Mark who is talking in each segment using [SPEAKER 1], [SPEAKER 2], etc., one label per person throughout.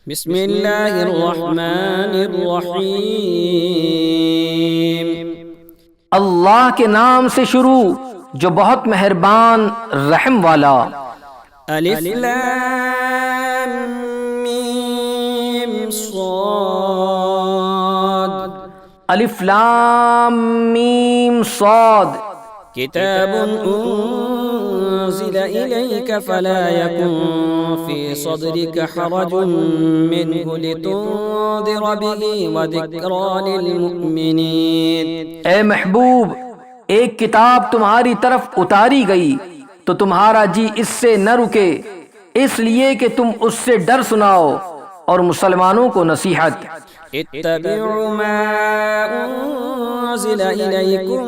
[SPEAKER 1] بسم اللہ الرحمن الرحیم۔
[SPEAKER 2] اللہ کے نام سے شروع جو بہت مہربان رحم والا۔
[SPEAKER 1] الف لام میم صاد۔
[SPEAKER 2] الف لام میم صاد۔
[SPEAKER 1] کتاب انزل الیک فلا یکن فی صدرک حرج منہ لتنذر به وذکری للمؤمنین۔
[SPEAKER 2] اے محبوب، ایک کتاب تمہاری طرف اتاری گئی تو تمہارا جی اس سے نہ رکے، اس لیے کہ تم اس سے ڈر سناؤ اور مسلمانوں کو نصیحت۔
[SPEAKER 1] اتبعوا ما انزل الیکم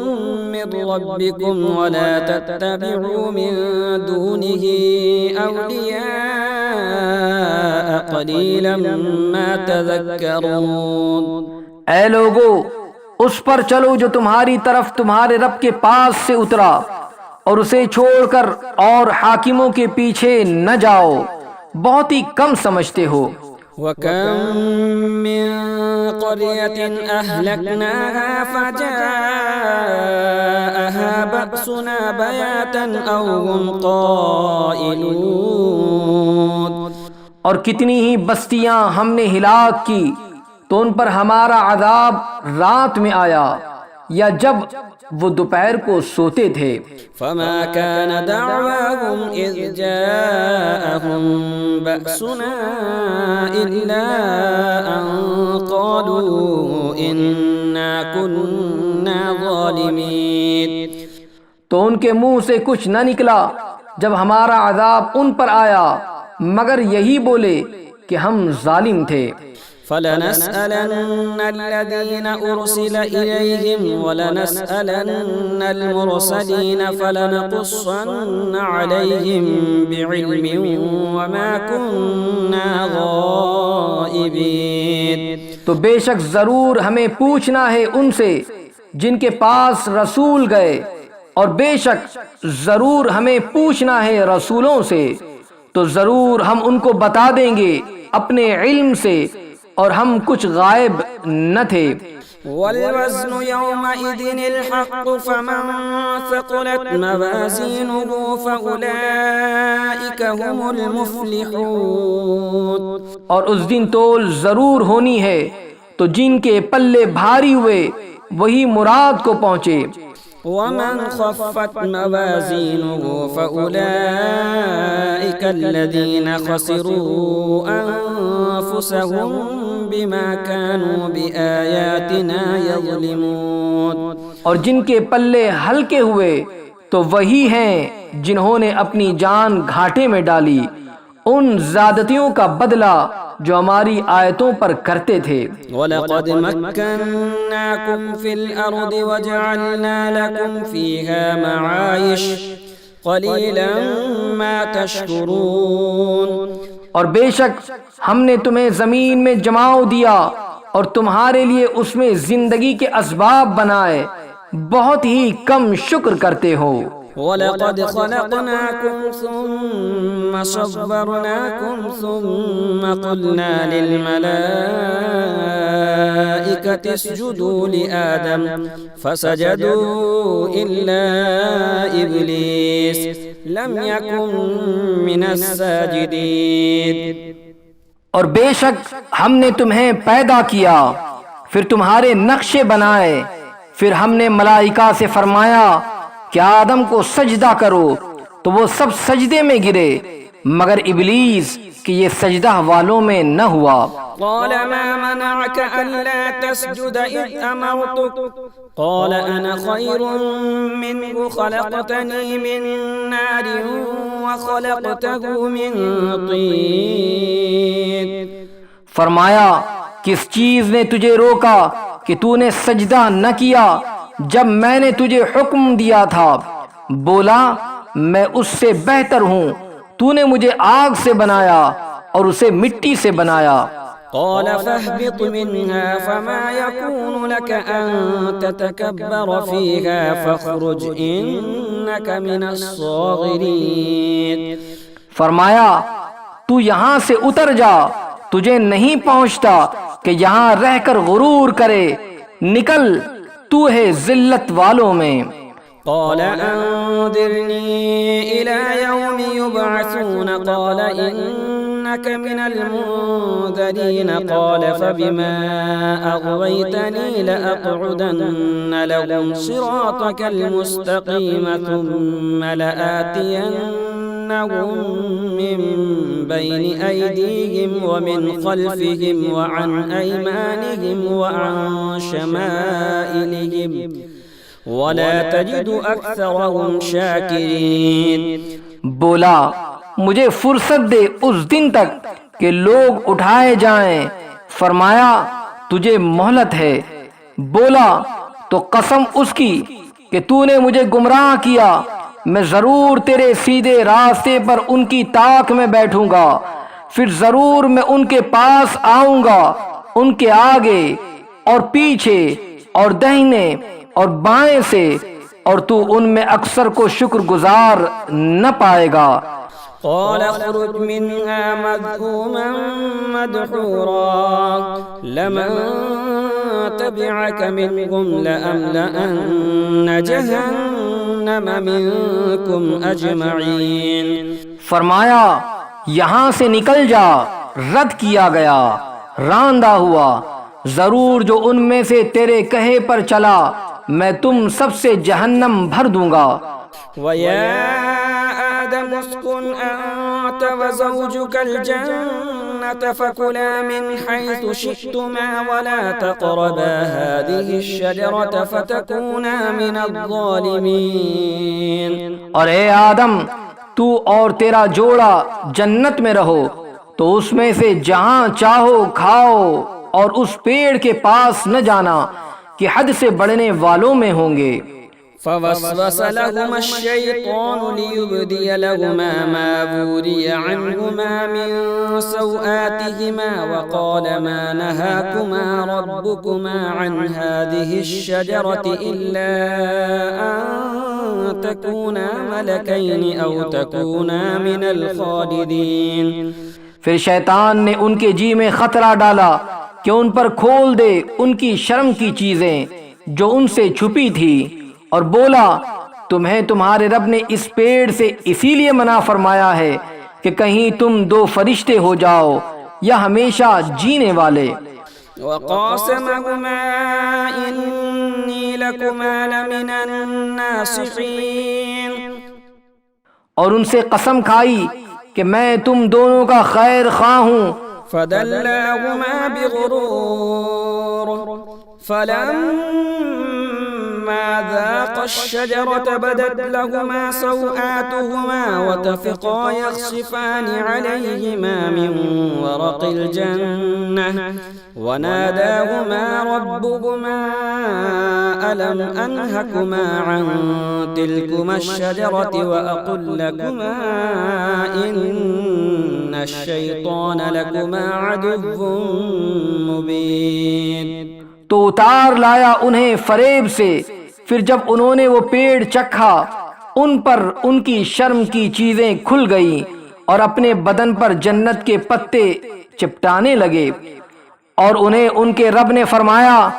[SPEAKER 1] من ربکم ولا تتبعوا من دونه اولیاء قلیلا ما تذکرون۔
[SPEAKER 2] اے لوگو، اس پر چلو جو تمہاری طرف تمہارے رب کے پاس سے اترا، اور اسے چھوڑ کر اور حاکموں کے پیچھے نہ جاؤ، بہت ہی کم سمجھتے ہو۔
[SPEAKER 1] وَكَمْ مِنْ قَرْيَةٍ أَهْلَكْنَاهَا فَجَاءَهَا بَأْسُنَا بَيَاتًا أَوْ هُمْ قَائِلُونَ۔
[SPEAKER 2] اور کتنی ہی بستیاں ہم نے ہلاک کی تو ان پر ہمارا عذاب رات میں آیا یا جب وہ دوپہر کو سوتے تھے۔
[SPEAKER 1] فما كان دعواهم إذ جاءهم بأسنا إلا أن قالوا إنا كنا ظالمين۔
[SPEAKER 2] تو ان کے منہ سے کچھ نہ نکلا جب ہمارا عذاب ان پر آیا مگر یہی بولے کہ ہم ظالم تھے۔
[SPEAKER 1] فَلَنَسْأَلَنَّ الَّذِينَ أُرْسِلَ إِلَيْهِمْ وَلَنَسْأَلَنَّ الْمُرْسَلِينَ فَلَنَقُصَّنَّ عَلَيْهِمْ بِعِلْمٍ وَمَا كُنَّا غَائِبِينَ۔
[SPEAKER 2] تو بے شک ضرور ہمیں پوچھنا ہے ان سے جن کے پاس رسول گئے، اور بے شک ضرور ہمیں پوچھنا ہے رسولوں سے، تو ضرور ہم ان کو بتا دیں گے اپنے علم سے، اور ہم کچھ غائب نہ تھے۔
[SPEAKER 1] وَالْوَزْنُ يَوْمَئِذٍ الْحَقُّ فَمَنْ ثَقُلَتْ مَوَازِينُهُ فَأُولَئِكَ هُمُ الْمُفْلِحُونَ۔
[SPEAKER 2] اور اس دن تول ضرور ہونی ہے تو جن کے پلے بھاری ہوئے وہی مراد کو پہنچے۔
[SPEAKER 1] وَمَنْ خَفَّتْ مَوَازِينُهُ فَأُولَئِكَ الَّذِينَ خَسِرُوا أَنفُسَهُمْ بِمَا كَانُوا بِآيَاتِنَا يَظْلِمُونَ۔ اور جن کے پلے ہلکے ہوئے تو وہی ہیں جنہوں نے اپنی جان گھاٹے میں ڈالی ان زیادتیوں کا بدلہ جو ہماری آیتوں پر کرتے تھے۔ وَلَقَدْ مَكَّنَّاكُمْ فِي الْأَرْضِ وَجَعَلْنَا لَكُمْ فِيهَا مَعَائِشَ قَلِيلًا مَا تَشْكُرُونَ۔
[SPEAKER 2] اور بے شک ہم نے تمہیں زمین میں جماؤ دیا اور تمہارے لیے اس میں زندگی کے اسباب بنائے، بہت ہی کم شکر کرتے ہو۔
[SPEAKER 1] وَلَقَدْ خَلَقْنَاكُمْ ثُمَّ صَوَّرْنَاكُمْ ثُمَّ قُلْنَا لِلْمَلَائِكَةِ اسْجُدُوا لِآدَمَ فَسَجَدُوا إِلَّا إِبْلِيسَ لَمْ يَكُنْ مِنَ السَّاجِدِينَ۔
[SPEAKER 2] اور بے شک ہم نے تمہیں پیدا کیا، پھر تمہارے نقشے بنائے، پھر ہم نے ملائکہ سے فرمایا کہ آدم کو سجدہ کرو تو وہ سب سجدے میں گرے مگر ابلیس کہ یہ سجدہ والوں میں نہ ہوا۔
[SPEAKER 1] قال ما منعك ألا تسجد إذ أمرتك قال أنا خير منه خلقتني من نار وخلقته من طين۔
[SPEAKER 2] فرمایا کس چیز نے تجھے روکا کہ تو نے سجدہ نہ کیا جب میں نے تجھے حکم دیا تھا؟ بولا میں اس سے بہتر ہوں، تو نے مجھے آگ سے بنایا اور اسے مٹی سے بنایا۔
[SPEAKER 1] قال فاهبط منها فما يكون لك أن تتكبر فيها فاخرج إنك من الصاغرين۔
[SPEAKER 2] فرمایا تو یہاں سے اتر جا، تجھے نہیں پہنچتا کہ یہاں رہ کر غرور کرے، نکل تو ہے ذلت والوں میں۔
[SPEAKER 1] قال أنذرني إلى يوم يبعثون قال إنك من المنذرين قال فبما أغويتني لأقعدن لهم صراطك المستقيم ثم لآتينهم من بين أيديهم ومن خلفهم وعن أيمانهم وعن شمائلهم وَلَا تَجِدُ أَكْثَرَهُمْ شَاكِرِينَ۔
[SPEAKER 2] بولا مجھے فرصت دے اس دن تک کہ لوگ اٹھائے جائیں۔ فرمایا تجھے مہلت ہے۔ بولا تو قسم اس کی کہ تو نے مجھے گمراہ کیا، میں ضرور تیرے سیدھے راستے پر ان کی طاق میں بیٹھوں گا، پھر ضرور میں ان کے پاس آؤں گا، ان کے آگے اور پیچھے اور دہنے اور بائیں سے، اور تو ان میں اکثر کو شکر گزار نہ پائے گا۔
[SPEAKER 1] قال اخرج منها مذءوما مدحورا لمن تبعك منهم لأملأن جهنم منكم أجمعين۔
[SPEAKER 2] فرمایا یہاں سے نکل جا، رد کیا گیا، راندہ ہوا، ضرور جو ان میں سے تیرے کہے پر چلا میں تم سب سے جہنم بھر دوں گا۔
[SPEAKER 1] وَيَا آدَمُ اسْكُنْ أَنْتَ وَزَوْجُكَ الْجَنَّةَ فَكُلَا مِنْ حَيْثُ شِئْتُمَا وَلَا تَقْرَبَا هَذِهِ الشَّجَرَةَ فَتَكُونَا مِنَ الظَّالِمِينَ۔
[SPEAKER 2] اور اے آدم تو اور تیرا جوڑا جنت میں رہو، تو اس میں سے جہاں چاہو کھاؤ، اور اس پیڑ کے پاس نہ جانا کہ حد سے بڑھنے والوں میں ہوں گے۔
[SPEAKER 1] فوسوس لهما الشيطان ليبدي لهما ما وري عنهما من سوآتهما وقال ما نهاكما ربكما عن هذه الشجرة إلا أن تكونا ملكين أو تكونا من الخالدين۔
[SPEAKER 2] پھر شیطان نے ان کے جی میں خطرہ ڈالا کہ ان پر کھول دے ان کی شرم کی چیزیں جو ان سے چھپی تھی، اور بولا تمہیں تمہارے رب نے اس پیڑ سے اسی لیے منع فرمایا ہے کہ کہیں تم دو فرشتے ہو جاؤ یا ہمیشہ جینے والے۔
[SPEAKER 1] وَقَاسَمَهُمَا إِنِّي لَكُمَا لَمِنَ النَّاصِحِينَ۔
[SPEAKER 2] اور ان سے قسم کھائی کہ میں تم دونوں کا خیر خواہ ہوں۔
[SPEAKER 1] فَدَلَّاهُمَا بِغُرُورٍ فَلَمَّا ذَاقَا الشَّجَرَةَ بَدَتْ لَهُمَا سَوْآتُهُمَا وَطَفِقَا يَخْصِفَانِ عَلَيْهِمَا مِنْ وَرَقِ الْجَنَّةِ وَنَادَاهُمَا رَبُّهُمَا أَلَمْ أَنْهَكُمَا عَنْ تِلْكُمَا الشَّجَرَةِ وَأَقُلْ لَكُمَا إِنَّ الشَّيْطَانَ لَكُمَا عَدُوٌّ مُبِينٌ۔
[SPEAKER 2] تو اتار لایا انہیں فریب سے، پھر جب انہوں نے وہ پیڑ چکھا ان پر ان کی شرم کی چیزیں کھل گئیں اور اپنے بدن پر جنت کے پتے چپٹانے لگے۔ اور انہیں ان کے رب نے فرمایا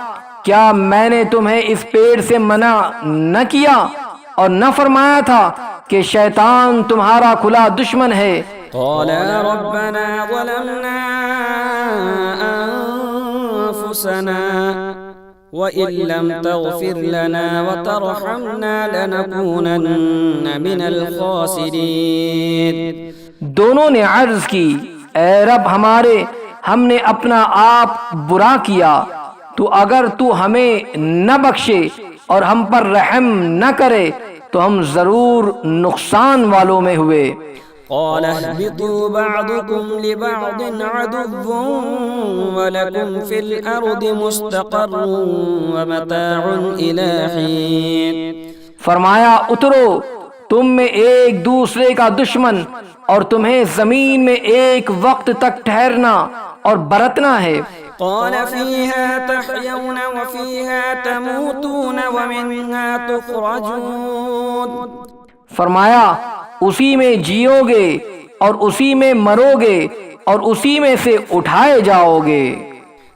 [SPEAKER 2] کیا میں نے تمہیں اس پیڑ سے منع نہ کیا اور نہ فرمایا تھا کہ شیطان تمہارا کھلا دشمن ہے؟
[SPEAKER 1] قَالَا رَبَّنَا ظَلَمْنَا أَنفُسَنَا وَإِن لَّمْ تَغْفِرْ لَنَا وَتَرْحَمْنَا لَنَكُونَنَّ مِنَ الْخَاسِرِينَ۔
[SPEAKER 2] دونوں نے عرض کی اے رب ہمارے، ہم نے اپنا آپ برا کیا، تو اگر تو ہمیں نہ بخشے اور ہم پر رحم نہ کرے تو ہم ضرور نقصان والوں میں ہوئے۔
[SPEAKER 1] قال اهبطوا بعضكم لبعض عدو ولكم في الأرض مستقر ومتاع إلى حين۔
[SPEAKER 2] فرمایا اترو، تم میں ایک دوسرے کا دشمن اور تمہیں زمین میں ایک وقت تک ٹھہرنا اور برتنا ہے۔
[SPEAKER 1] قال فيها تحيون وفيها تموتون ومنها تخرجون۔
[SPEAKER 2] فرمایا اسی میں جیو گے اور اسی میں مرو گے اور اسی میں سے اٹھائے جاؤ گے۔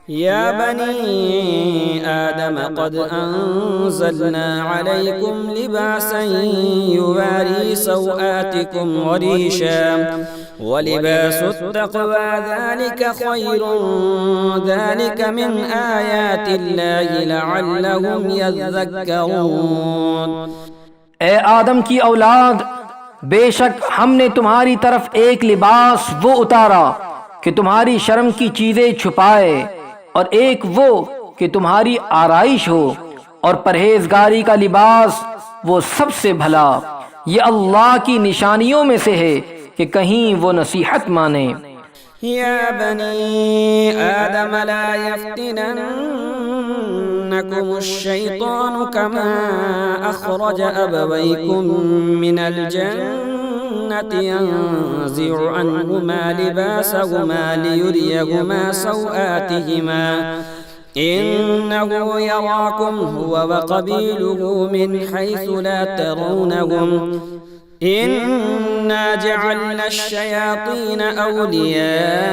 [SPEAKER 1] يا بني آدم قد أنزلنا عليكم لباسا يواري سوآتكم وريشا ولباس التقوى ذلك خير ذلك من آيات الله لعلهم يذكرون۔
[SPEAKER 2] اے آدم کی اولاد، بے شک ہم نے تمہاری طرف ایک لباس وہ اتارا کہ تمہاری شرم کی چیزیں چھپائے، اور ایک وہ کہ تمہاری آرائش ہو، اور پرہیزگاری کا لباس وہ سب سے بھلا۔ یہ اللہ کی نشانیوں میں سے ہے کہ کہیں وہ نصیحت مانے۔
[SPEAKER 1] یا بنی آدم لا يفتننکم الشیطان کما اخرج ابویکم من الجنة ينزع عنهما لباسهما ليريهما سوآتهما إنه يراكم هو وقبيله من حيث لا ترونهم إنا جعلنا الشياطين أولياء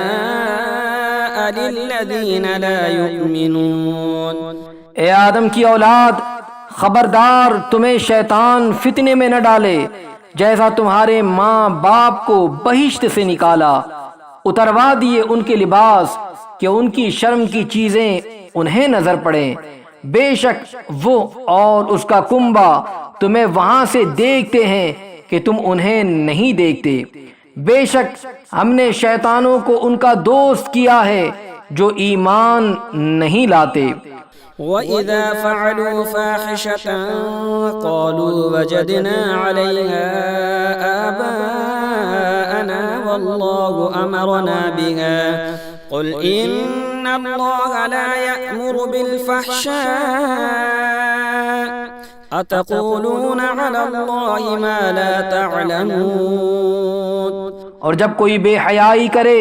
[SPEAKER 1] للذين لا يؤمنون۔
[SPEAKER 2] اے آدم کی اولاد، خبردار تمہیں شیطان فتنے میں نہ ڈالے، جیسا تمہارے ماں باپ کو بہشت سے نکالا، اتروا دیے ان کے لباس کہ ان کی شرم کی چیزیں انہیں نظر پڑیں۔ بے شک وہ اور اس کا کنبہ تمہیں وہاں سے دیکھتے ہیں کہ تم انہیں نہیں دیکھتے۔ بے شک ہم نے شیطانوں کو ان کا دوست کیا ہے جو ایمان نہیں لاتے۔
[SPEAKER 1] وَإِذَا فَعَلُوا فَاحِشَةً قَالُوا وَجَدْنَا عَلَيْهَا آبَاءَنَا وَاللَّهُ أَمَرَنَا بِهَا قُلْ إِنَّ اللَّهَ لَا يَأْمُرُ بِالْفَحْشَاءِ أَتَقُولُونَ عَلَى اللَّهِ مَا لَا تَعْلَمُونَ۔
[SPEAKER 2] اور جب کوئی بے حیائی کرے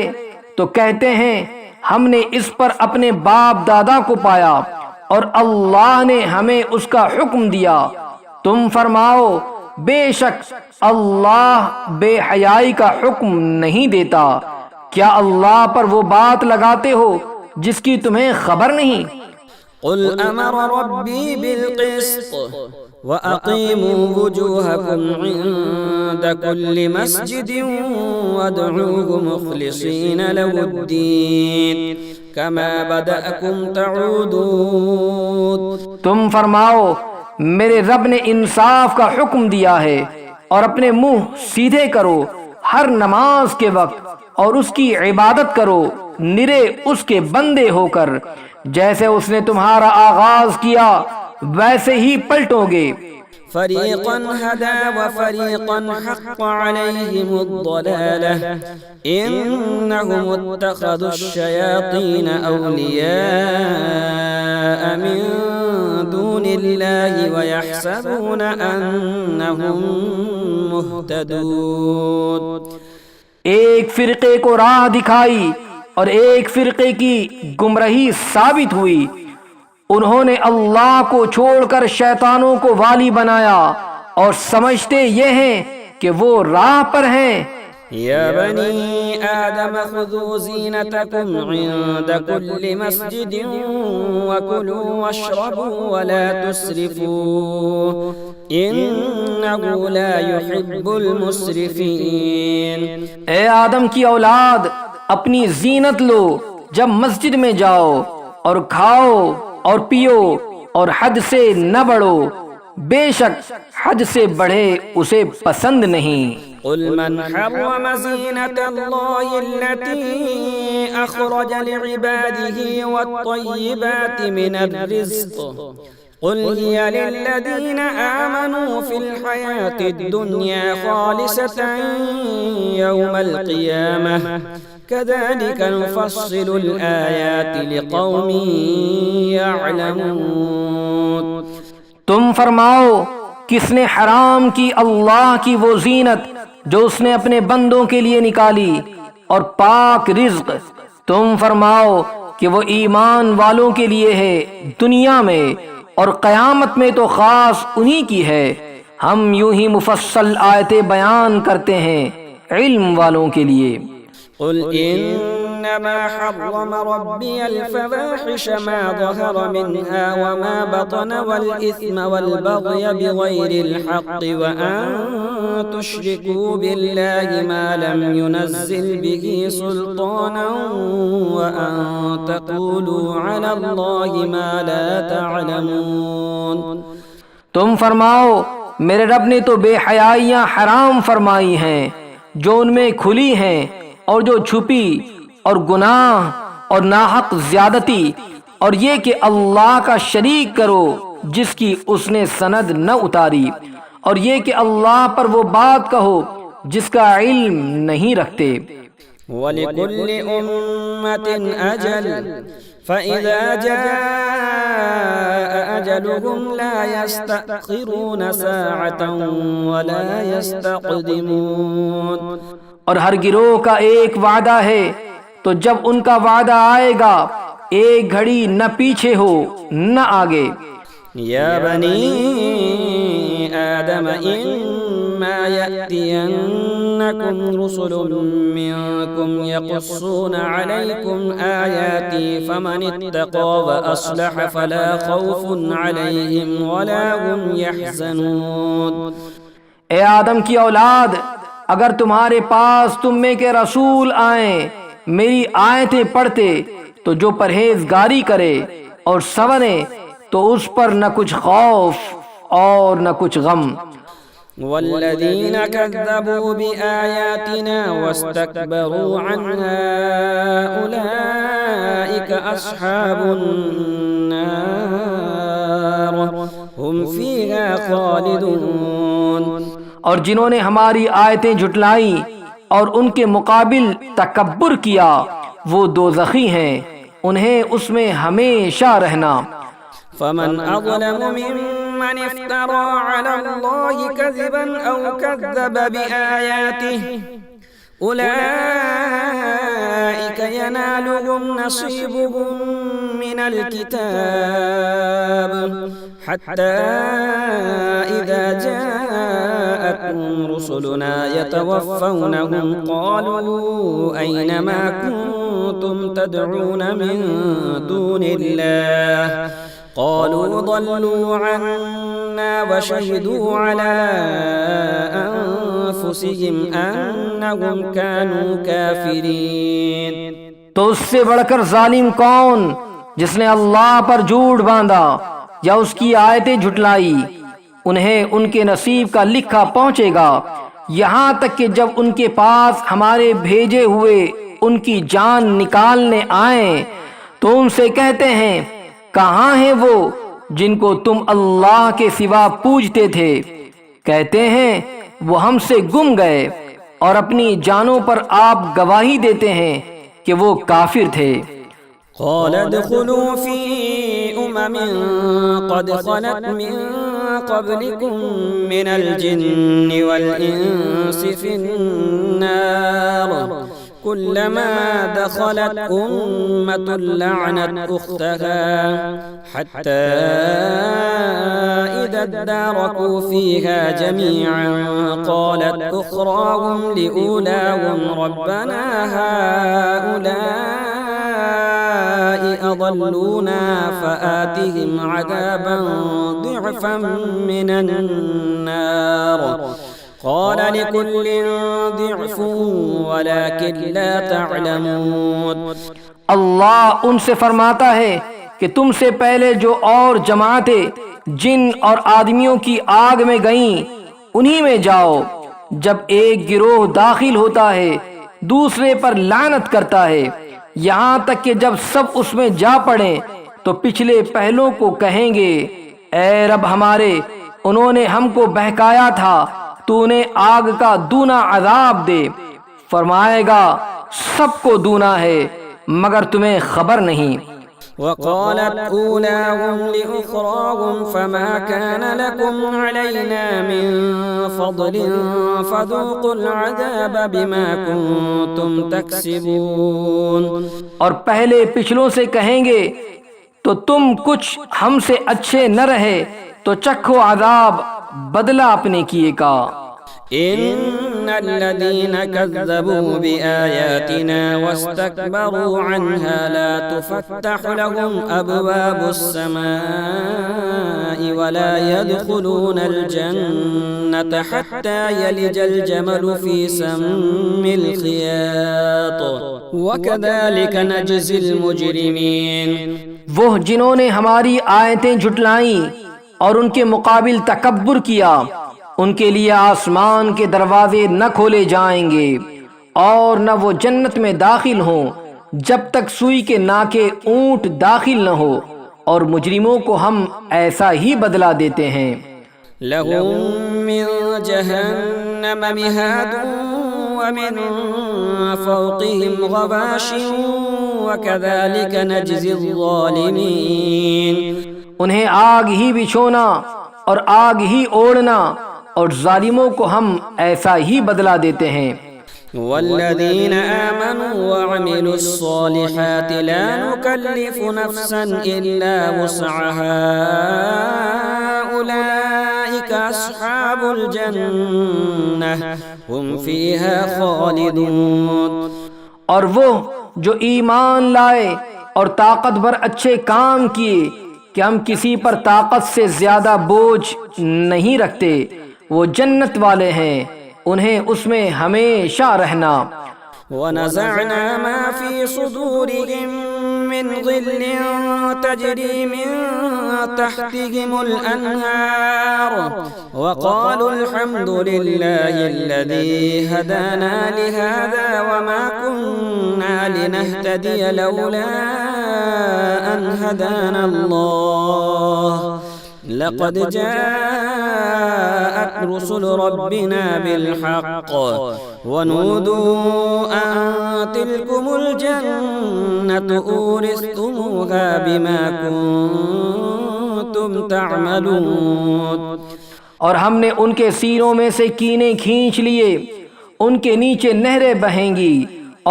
[SPEAKER 2] تو کہتے ہیں ہم نے اس پر اپنے باپ دادا کو پایا اور اللہ نے ہمیں اس کا حکم دیا۔ تم فرماؤ بے شک اللہ بے حیائی کا حکم نہیں دیتا۔ کیا اللہ پر وہ بات لگاتے ہو جس کی تمہیں خبر نہیں؟
[SPEAKER 1] قل امر ربی بالقسط وَأَقِيمُوا وُجُوهَكُمْ عِندَ كُلِّ مَسْجِدٍ وَادْعُوهُ مُخْلِصِينَ لَهُ الدِّينَ كَمَا بَدَأَكُمْ تَعُودُونَ۔
[SPEAKER 2] تم فرماؤ میرے رب نے انصاف کا حکم دیا ہے، اور اپنے منہ سیدھے کرو ہر نماز کے وقت، اور اس کی عبادت کرو نرے اس کے بندے ہو کر، جیسے اس نے تمہارا آغاز کیا ویسے ہی پلٹو گے۔
[SPEAKER 1] فریقا ہدی وفریقا حق علیہم الضلالہ انہم اتخذوا الشیاطین اولیاء من دون اللہ ویحسبون انہم مہتدون۔
[SPEAKER 2] ایک فرقے کو راہ دکھائی اور ایک فرقے کی گمراہی ثابت ہوئی۔ انہوں نے اللہ کو چھوڑ کر شیطانوں کو والی بنایا اور سمجھتے یہ ہیں کہ وہ راہ پر ہیں۔
[SPEAKER 1] یا بنی آدم خذوا زینتکم عند کل مسجد وکلوا واشربوا ولا تسرفوا انہ لا يحب المسرفین۔
[SPEAKER 2] اے آدم کی اولاد، اپنی زینت لو جب مسجد میں جاؤ، اور کھاؤ اور پیو اور حد سے نہ بڑھو، بے شک حد سے بڑھے اسے پسند نہیں۔
[SPEAKER 1] قل من حرم زینة اللہ التي اخرج لعباده والطیبات من الرزق قل هي للذین آمنوا في الحياة الدنيا خالصة يوم القيامة كذلك نفصل الآيات لقوم يعلمون۔
[SPEAKER 2] تم فرماؤ کس نے حرام کی اللہ کی وہ زینت جو اس نے اپنے بندوں کے لیے نکالی اور پاک رزق؟ تم فرماؤ کہ وہ ایمان والوں کے لیے ہے دنیا میں، اور قیامت میں تو خاص انہی کی ہے۔ ہم یوں ہی مفصل آیتیں بیان کرتے ہیں علم والوں کے لیے۔
[SPEAKER 1] قل إنما حرم ربي الفواحش ما ظهر منها وما بطن والإثم والبغي بغير الحق وأن تشركوا بالله ما لم ينزل به سلطانا وأن تقولوا على الله ما لا تعلمون۔
[SPEAKER 2] تم فرماؤ میرے رب نے تو بے حیائیاں حرام فرمائی ہیں جو ان میں کھلی ہیں اور جو چھپی، اور گناہ اور ناحق زیادتی، اور یہ کہ اللہ کا شریک کرو جس کی اس نے سند نہ اتاری، اور یہ کہ اللہ پر وہ بات کہو جس کا علم نہیں رکھتے۔
[SPEAKER 1] وَلِكُلِّ أُمَّةٍ أَجَلٌ فَإِذَا جَاءَ أَجَلُهُمْ لَا يَسْتَأْخِرُونَ سَاعَةً وَلَا يَسْتَقْدِمُونَ۔
[SPEAKER 2] اور ہر گروہ کا ایک وعدہ ہے، تو جب ان کا وعدہ آئے گا ایک گھڑی نہ پیچھے ہو نہ آگے۔
[SPEAKER 1] یا بنی آدم اما یأتینکم رسل منکم یقصون علیکم آیاتی فمن اتقى واصلح فلا خوف علیہم ولا هم یحزنون۔
[SPEAKER 2] اے آدم کی اولاد، اگر تمہارے پاس تم میں کے رسول آئیں میری آیتیں پڑھتے تو جو پرہیزگاری کرے اور سنورے تو اس پر نہ کچھ خوف اور نہ کچھ غم۔
[SPEAKER 1] والذین کذبوا بآیاتنا واستکبروا عنها اولئک اصحاب النار هم فیہا خالدون۔
[SPEAKER 2] اور جنہوں نے ہماری آیتیں جھٹلائیں اور ان کے مقابل تکبر کیا وہ دوزخی ہیں، انہیں اس میں ہمیشہ رہنا۔
[SPEAKER 1] فمن اظلم ممن افترى على الله كذبا او كذب بآياته أولئك ينالهم نصيبهم من الكتاب حتى إذا جاءتهم رسلنا يتوفونهم قالوا أين ما كنتم تدعون من دون الله قالوا ضلوا عنا وشهدوا على أنفسهم أنهم كانوا كافرين۔
[SPEAKER 2] تو اس سے بڑھ کر ظالم کون جس نے اللہ پر جھوٹ باندھا یا اس کی آیتیں جھٹلائی؟ انہیں ان کے نصیب کا لکھا پہنچے گا یہاں تک کہ جب ان کے پاس ہمارے بھیجے ہوئے ان کی جان نکالنے آئیں تو ان سے کہتے ہیں کہاں ہیں وہ جن کو تم اللہ کے سوا پوجتے تھے؟ کہتے ہیں وہ ہم سے گم گئے، اور اپنی جانوں پر آپ گواہی دیتے ہیں کہ وہ کافر تھے۔
[SPEAKER 1] قال ادخلوا في أمم قد خلت من قبلكم من الجن والإنس في النار كلما دخلت أمة لعنت أختها حتى إذا اداركوا فيها جميعا قالت أخراهم لأولاهم ربنا هؤلاء أضلونا فآتهم عذابا ضعفا من النار قال لكل ضعف ولكن لا تعلمون۔
[SPEAKER 2] اللہ ان سے فرماتا ہے کہ تم سے پہلے جو اور جماعتیں جن اور آدمیوں کی آگ میں گئیں انہی میں جاؤ۔ جب ایک گروہ داخل ہوتا ہے دوسرے پر لعنت کرتا ہے یہاں تک کہ جب سب اس میں جا پڑیں تو پچھلے پہلوں کو کہیں گے اے رب ہمارے، انہوں نے ہم کو بہکایا تھا، تو انہیں آگ کا دونا عذاب دے۔ فرمائے گا سب کو دونا ہے مگر تمہیں خبر نہیں۔
[SPEAKER 1] وقالت أولاهم لأخراهم فما كان لكم علينا من فضل فذوقوا العذاب بما كنتم تكسبون۔
[SPEAKER 2] اور پہلے پچھلوں سے کہیں گے تو تم کچھ ہم سے اچھے نہ رہے تو چکھو عذاب بدلہ اپنے کیے کا۔
[SPEAKER 1] ان الذين كذبوا بآياتنا واستكبروا عنها لا تفتح لهم أبواب السماء ولا يدخلون الجنة حتى يلج الجمل في سم الخياط وكذلك نجزي المجرمين۔
[SPEAKER 2] وہ جنہوں نے ہماری آیتیں جھٹلائیں اور ان کے مقابل تکبر کیا، ان کے لیے آسمان کے دروازے نہ کھولے جائیں گے اور نہ وہ جنت میں داخل ہوں جب تک سوئی کے ناکے اونٹ داخل نہ ہو، اور مجرموں کو ہم ایسا ہی بدلہ دیتے ہیں۔
[SPEAKER 1] لهم من جهنم مهاد ومن فوقهم غواش وكذلك نجزي الظالمين۔
[SPEAKER 2] انہیں آگ ہی بچھونا اور آگ ہی اوڑھنا، اور ظالموں کو ہم ایسا ہی بدلہ دیتے ہیں۔
[SPEAKER 1] والذين آمنوا وعملوا الصالحات لا نكلف نفسا إلا وسعها أولئك أصحاب الجنة هم فيها خالدون۔
[SPEAKER 2] اور وہ جو ایمان لائے اور طاقت بھر اچھے کام کیے کہ ہم کسی پر طاقت سے زیادہ بوجھ نہیں رکھتے، وہ جنت والے ہیں، انہیں اس میں ہمیشہ رہنا۔
[SPEAKER 1] ونزعنا ما في صدورهم من غل تجري من تحتهم الأنهار وقالوا الحمد لله الذي هدانا لهذا وما كنا لنهتدي لولا أن هدانا الله لقد جاءت رسل ربنا بالحق ونودوا أن تلكم الجنة أورثتموها بما كنتم تعملون۔
[SPEAKER 2] اور ہم نے ان کے سینوں میں سے کینے کھینچ لیے، ان کے نیچے نہریں بہیں گی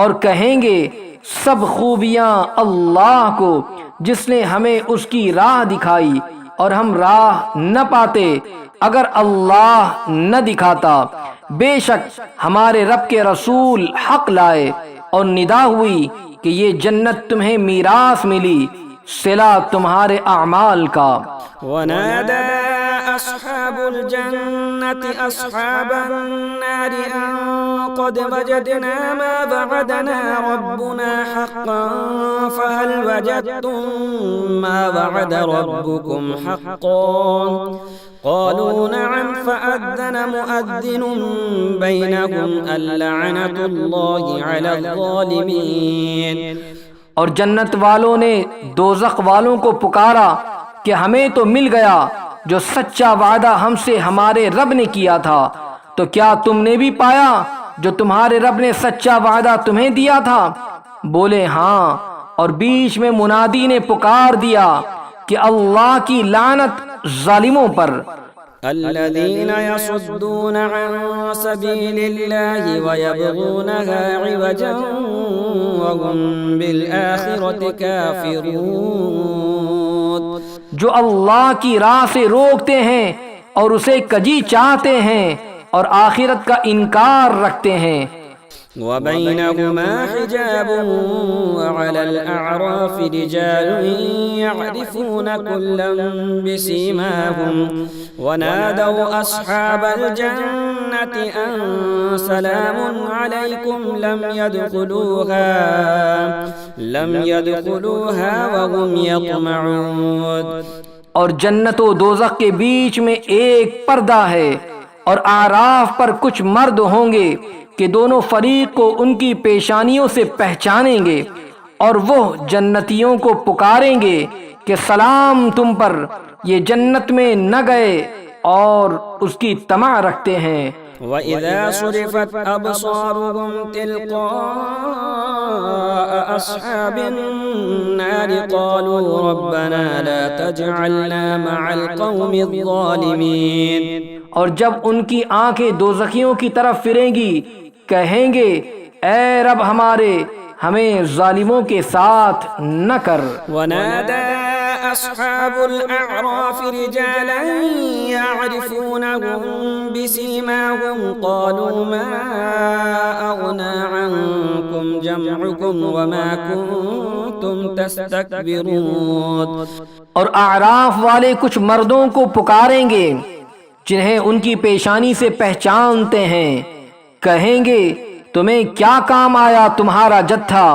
[SPEAKER 2] اور کہیں گے سب خوبیاں اللہ کو جس نے ہمیں اس کی راہ دکھائی، اور ہم راہ نہ پاتے اگر اللہ نہ دکھاتا۔ بے شک ہمارے رب کے رسول حق لائے اور ندا ہوئی کہ یہ جنت تمہیں میراث ملی صلہ تمہارے اعمال کا۔
[SPEAKER 1] ونادى أصحاب الجنة أصحاب النار أن قد وجدنا ما وعدنا ربنا حقا فهل وجدتم ما وعد ربكم حقا قالوا نعم فأذن مؤذن بينهم اللعنة الله على الظالمين۔
[SPEAKER 2] اور جنت والوں نے دوزخ والوں کو پکارا کہ ہمیں تو مل گیا جو سچا وعدہ ہم سے ہمارے رب نے کیا تھا، تو کیا تم نے بھی پایا جو تمہارے رب نے سچا وعدہ تمہیں دیا تھا؟ بولے ہاں، اور بیچ میں منادی نے پکار دیا کہ اللہ کی لعنت ظالموں پر۔
[SPEAKER 1] الذين يصدون عن سبيل الله ويبغونها عوجا وهم بالآخرة كافرون۔
[SPEAKER 2] جو اللہ کی راہ سے روکتے ہیں اور اسے کجی چاہتے ہیں اور آخرت کا انکار رکھتے ہیں۔
[SPEAKER 1] وبينهما حجاب وعلى الأعراف رجال يعرفون كلا بسيماهم ونادوا أصحاب الجنة أن سلام عليكم لم يدخلوها وهم يطمعون۔
[SPEAKER 2] اور جنت و دوزخ کے بیچ میں ایک پردہ ہے، اور اعراف پر کچھ مرد ہوں گے کہ دونوں فریق کو ان کی پیشانیوں سے پہچانیں گے، اور وہ جنتیوں کو پکاریں گے کہ سلام تم پر، یہ جنت میں نہ گئے اور اس کی طمع رکھتے ہیں۔
[SPEAKER 1] وَإِذَا صُرِفَتْ أَبْصَارُهُمْ تِلْقَاءَ أَصْحَابِ النَّارِ قَالُوا رَبَّنَا لَا تَجْعَلْنَا مَعَ الْقَوْمِ الظَّالِمِينَ۔
[SPEAKER 2] اور جب ان کی آنکھیں دوزخیوں کی طرف پھریں گی کہیں گے اے رب ہمارے، ہمیں ظالموں کے ساتھ نہ کر۔
[SPEAKER 1] وَنَادَى أصحاب الأعراف رجالا يعرفونهم بسيماهم قالوا ما أغنى عنكم جمعكم وما كنتم تستكبرون.
[SPEAKER 2] اور اعراف والے کچھ مردوں کو پکاریں گے جنہیں ان کی پیشانی سے پہچانتے ہیں. کہیں گے تمہیں کیا کام آیا تمہارا جتھا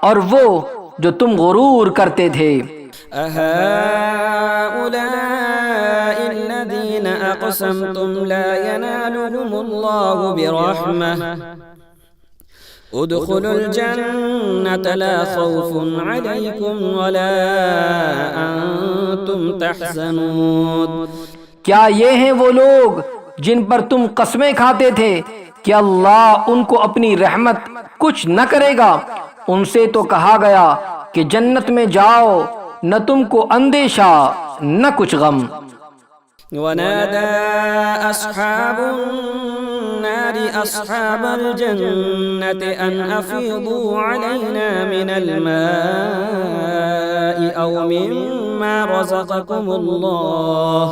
[SPEAKER 2] اور وہ جو تم غرور کرتے تھے.
[SPEAKER 1] أهؤلاء الذين أقسمتم لا ينالهم الله برحمة ادخلوا الجنة لا خوف عليكم ولا أنتم تحزنون.
[SPEAKER 2] کیا یہ ہیں وہ لوگ جن پر تم قسمیں کھاتے تھے کہ اللہ ان کو اپنی رحمت کچھ نہ کرے گا؟ ان سے تو کہا گیا کہ جنت میں جاؤ، نہ تم کو اندیشہ نہ کچھ غم.
[SPEAKER 1] ونادى أصحاب النار أصحاب الجنة أن أفيضوا علينا من الماء أو مما رزقكم الله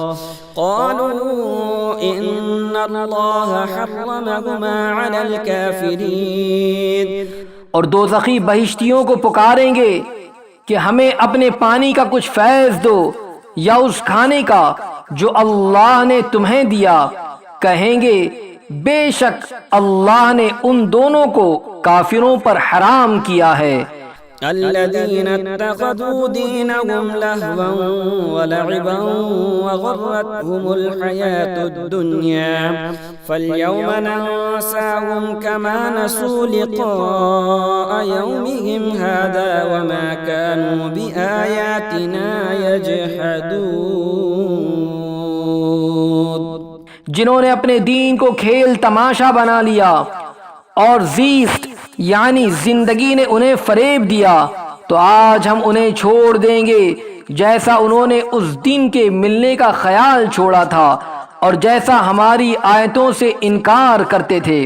[SPEAKER 1] قالوا إن الله حرمهما على الكافرين.
[SPEAKER 2] اور دوزخی بہشتیوں کو پکاریں گے کہ ہمیں اپنے پانی کا کچھ فیض دو یا اس کھانے کا جو اللہ نے تمہیں دیا. کہیں گے بے شک اللہ نے ان دونوں کو کافروں پر حرام کیا ہے.
[SPEAKER 1] الذين اتخذوا دينهم لهوا ولعبا وغرتهم الحياة الدنيا فاليوم ننساهم كما نسوا لقاء يومهم هذا وما كانوا بآياتنا يجحدون.
[SPEAKER 2] جنہوں نے اپنے دین کو کھیل تماشا بنا لیا اور زیست یعنی زندگی نے انہیں فریب دیا، تو آج ہم انہیں چھوڑ دیں گے جیسا انہوں نے اس دن کے ملنے کا خیال چھوڑا تھا اور جیسا ہماری آیتوں سے انکار کرتے تھے.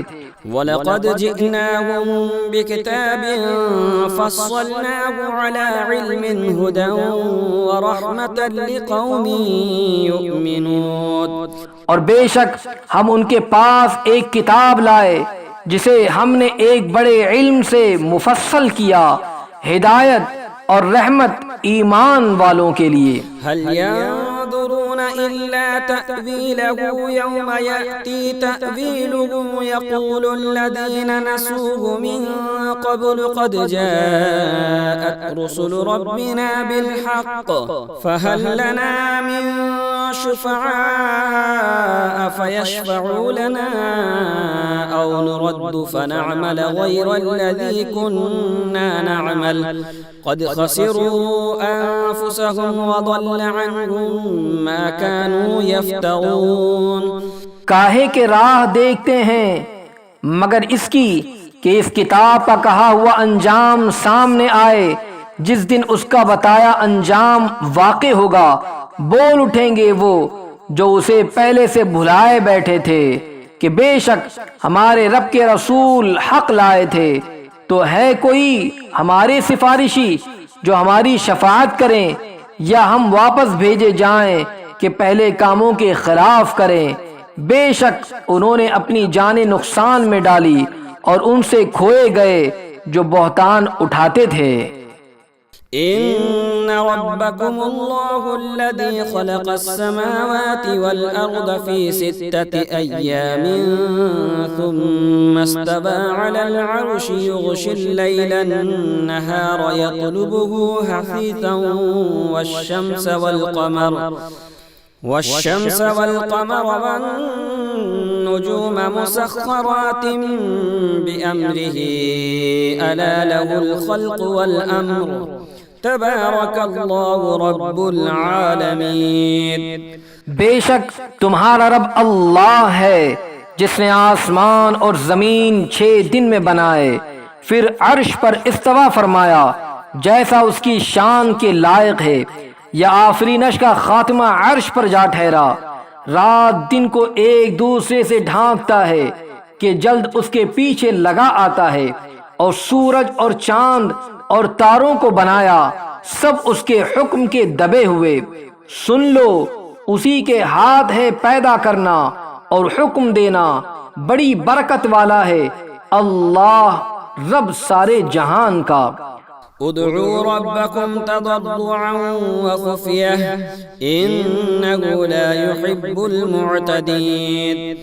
[SPEAKER 1] وَلَقَدْ جِئْنَاهُمْ بِكِتَابٍ فَصَّلْنَاهُ عَلَى عِلْمٍ هُدًى وَرَحْمَةً لِقَوْمٍ يُؤْمِنُونَ.
[SPEAKER 2] اور بے شک ہم ان کے پاس ایک کتاب لائے جسے ہم نے ایک بڑے علم سے مفصل کیا، ہدایت اور رحمت ایمان والوں کے لیے.
[SPEAKER 1] هل ينظرون إلا تأويله يوم يأتي تأويله يقول الذين نسوه من قبل قد جاءت رسل ربنا بالحق فهل لنا من شفعاء فيشفعوا لنا أو نرد فنعمل غير الذي كنا نعمل قد خسروا أنفسهم وضل عنهم ما كانوا يفترون.
[SPEAKER 2] کاہے کے راہ دیکھتے ہیں مگر اس کی کہ اس کتاب کا کہا ہوا انجام سامنے آئے. جس دن اس کا بتایا انجام واقع ہوگا بول اٹھیں گے وہ جو اسے پہلے سے بھلائے بیٹھے تھے کہ بے شک ہمارے رب کے رسول حق لائے تھے، تو ہے کوئی ہمارے سفارشی جو ہماری شفاعت کریں یا ہم واپس بھیجے جائیں کہ پہلے کاموں کے خلاف کریں. بے شک انہوں نے اپنی جانیں نقصان میں ڈالی اور ان سے کھوئے گئے جو بہتان اٹھاتے تھے.
[SPEAKER 1] إن ربكم الله الذي خلق السماوات والأرض في 6 أيام ثم استوى على العرش يغشي الليل النهار يطلبه حثيثا والشمس والقمر والنجوم مسخرات بأمره ألا له الخلق والأمر تبارك الله رب العالمین.
[SPEAKER 2] بے شک تمہارا رب اللہ ہے جس نے آسمان اور زمین 6 دن میں بنائے، پھر عرش پر استوا فرمایا جیسا اس کی شان کے لائق ہے. یا آفرینش کا خاتمہ عرش پر جا ٹھہرا. رات دن کو ایک دوسرے سے ڈھانکتا ہے کہ جلد اس کے پیچھے لگا آتا ہے، اور سورج اور چاند اور تاروں کو بنایا سب اس کے حکم کے دبے ہوئے۔ سن لو، اسی کے ہاتھ ہے پیدا کرنا اور حکم دینا، بڑی برکت والا ہے اللہ رب سارے جہان کا۔
[SPEAKER 1] ادعوا ربكم تضرعا وخفية إنه لا يحب المعتدين۔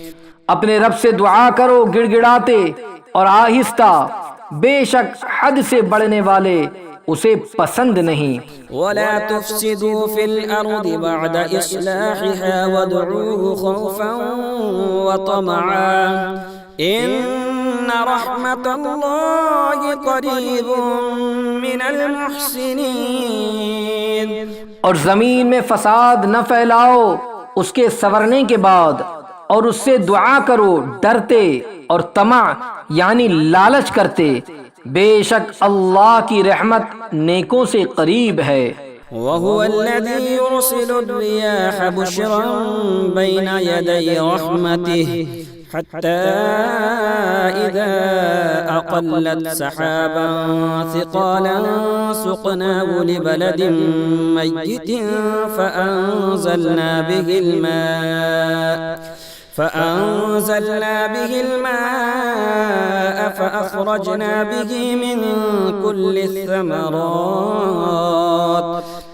[SPEAKER 2] اپنے رب سے دعا کرو گڑ گڑاتے اور آہستہ، بے شک حد سے بڑھنے والے اسے پسند نہیں۔
[SPEAKER 1] ولا تفسدوا في الأرض بعد إصلاحها وادعوه خوفا وطمعا إن رحمة الله قريب من المحسنين۔
[SPEAKER 2] اور زمین میں فساد نہ پھیلاؤ اس کے سنورنے کے بعد، اور اس سے دعا کرو ڈرتے اور طمع یعنی لالچ کرتے، بے شک اللہ کی رحمت نیکوں سے قریب ہے۔
[SPEAKER 1] وهو الذي يرسل الرياح بشرا بين يدي رحمته حتى إذا أقلت سحابا ثقالا سقناه لبلد ميت فأنزلنا به الماء فأخرجنا به من كل الثمرات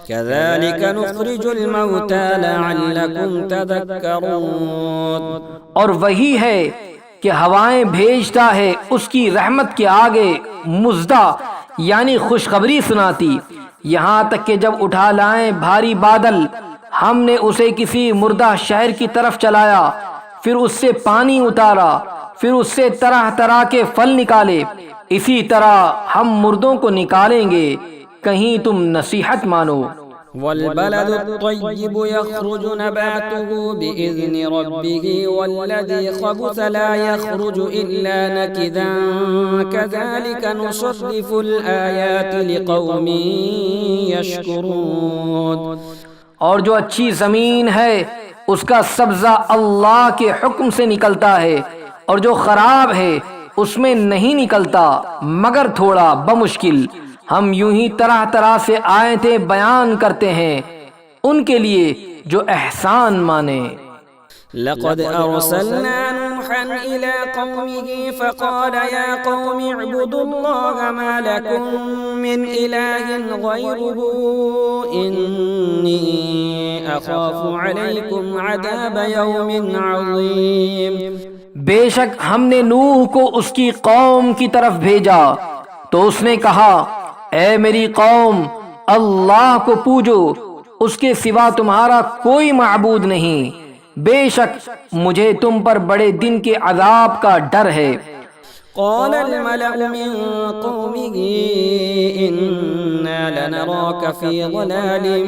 [SPEAKER 1] كذلك نخرج الموتى لعلكم تذكرون۔
[SPEAKER 2] اور وہی ہے کہ ہوائیں بھیجتا ہے اس کی رحمت کے آگے مزدہ یعنی خوشخبری سناتی، یہاں تک کہ جب اٹھا لائیں بھاری بادل، ہم نے اسے کسی مردہ شہر کی طرف چلایا، پھر اس سے پانی اتارا، پھر اس سے طرح طرح کے پھل نکالے، اسی طرح ہم مردوں کو نکالیں گے، کہیں تم نصیحت مانو۔
[SPEAKER 1] والبلد الطيب يخرج نباته بإذن ربه والذي خبث لا يخرج إلا نكدا كذلك نصرف الآيات لقوم يشكرون۔
[SPEAKER 2] اور جو اچھی زمین ہے اس کا سبزہ اللہ کے حکم سے نکلتا ہے، اور جو خراب ہے اس میں نہیں نکلتا مگر تھوڑا بمشکل۔ ہم یوں ہی طرح طرح سے آیتیں بیان کرتے ہیں ان کے لیے جو احسان مانے۔
[SPEAKER 1] لقد أرسلنا نوحا إلى قومه فقال يا قوم اعبدوا الله ما لكم من إله غيره إني أخاف عليكم عذاب يوم عظيم۔
[SPEAKER 2] بے شک ہم نے نوح کو اس کی قوم کی طرف بھیجا تو اس نے کہا، اے میری قوم اللہ کو پوجو، اس کے سوا تمہارا کوئی معبود نہیں، بے شک مجھے تم پر بڑے دن کے عذاب کا ڈر ہے۔
[SPEAKER 1] قال الملأ من قومه إنا لنراك في ضلال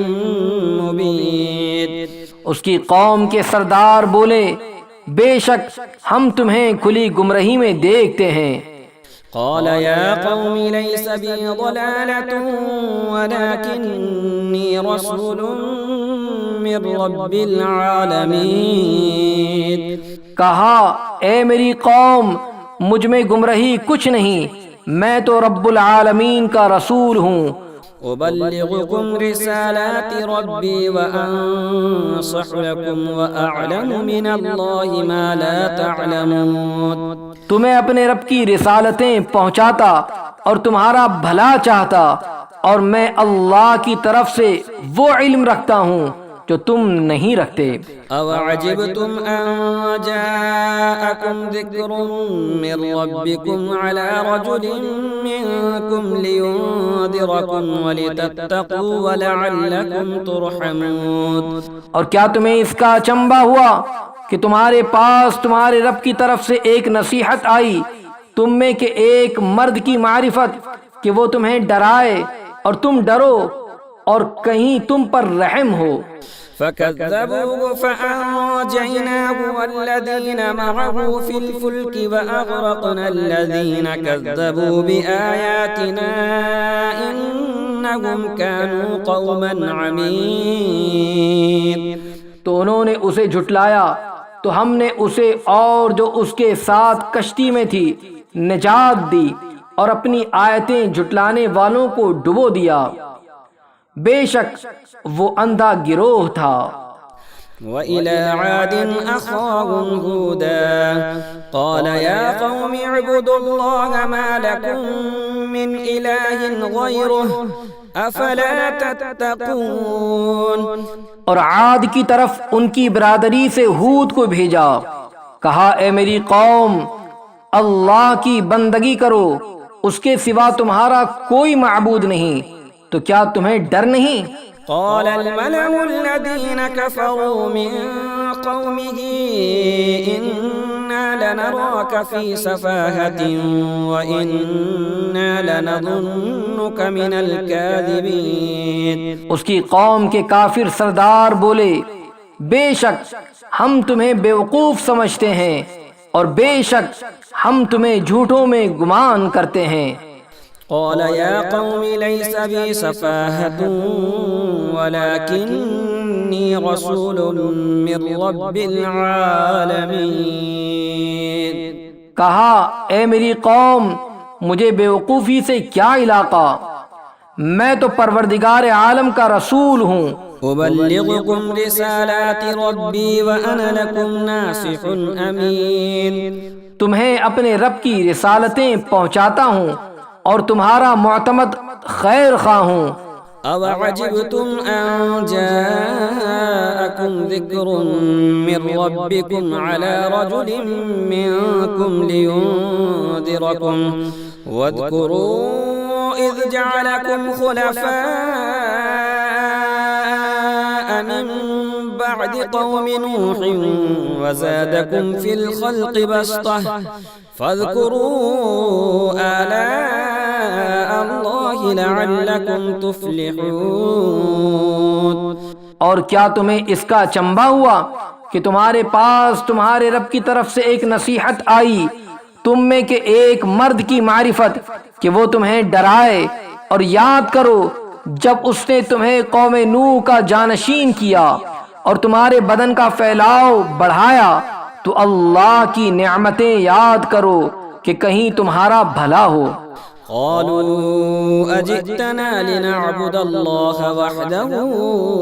[SPEAKER 1] مبين۔
[SPEAKER 2] اس کی قوم کے سردار بولے، بے شک ہم تمہیں کھلی گمراہی میں دیکھتے ہیں۔
[SPEAKER 1] قال يا قوم ليس بي ضلالة ولكني رسول من رب العالمين۔
[SPEAKER 2] کہا، اے میری قوم مجھ میں گمراہی کچھ نہیں، میں تو رب العالمین کا رسول ہوں۔
[SPEAKER 1] أبلغكم رسالات ربي وأنصح لكم وأعلم من الله ما لا تعلمون۔
[SPEAKER 2] تمہیں اپنے رب کی رسالتیں پہنچاتا اور تمہارا بھلا چاہتا، اور میں اللہ کی طرف سے وہ علم رکھتا ہوں جو تم نہیں رکھتے۔
[SPEAKER 1] أَوَعَجِبْتُمْ أَن جَاءَكُمْ ذِكْرٌ مِّن رَّبِّكُمْ عَلَىٰ رَجُلٍ مِّنكُمْ لِيُنذِرَكُمْ وَلِتَتَّقُوا وَلَعَلَّكُمْ تُرْحَمُونَ۔
[SPEAKER 2] اور کیا تمہیں اس کا اچنبھا ہوا کہ تمہارے پاس تمہارے رب کی طرف سے ایک نصیحت آئی تم میں کہ ایک مرد کی معرفت کہ وہ تمہیں ڈرائے اور تم ڈرو اور کہیں تم پر رحم ہو۔
[SPEAKER 1] فَكَذَّبُوهُ فَأَنجَيْنَاهُ وَالَّذِينَ مَعَهُ فِي الْفُلْكِ وَأَغْرَقْنَا الَّذِينَ كَذَّبُوا بِآيَاتِنَا إِنَّهُمْ كَانُوا قَوْمًا عَمِينَ۔
[SPEAKER 2] تو انہوں نے اسے جھٹلایا تو ہم نے اسے اور جو اس کے ساتھ کشتی میں تھی نجات دی اور اپنی آیتیں جھٹلانے والوں کو ڈبو دیا۔ بے شک وہ اندھا گروہ تھا۔
[SPEAKER 1] وَإِلَى عَادٍ أَخَاهُمْ هُودًا قَالَ يَا قَوْمِ اعْبُدُوا اللَّهَ مَا لَكُمْ مِنْ إِلَٰهٍ غَيْرُهُ أَفَلَا تَتَّقُونَ۔
[SPEAKER 2] اور عاد کی طرف ان کی برادری سے ہود کو بھیجا، کہا اے میری قوم، اللہ کی بندگی کرو، اس کے سوا تمہارا کوئی معبود نہیں، تو کیا تمہیں ڈر نہیں؟
[SPEAKER 1] قال الملأ الذين كفروا من قومه إنا لنراك في سفاهة وإنا لنظنك من الكاذبين۔
[SPEAKER 2] اس کی قوم کے کافر سردار بولے، بے شک ہم تمہیں بیوقوف سمجھتے ہیں اور بے شک ہم تمہیں جھوٹوں میں گمان کرتے ہیں۔
[SPEAKER 1] قال يا قوم ليس بي سفاهة ولكني رسول من رب العالمين۔
[SPEAKER 2] کہا اے میری قوم، مجھے بیوقوفی سے کیا علاقہ، میں تو پروردگار عالم کا رسول ہوں۔
[SPEAKER 1] أبلغكم رسالات ربي وأنا لكم ناصح أمين۔
[SPEAKER 2] تمہیں اپنے رب کی رسالتیں پہنچاتا ہوں اور تمہارا معتمد خیر خواہ ہوں۔
[SPEAKER 1] أَوَعَجِبْتُمْ أَنْ جَاءَكُمْ ذِكْرٌ مِّن رَّبِّكُمْ عَلَى رَجُلٍ مِّنكُمْ لِيُنذِرَكُمْ وَاذْكُرُوا إِذْ جَعَلَكُمْ خُلَفَاءَ مِن بَعْدِ قَوْمِ نُوحٍ وَزَادَكُمْ فِي الْخَلْقِ بَسْطَةً فَاذْكُرُوا آلاءَ اللَّهِ لَعَلَّكُمْ تُفْلِحُونَ۔
[SPEAKER 2] اور کیا تمہیں اس کا چنبا ہوا کہ تمہارے پاس تمہارے رب کی طرف سے ایک نصیحت آئی تم میں کے ایک مرد کی معرفت کہ وہ تمہیں ڈرائے، اور یاد کرو جب اس نے تمہیں قوم نوح کا جانشین کیا اور تمہارے بدن کا پھیلاؤ بڑھایا، تو اللہ کی نعمتیں یاد کرو کہ کہیں تمہارا بھلا ہو۔
[SPEAKER 1] قالوا أجئتنا لنعبد الله وحده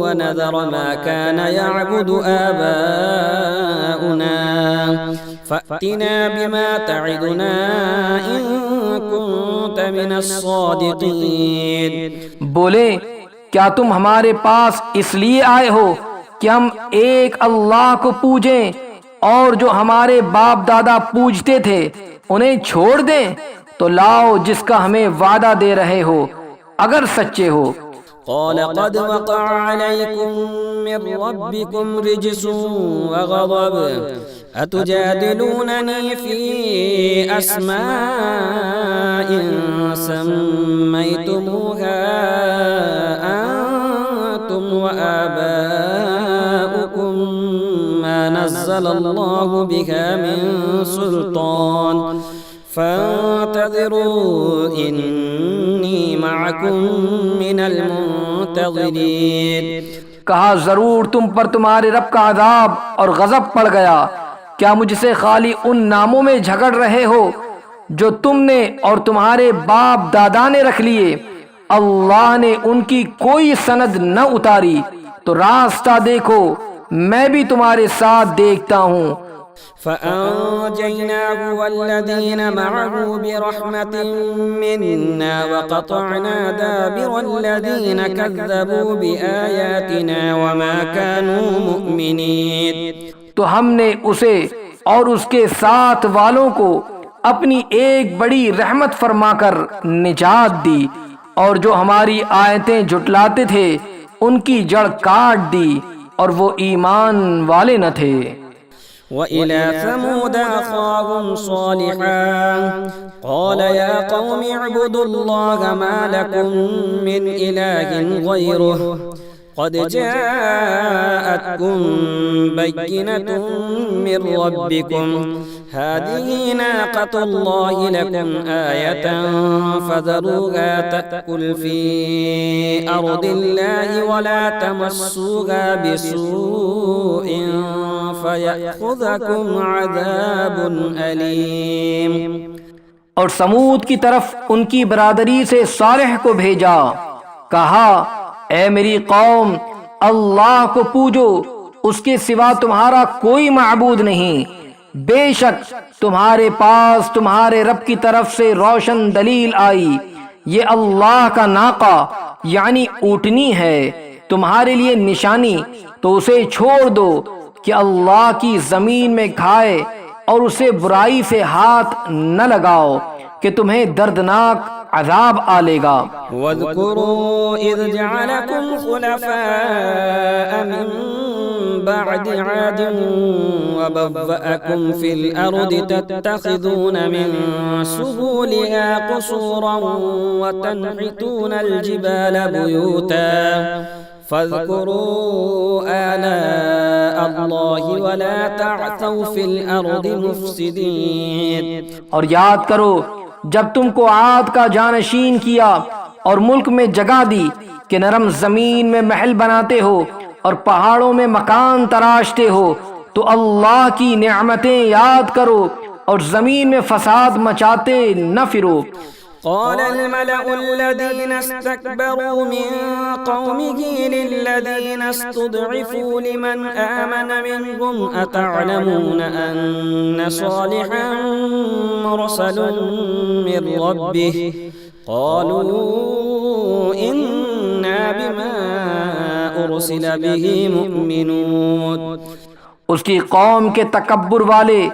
[SPEAKER 1] ونذر ما كان يعبد آباؤنا فأتنا بما تعدنا إن كنت من الصادقين۔
[SPEAKER 2] بولے کیا تم ہمارے پاس اس لیے آئے ہو کہ ہم ایک اللہ کو پوجیں اور جو ہمارے باپ دادا پوجتے تھے انہیں چھوڑ دیں؟ تو لاؤ جس کا ہمیں وعدہ دے رہے ہو اگر سچے ہو۔
[SPEAKER 1] قال قد وقع عليكم من ربكم رجس وغضب أتجادلونني في أسماء سميتموها أنتم وآباؤكم ما نزل الله بها من سلطان فانتظروا انی معکم من المنتظرین۔
[SPEAKER 2] کہا ضرور تم پر تمہارے رب کا عذاب اور غضب پڑ گیا، کیا مجھ سے خالی ان ناموں میں جھگڑ رہے ہو جو تم نے اور تمہارے باپ دادا نے رکھ لیے؟ اللہ نے ان کی کوئی سند نہ اتاری، تو راستہ دیکھو میں بھی تمہارے ساتھ دیکھتا ہوں۔
[SPEAKER 1] فأنجيناه والذين معه برحمة منا وقطعنا دابر الذين كذبوا بآياتنا وما كانوا مؤمنين۔
[SPEAKER 2] تو ہم نے اسے اور اس کے ساتھ والوں کو اپنی ایک بڑی رحمت فرما کر نجات دی، اور جو ہماری آیتیں جھٹلاتے تھے ان کی جڑ کاٹ دی، اور وہ ایمان والے نہ تھے۔
[SPEAKER 1] وَإِلَى ثَمُودَ أَخَاهُمْ صَالِحًا قَالَ يَا قَوْمِ اعْبُدُوا اللَّهَ مَا لَكُمْ مِنْ إِلَٰهٍ غَيْرُهُ قَدْ جَاءَتْكُمْ بَيِّنَةٌ مِّن رَّبِّكُمْ هَٰذِهِ نَاقَةُ اللَّهِ لَكُمْ آيَةً فَذَرُوهَا تَأْكُلْ فِي أَرْضِ اللَّهِ وَلَا تَمَسُّوهَا بِسُوءٍ فَيَأْخُذَكُمْ عَذَابٌ أَلِيمٌ۔
[SPEAKER 2] اور سمود کی طرف ان کی برادری سے صالح کو بھیجا، کہا اے میری قوم، اللہ کو پوجو، اس کے سوا تمہارا کوئی معبود نہیں۔ بے شک تمہارے پاس تمہارے رب کی طرف سے روشن دلیل آئی، یہ اللہ کا ناقہ یعنی اونٹنی ہے تمہارے لیے نشانی، تو اسے چھوڑ دو کہ اللہ کی زمین میں کھائے، اور اسے برائی سے ہاتھ نہ لگاؤ کہ تمہیں دردناک عذاب آلے گا۔
[SPEAKER 1] واذکروا اذ جعلکم خلفاء من بعد عاد وبوأکم فی الارض تتخذون من سهولها قصورا وتنحتون الجبال بیوتا فاذکروا آلاء اللہ ولا تعثوا فی الارض مفسدین۔
[SPEAKER 2] اور یاد کرو جب تم کو عاد کا جانشین کیا اور ملک میں جگہ دی کہ نرم زمین میں محل بناتے ہو اور پہاڑوں میں مکان تراشتے ہو، تو اللہ کی نعمتیں یاد کرو اور زمین میں فساد مچاتے نہ پھرو۔
[SPEAKER 1] قال الملأ الذين استكبروا من قومه للذين استضعفوا لمن آمن منهم أتعلمون أن صالحا مرسل من ربه قالوا إنا بما أرسل به مؤمنون۔
[SPEAKER 2] اس کی قوم کے تکبر والے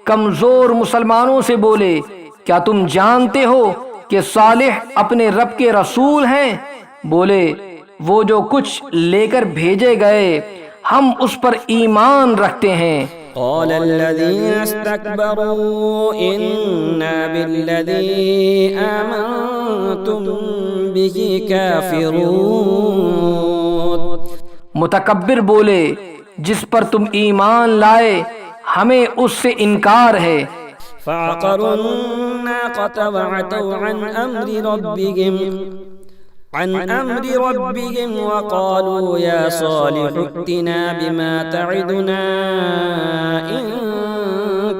[SPEAKER 2] کمزور مسلمانوں سے بولے، کیا تم جانتے ہو کہ صالح اپنے رب کے رسول ہیں؟ بولے، وہ جو کچھ لے کر بھیجے گئے ہم اس پر ایمان رکھتے ہیں۔
[SPEAKER 1] قال الذين استكبروا إنا بالذي آمنتم به كافرون۔
[SPEAKER 2] متکبر بولے، جس پر تم ایمان لائے ہمیں اس سے انکار ہے۔
[SPEAKER 1] فعقروا الناقة وعتوا عن أمر ربهم وقالوا يا صالح ائتنا بما تعدنا إن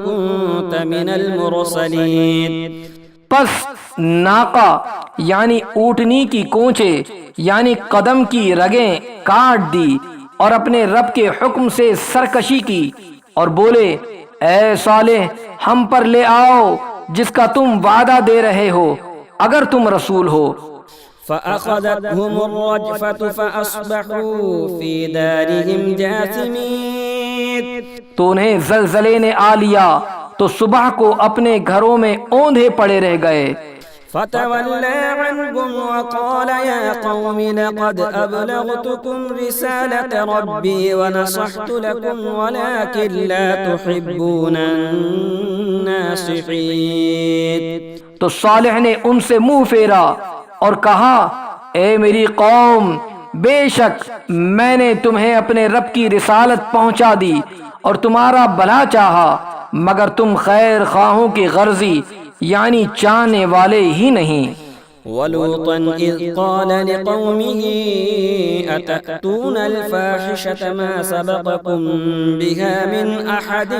[SPEAKER 1] كنت من المرسلين۔
[SPEAKER 2] پس ناقہ یعنی اونٹنی کی کونچے یعنی قدم کی رگیں کاٹ دی اور اپنے رب کے حکم سے سرکشی کی اور بولے، اے صالح ہم پر لے آؤ جس کا تم وعدہ دے رہے ہو اگر تم رسول ہو۔
[SPEAKER 1] فأخذتهم الرجفة فأصبحوا في دارهم جاثمين۔
[SPEAKER 2] تو انہیں زلزلے نے آ لیا تو صبح کو اپنے گھروں میں اوندھے پڑے رہ گئے۔
[SPEAKER 1] فتولى عنهم وقال يا قوم لقد أبلغتكم رسالة ربي ونصحت لكم ولكن لا تحبون الناصحين۔
[SPEAKER 2] تو صالح نے ان سے منہ پھیرا اور کہا، اے میری قوم، بے شک میں نے تمہیں اپنے رب کی رسالت پہنچا دی اور تمہارا بھلا چاہا، مگر تم خیر خواہوں کی غرضی یعنی چاہنے والے ہی نہیں۔
[SPEAKER 1] وَلُوطًا إِذْ قَالَ لِقَوْمِهِ أَتَأْتُونَ الْفَاحِشَةَ مَا سَبَقَكُم بِهَا مِنْ أَحَدٍ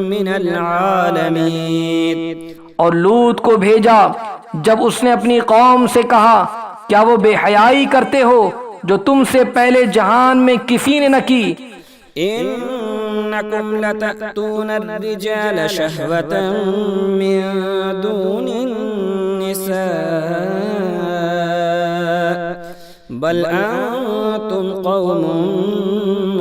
[SPEAKER 1] مِنَ الْعَالَمِينَ۔
[SPEAKER 2] اور لوط کو بھیجا جب اس نے اپنی قوم سے کہا، کیا وہ بے حیائی کرتے ہو جو تم سے پہلے جہان میں کسی نے نہ کی؟
[SPEAKER 1] إنكم لتأتون الرجال شهوة من دون النساء بل أنتم قوم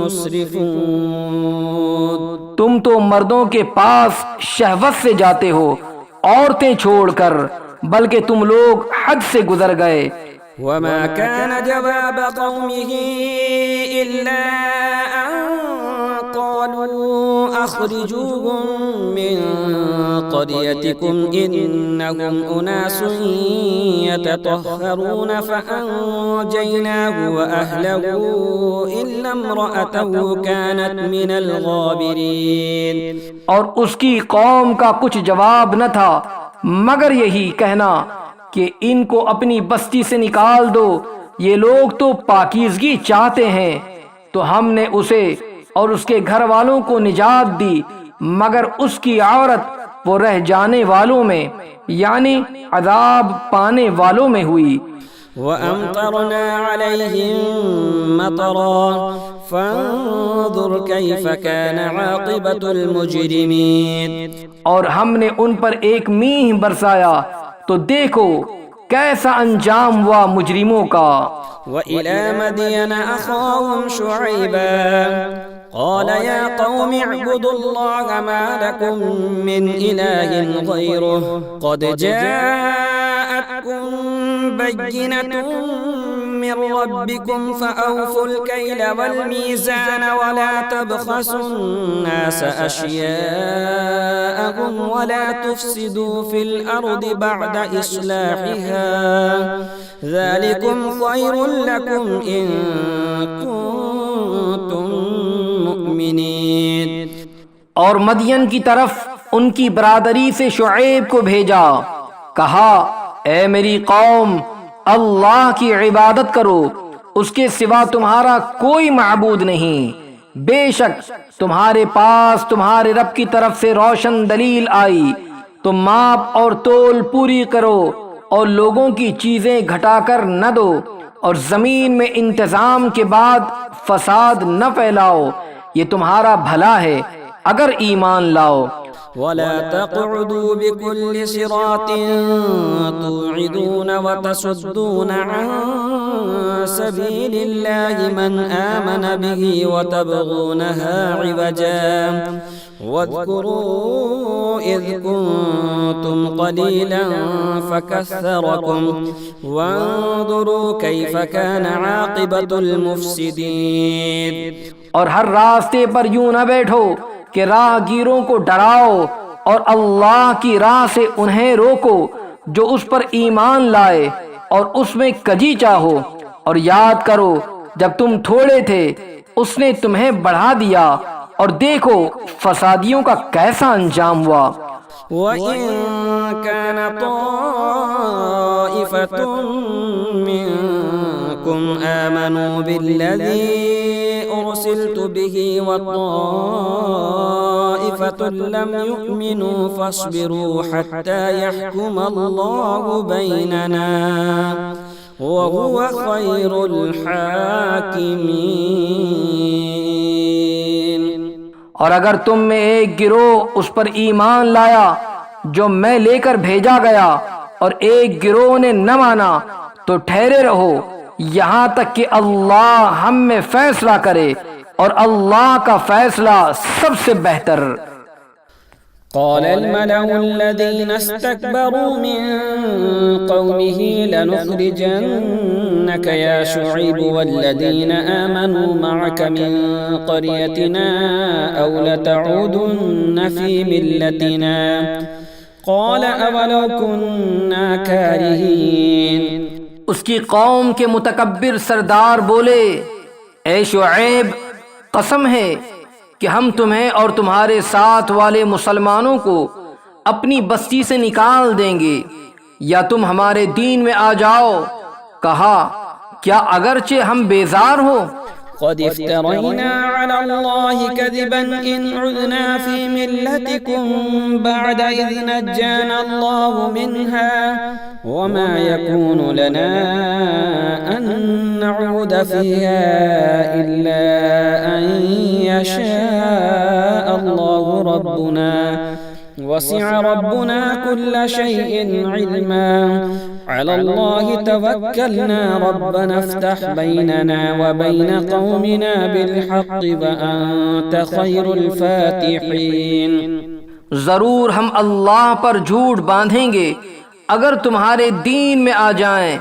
[SPEAKER 1] مسرفون۔
[SPEAKER 2] تم تو مردوں کے پاس شہوت سے جاتے ہو عورتیں چھوڑ کر، بلکہ تم لوگ حد سے گزر گئے۔
[SPEAKER 1] وما كان جواب قومه إلا أن قالوا أخرجوهم من قريتكم إنهم أناس يتطهرون فأنجيناه وأهله إلا امرأته كانت من الغابرين۔
[SPEAKER 2] اور اس کی قوم کا کچھ جواب نہ تھا مگر یہی کہنا کہ ان کو اپنی بستی سے نکال دو، یہ لوگ تو پاکیزگی چاہتے ہیں، تو ہم نے اسے اور اس کے گھر والوں کو نجات دی، مگر اس کی عورت وہ رہ جانے والوں میں یعنی عذاب پانے والوں میں ہوئی۔
[SPEAKER 1] وأمطرنا عليهم مطرا فانظر كيف كان عاقبة المجرمين.
[SPEAKER 2] اور ہم نے ان پر ایک میہ برسایا تو دیکھو کیسا انجام ہوا مجرموں کا.
[SPEAKER 1] وإلى مدين أخاهم شعيبا قال يا قوم اعبدوا الله ما لكم من إله غيره قد جاءتكم بينة من ربكم فأوفوا الكيل والميزان ولا تبخسوا الناس أشياءهم ولا تفسدوا في الأرض بعد إصلاحها ذلكم خير لكم إن كنتم مؤمنين.
[SPEAKER 2] اور مدین کی طرف ان کی برادری سے شعیب کو بھیجا. کہا اے میری قوم اللہ کی عبادت کرو، اس کے سوا تمہارا کوئی معبود نہیں. بے شک تمہارے پاس تمہارے رب کی طرف سے روشن دلیل آئی. تم ماپ اور تول پوری کرو اور لوگوں کی چیزیں گھٹا کر نہ دو اور زمین میں انتظام کے بعد فساد نہ پھیلاؤ. یہ تمہارا بھلا ہے اگر ایمان لاؤ.
[SPEAKER 1] ولا تقعدوا بكل صراط توعدون وتصدون عن سبيل الله من آمن به وتبغونها عوجا واذكروا إذ كنتم قليلا فكثركم وانظروا كيف كان عاقبة المفسدين.
[SPEAKER 2] اور ہر راستے پر یوں نہ بیٹھو کہ راہ گیروں کو ڈراؤ اور اللہ کی راہ سے انہیں روکو جو اس پر ایمان لائے اور اس میں کجی چاہو. اور یاد کرو جب تم تھوڑے تھے اس نے تمہیں بڑھا دیا اور دیکھو فسادیوں کا کیسا انجام ہوا.
[SPEAKER 1] وَإِن كَانَ طَائِفَةٌ مِّنكُمْ آمَنُوا بِالَّذِي أُرْسِلْتُ بِهِ وَطَائِفَةٌ لَّمْ يُؤْمِنُوا فَاصْبِرُوا حَتَّى يَحْكُمَ اللَّهُ بَيْنَنَا وَهُوَ خَيْرُ الْحَاكِمِينَ.
[SPEAKER 2] اور اگر تم میں ایک گروہ اس پر ایمان لایا جو میں لے کر بھیجا گیا اور ایک گروہ نے نہ مانا تو ٹھہرے رہو یہاں تک کہ اللہ ہم میں فیصلہ کرے اور اللہ کا فیصلہ سب سے بہتر.
[SPEAKER 1] قال الملأ الذين استكبروا من قومه لنخرجنك يا شعيب والذين آمنوا معك من قريتنا أو لتعودن في ملتنا قال أولو كنا كارهين.
[SPEAKER 2] اس کی قوم کے متکبر سردار بولے اے شعیب قسم ہے کہ ہم تمہیں اور تمہارے ساتھ والے مسلمانوں کو اپنی بستی سے نکال دیں گے یا تم ہمارے دین میں آ جاؤ. کہا کیا اگرچہ ہم بیزار ہو
[SPEAKER 1] قد افترينا على الله كذبا إن عدنا في ملتكم بعد إذ نجانا الله منها وما يكون لنا أن نعود فيها إلا أن يشاء الله ربنا وسع ربنا كل شيء علما على الله توكلنا ربنا افتح بيننا وبين قومنا بالحق وأنت خير الفاتحين.
[SPEAKER 2] ضرور ہم اللہ پر جھوٹ باندھیں گے اگر تمہارے دین میں آ جائیں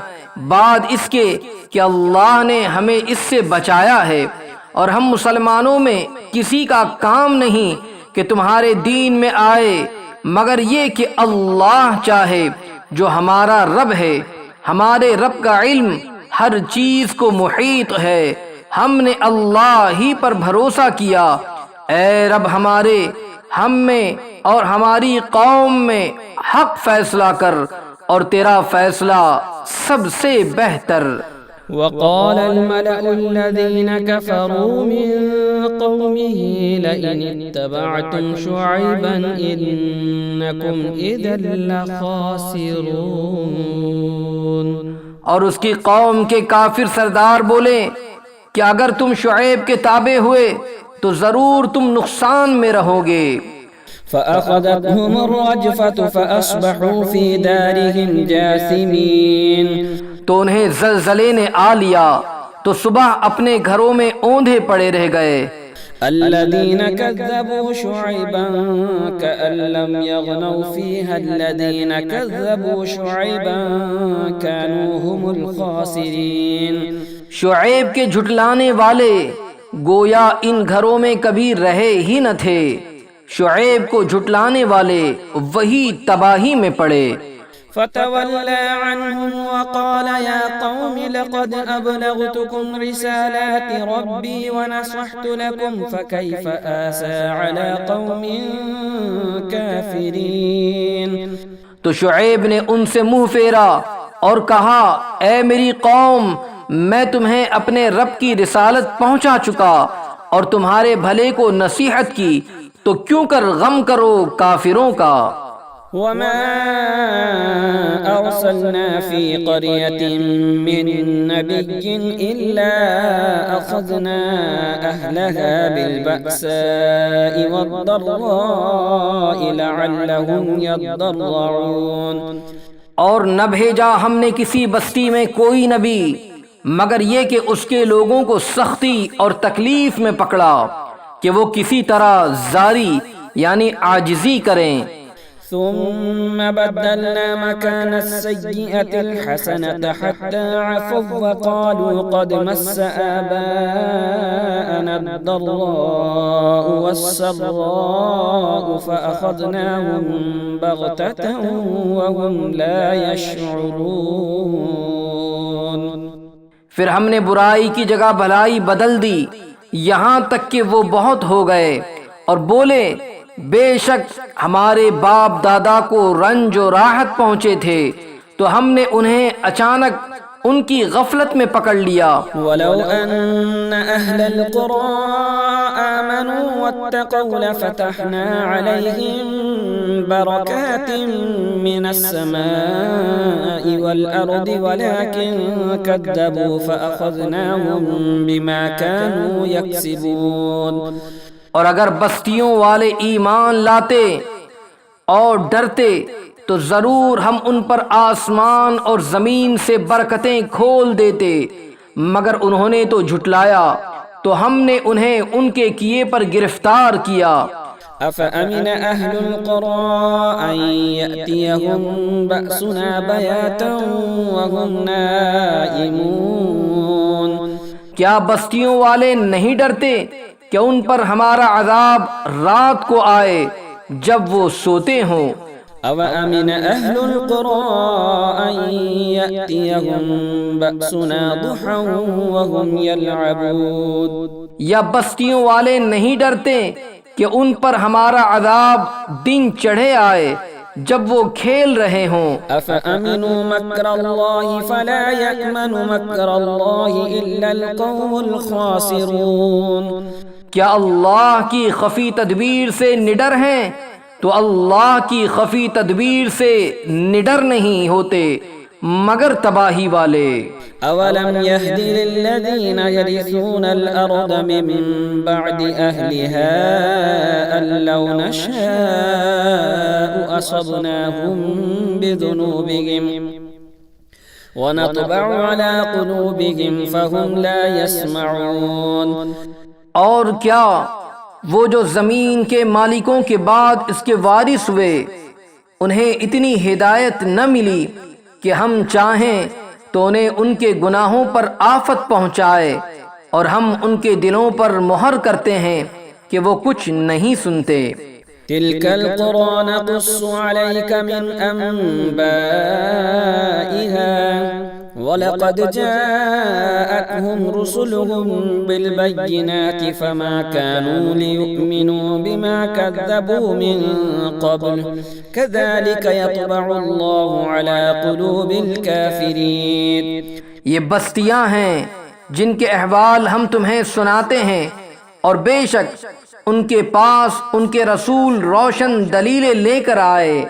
[SPEAKER 2] بعد اس کے کہ اللہ نے ہمیں اس سے بچایا ہے اور ہم مسلمانوں میں کسی کا کام نہیں کہ تمہارے دین میں آئے مگر یہ کہ اللہ چاہے جو ہمارا رب ہے. ہمارے رب کا علم ہر چیز کو محیط ہے. ہم نے اللہ ہی پر بھروسہ کیا. اے رب ہمارے ہم میں اور ہماری قوم میں حق فیصلہ کر اور تیرا فیصلہ سب سے بہتر.
[SPEAKER 1] وقال الملأ الذين كفروا من قومه لئن اتبعتم شعيبا إنكم إذا لخاسرون.
[SPEAKER 2] اور اس کی قوم کے کافر سردار بولے کہ اگر تم شعیب کے تابع ہوئے تو ضرور تم نقصان میں رہو گے۔
[SPEAKER 1] فأخذتهم الرجفة فأصبحوا في دارهم جاثمين،
[SPEAKER 2] تو انہیں زلزلے نے آ لیا تو صبح اپنے گھروں میں اوندھے پڑے رہ گئے۔
[SPEAKER 1] الذين كذبوا شعيبا كأن لم يغنوا فيها الذين كذبوا شعيبا كانوا هم الخاسرين،
[SPEAKER 2] شعیب کے جھٹلانے والے گویا ان گھروں میں کبھی رہے ہی نہ تھے، شعیب کو جھٹلانے والے وہی تباہی میں پڑے۔
[SPEAKER 1] فتولى عنهم وقال يا قوم لقد أبلغتكم رسالات ربي ونصحت لكم فكيف آسى على قوم كافرين۔
[SPEAKER 2] تو شعیب نے ان سے منہ پھیرا اور کہا اے میری قوم، میں تمہیں اپنے رب کی رسالت پہنچا چکا اور تمہارے بھلے کو نصیحت کی، تو کیوں کر غم کرو کافروں کا۔
[SPEAKER 1] وما أرسلنا في قرية من نبي إلا أخذنا أهلها بالبأساء والضراء لعلهم يضرعون،
[SPEAKER 2] اور نہ بھیجا ہم نے کسی بستی میں کوئی نبی مگر یہ کہ اس کے لوگوں کو سختی اور تکلیف میں پکڑا کہ وہ کسی طرح زاری یعنی عاجزی کریں۔
[SPEAKER 1] ثم بدلنا مكان السيئة الحسنة حتى عفوا وقالوا قد مس آباءنا الضراء والسراء فأخذناهم بغتة وهم لا يشعرون۔
[SPEAKER 2] پھر ہم نے برائی کی جگہ بھلائی بدل دی یہاں تک کہ وہ بہت ہو گئے اور بولے بے شک ہمارے باپ دادا کو رنج و راحت پہنچے تھے تو ہم نے انہیں اچانک ان کی غفلت میں پکڑ لیا۔
[SPEAKER 1] وَلَوْ أَنَّ أَهْلَ الْقُرَىٰ آمَنُوا وَاتَّقَوْا لَفَتَحْنَا عَلَيْهِمْ بَرَكَاتٍ مِّنَ السَّمَاءِ وَالْأَرْضِ وَلَكِن كَذَّبُوا فَأَخَذْنَاهُمْ بِمَا كَانُوا يَكْسِبُونَ۔
[SPEAKER 2] اور اگر بستیوں والے ایمان لاتے اور ڈرتے تو ضرور ہم ان پر آسمان اور زمین سے برکتیں کھول دیتے، مگر انہوں نے تو جھٹلایا تو ہم نے انہیں ان کے کیے پر گرفتار کیا۔
[SPEAKER 1] أَفَأَمِنَ أَهْلُ الْقُرَىٰ أَن يَأْتِيَهُم بَأْسُنَا بَيَاتًا وَهُمْ نَائِمُونَ۔
[SPEAKER 2] کیا بستیوں والے نہیں ڈرتے کہ ان پر ہمارا عذاب رات کو آئے جب وہ سوتے ہوں؟
[SPEAKER 1] أَوَأَمِنَ أَهْلُ الْقُرَىٰ أَن يَأْتِيَهُم بَأْسُنَا ضُحًى وَهُمْ يَلْعَبُونَ۔
[SPEAKER 2] یا بستیوں والے نہیں ڈرتے کہ ان پر ہمارا عذاب دن چڑھے آئے جب وہ کھیل رہے ہوں۔
[SPEAKER 1] أَفَأَمِنُوا مَكْرَ اللَّهِ فَلَا يَأْمَنُ مَكْرَ اللَّهِ إِلَّا الْقَوْمُ الْخَاسِرُونَ۔
[SPEAKER 2] کیا اللہ کی خفی تدبیر سے نڈر ہیں تو اللہ کی خفی تدبیر سے نڈر نہیں ہوتے مگر تباہی والے۔
[SPEAKER 1] أَوَلَمْ يَهْدِ لِلَّذِينَ يَرِثُونَ الْأَرْضَ مِن بَعْدِ أَهْلِهَا أَن لَّوْ نَشَاءُ أَصَبْنَاهُم بِذُنُوبِهِمْ وَنَطْبَعُ عَلَىٰ قُلُوبِهِمْ فَهُمْ لَا يَسْمَعُونَ۔
[SPEAKER 2] اور کیا وہ جو زمین کے مالکوں کے بعد اس کے وارث ہوئے انہیں اتنی ہدایت نہ ملی کہ ہم چاہیں تو انہیں ان کے گناہوں پر آفت پہنچائے، اور ہم ان کے دلوں پر مہر کرتے ہیں کہ وہ کچھ نہیں سنتے۔
[SPEAKER 1] تِلْكَ الْقُرَىٰ نَقُصُّ عَلَيْكَ مِنْ أَنبَائِهَا وَلَقَدْ جَاءَتْهُمْ رُسُلُهُم بِالْبَيِّنَاتِ فَمَا كَانُوا لِيُؤْمِنُوا بِمَا كَذَّبُوا مِن قَبْلُ كَذَلِكَ يَطْبَعُ اللَّهُ عَلَىٰ قُلُوبِ الْكَافِرِينَ۔
[SPEAKER 2] یہ بستیاں ہیں جن کے احوال ہم تمہیں سناتے ہیں، اور بے شک ان کے پاس ان کے رسول روشن دلیلیں لے کر آئے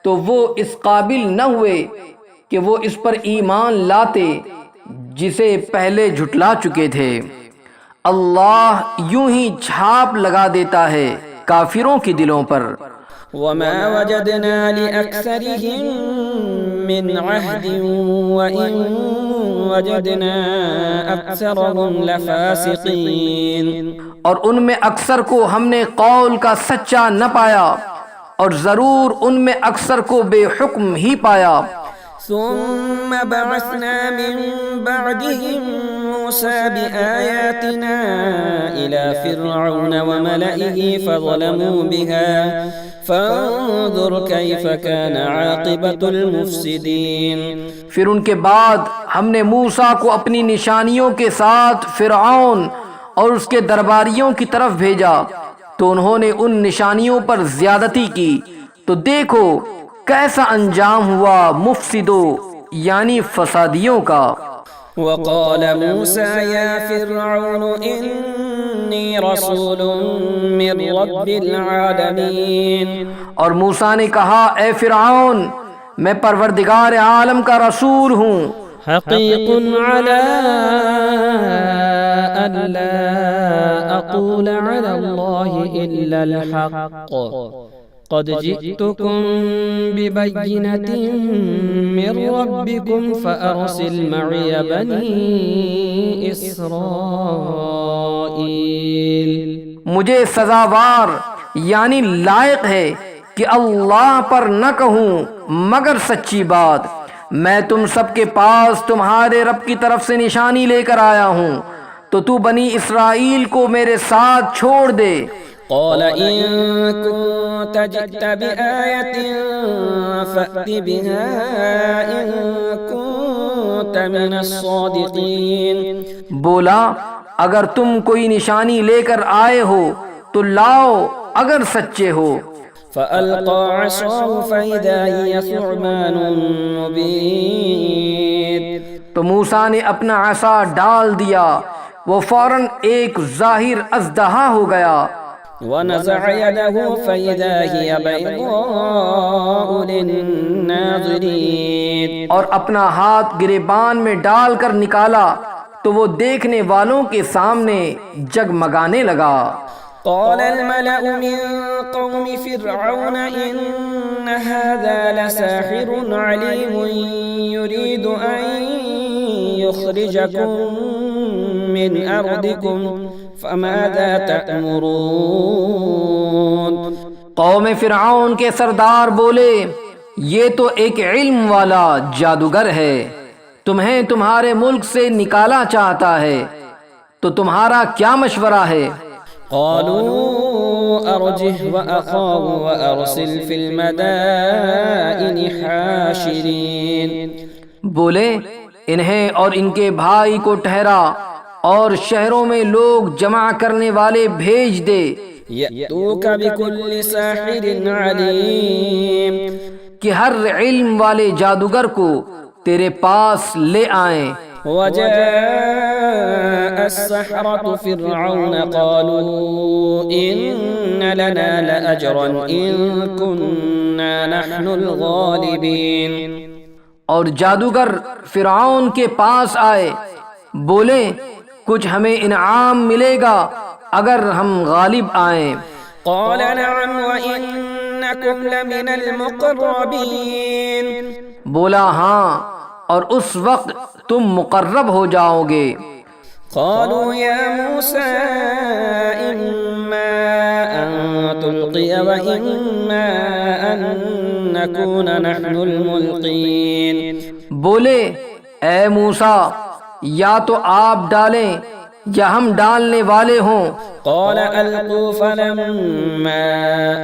[SPEAKER 2] تو وہ اس قابل نہ ہوئے کہ وہ اس پر ایمان لاتے جسے پہلے جھٹلا چکے تھے۔ اللہ یوں ہی چھاپ لگا دیتا ہے کافروں کے دلوں پر۔
[SPEAKER 1] وما وجدنا لأكثرهم من عهد وإن وجدنا أكثرهم لفاسقين،
[SPEAKER 2] اور ان میں اکثر کو ہم نے قول کا سچا نہ پایا، اور ضرور ان میں اکثر کو بے حکم ہی پایا۔
[SPEAKER 1] ثم بعثنا من بعدهم موسى بآياتنا إلى فرعون وملئه فظلموا بها فانظر كيف كان عاقبة المفسدين۔
[SPEAKER 2] پھر ان کے بعد ہم نے موسیٰ کو اپنی نشانیوں کے ساتھ فرعون اور اس کے درباریوں کی طرف بھیجا، تو انہوں نے ان نشانیوں پر زیادتی کی، تو دیکھو کیسا انجام ہوا مفسدوں یعنی فسادیوں کا۔
[SPEAKER 1] وقال موسى يا فرعون إني رسول من رب العالمين،
[SPEAKER 2] اور موسیٰ نے کہا اے فرعون میں پروردگار عالم کا رسول ہوں،
[SPEAKER 1] حقيق على أن لا أقول على الله إلا الحق قد جئتكم ببينة من ربكم فأرسل معي بني إسرائيل۔
[SPEAKER 2] مجھے سزاوار یعنی لائق ہے کہ اللہ پر نہ کہوں مگر سچی بات، میں تم سب کے پاس تمہارے رب کی طرف سے نشانی لے کر آیا ہوں، تو تو بنی اسرائیل کو میرے ساتھ چھوڑ دے۔
[SPEAKER 1] قال إن كنت جئت بآية فأت بها إن كنت من الصادقين،
[SPEAKER 2] بولا اگر تم کوئی نشانی لے کر آئے ہو تو لاؤ اگر سچے ہو۔
[SPEAKER 1] فألقى عصاه فإذا هي ثعبان مبين،
[SPEAKER 2] تو موسیٰ نے اپنا عصا ڈال دیا، وہ فوراً ایک ظاہر اژدہا ہو گیا۔
[SPEAKER 1] ونزع يده فإذا هي بيضاء للناظرين،
[SPEAKER 2] اور اپنا ہاتھ گریبان میں ڈال کر نکالا تو وہ دیکھنے والوں کے سامنے جگمگانے لگا۔
[SPEAKER 1] قال الملأ من قوم فرعون إن هذا لساحر عليم يريد أن يخرجكم من أرضكم فماذا تأمرون۔
[SPEAKER 2] قوم فرعون کے سردار بولے یہ تو ایک علم والا جادوگر ہے، تمہیں تمہارے ملک سے نکالا چاہتا ہے، تو تمہارا کیا مشورہ ہے؟
[SPEAKER 1] قالوا أرجه وأخاه وأرسل في المدائن حاشرين،
[SPEAKER 2] بولے انہیں اور ان کے بھائی کو ٹھہرا اور شہروں میں لوگ جمع کرنے والے بھیج دے،
[SPEAKER 1] يأتوك بكل ساحر عليم،
[SPEAKER 2] کہ ہر علم والے جادوگر کو تیرے پاس لے آئیں۔
[SPEAKER 1] وجاء السحرة فرعون قالوا إن لنا لأجرا إن كنا نحن الغالبين،
[SPEAKER 2] اور جادوگر فرعون کے پاس آئے، بولے کچھ ہمیں انعام ملے گا اگر ہم غالب آئیں۔
[SPEAKER 1] قال نعم وإنكم لمن المقربين،
[SPEAKER 2] بولا ہاں اور اس وقت تم مقرب ہو جاؤ گے۔
[SPEAKER 1] قالوا يا موسى إما أن تلقي وإما أن نكون نحن الملقين،
[SPEAKER 2] بولے اے موسیٰ یا تو آپ ڈالیں یا ہم ڈالنے والے ہوں۔
[SPEAKER 1] قال ألقوا فلما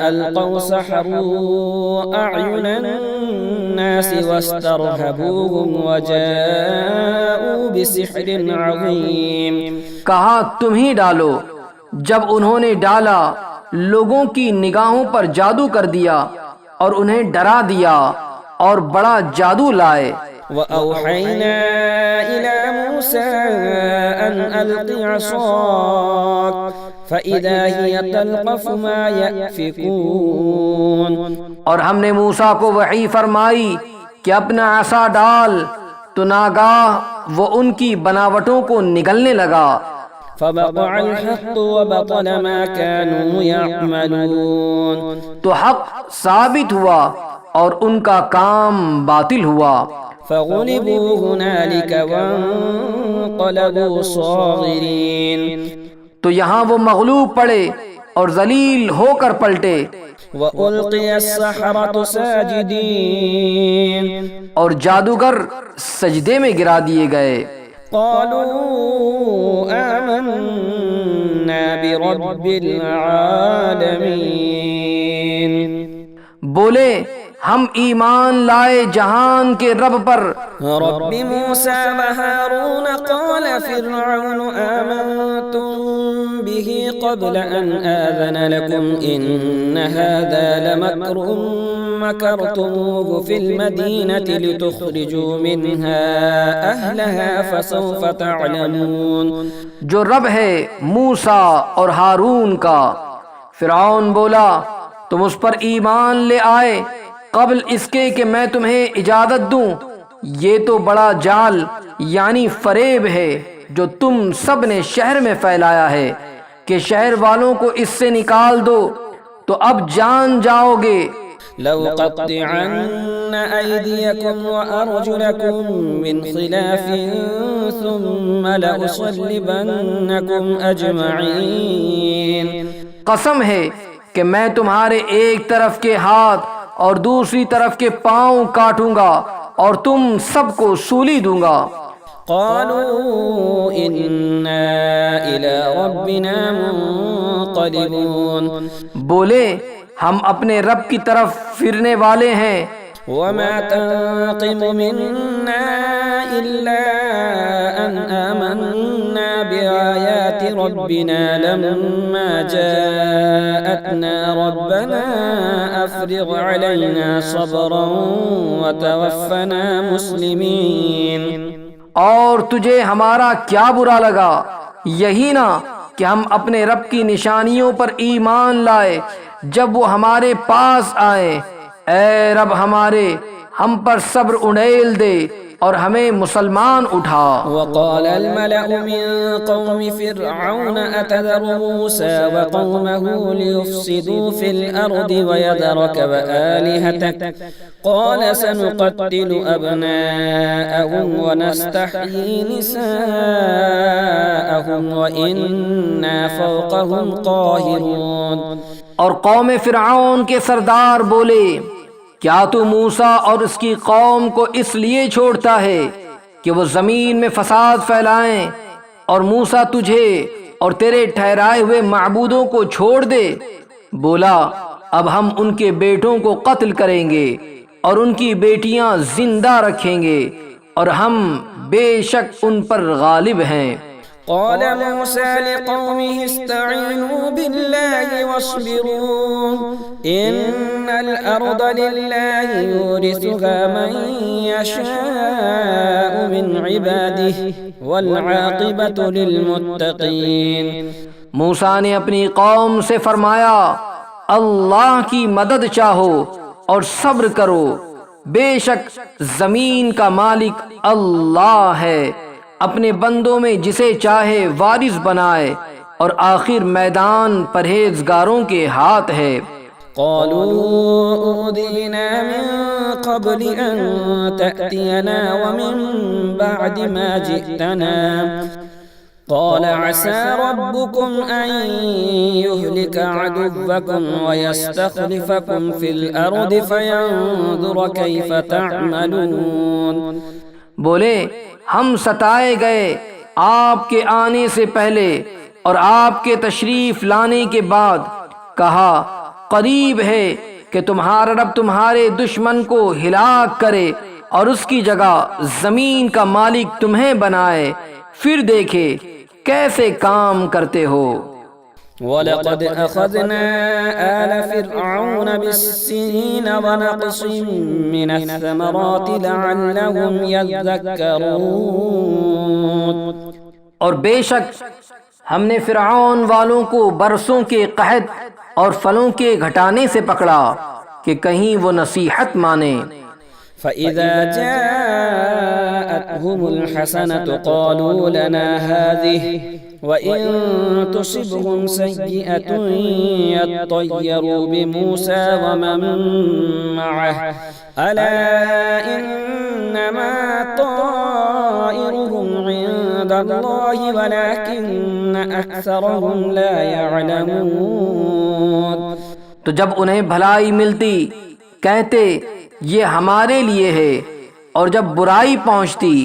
[SPEAKER 1] ألقوا سحروا أعين الناس واسترهبوهم وجاءوا بسحر عظيم،
[SPEAKER 2] کہا تم ہی ڈالو۔ جب انہوں نے ڈالا لوگوں کی نگاہوں پر جادو کر دیا اور انہیں ڈرا دیا اور بڑا جادو لائے۔
[SPEAKER 1] وأوحينا إلى موسى أن ألق عصاك فإذا هي تلقف ما يأفكون،
[SPEAKER 2] اور ہم نے موسیٰ کو وحی فرمائی کہ اپنا عصا ڈال تو ناگاہ وہ ان کی بناوٹوں کو نگلنے لگا۔
[SPEAKER 1] فوقع الحق وبطل ما كانوا يعملون،
[SPEAKER 2] تو حق ثابت ہوا اور ان کا کام باطل ہوا۔
[SPEAKER 1] فغلبوا هنالك وانقلبوا صاغرين،
[SPEAKER 2] تو یہاں وہ مغلوب پڑے اور ذلیل ہو کر پلٹے۔
[SPEAKER 1] وألقي السحرة ساجدين،
[SPEAKER 2] اور جادوگر سجدے میں گرا دیے گئے۔
[SPEAKER 1] قالوا آمنا برب العالمين،
[SPEAKER 2] بولے ہم ایمان لائے جہان کے رب پر۔
[SPEAKER 1] رب موسى وهارون۔ قال فرعون آمنتم به قبل أن آذن لكم إن هذا لمكر مكرتموه في المدينة لتخرجوا منها أهلها فسوف تعلمون۔
[SPEAKER 2] جو رب ہے موسیٰ اور ہارون کا۔ فرعون بولا تم اس پر ایمان لے آئے قبل اس کے کہ میں تمہیں اجازت دوں، یہ تو بڑا جال یعنی فریب ہے جو تم سب نے شہر میں پھیلایا ہے کہ شہر والوں کو اس سے نکال دو، تو اب جان جاؤ گے۔
[SPEAKER 1] لأقطعن أيديكم وأرجلكم من خلاف ثم لأصلبنكم أجمعين۔
[SPEAKER 2] قسم ہے کہ میں تمہارے ایک طرف کے ہاتھ اور دوسری طرف کے پاؤں کاٹوں گا اور تم سب کو سولی دوں گا۔
[SPEAKER 1] قالوا إنا إلى ربنا منقلبون،
[SPEAKER 2] بولے ہم اپنے رب کی طرف پھرنے والے ہیں۔
[SPEAKER 1] وما تنقم منا إلا أن آمنا بآيات ربنا لما جاءتنا ربنا أفرغ علينا صبرا وتوفنا مسلمين۔
[SPEAKER 2] اور تجھے ہمارا کیا برا لگا؟ یہی نہ کہ ہم اپنے رب کی نشانیوں پر ایمان لائے جب وہ ہمارے پاس آئے۔ اے رب ہمارے ہم پر صبر انڈیل دے اور ہمیں مسلمان اٹھا۔
[SPEAKER 1] وقال الملأ من قوم فرعون أتذر موسى وقومه ليفسدوا في الأرض ويذرك وآلهتك قال سنقتل أبناءهم ونستحيي نساءهم وإنا فوقهم قاهرون۔
[SPEAKER 2] اور قوم فرعون کے سردار بولے کیا تو موسیٰ اور اس کی قوم کو اس لیے چھوڑتا ہے کہ وہ زمین میں فساد پھیلائیں، اور موسیٰ تجھے اور تیرے ٹھہرائے ہوئے معبودوں کو چھوڑ دے؟ بولا اب ہم ان کے بیٹوں کو قتل کریں گے اور ان کی بیٹیاں زندہ رکھیں گے اور ہم بے شک ان پر غالب ہیں۔
[SPEAKER 1] قال موسى لقومه استعينوا بالله واصبروا إن الأرض لله يورثها من يشاء من عباده والعاقبة للمتقين۔
[SPEAKER 2] موسیٰ نے اپنی قوم سے فرمایا اللہ کی مدد چاہو اور صبر کرو، بے شک زمین کا مالک اللہ ہے، اپنے بندوں میں جسے چاہے وارث بنائے، اور آخر میدان پرہیزگاروں کے ہاتھ ہے۔
[SPEAKER 1] قالوا أوذينا من قبل أن تأتينا ومن بعد ما جئتنا قال عسى ربكم أن يهلك عدوكم ويستخلفكم في الأرض فينظر كيف تعملون۔
[SPEAKER 2] بولے ہم ستائے گئے آپ کے آنے سے پہلے اور آپ کے تشریف لانے کے بعد، کہا قریب ہے کہ تمہارا رب تمہارے دشمن کو ہلاک کرے اور اس کی جگہ زمین کا مالک تمہیں بنائے، پھر دیکھے کیسے کام کرتے ہو۔
[SPEAKER 1] وَلَقَدْ أَخَذْنَا آلَ فِرْعَوْنَ بِالسِّنِينَ وَنَقْصٍ مِّنَ الثَّمَرَاتِ لَعَلَّهُمْ يَذَّكَّرُونَ۔
[SPEAKER 2] اور بے شک ہم نے فرعون والوں کو برسوں کے قحط اور پھلوں کے گھٹانے سے پکڑا کہ کہیں وہ نصیحت مانے۔
[SPEAKER 1] فإذا جاءتهم الحسنة قالوا لنا هذه وإن تصبهم سيئة يطيروا بموسى ومن معه ألا إنما طائرهم عند الله ولكن أكثرهم لا يعلمون.
[SPEAKER 2] تو جب انہیں بھلائی ملتی کہتے یہ ہمارے لیے ہے، اور جب برائی پہنچتی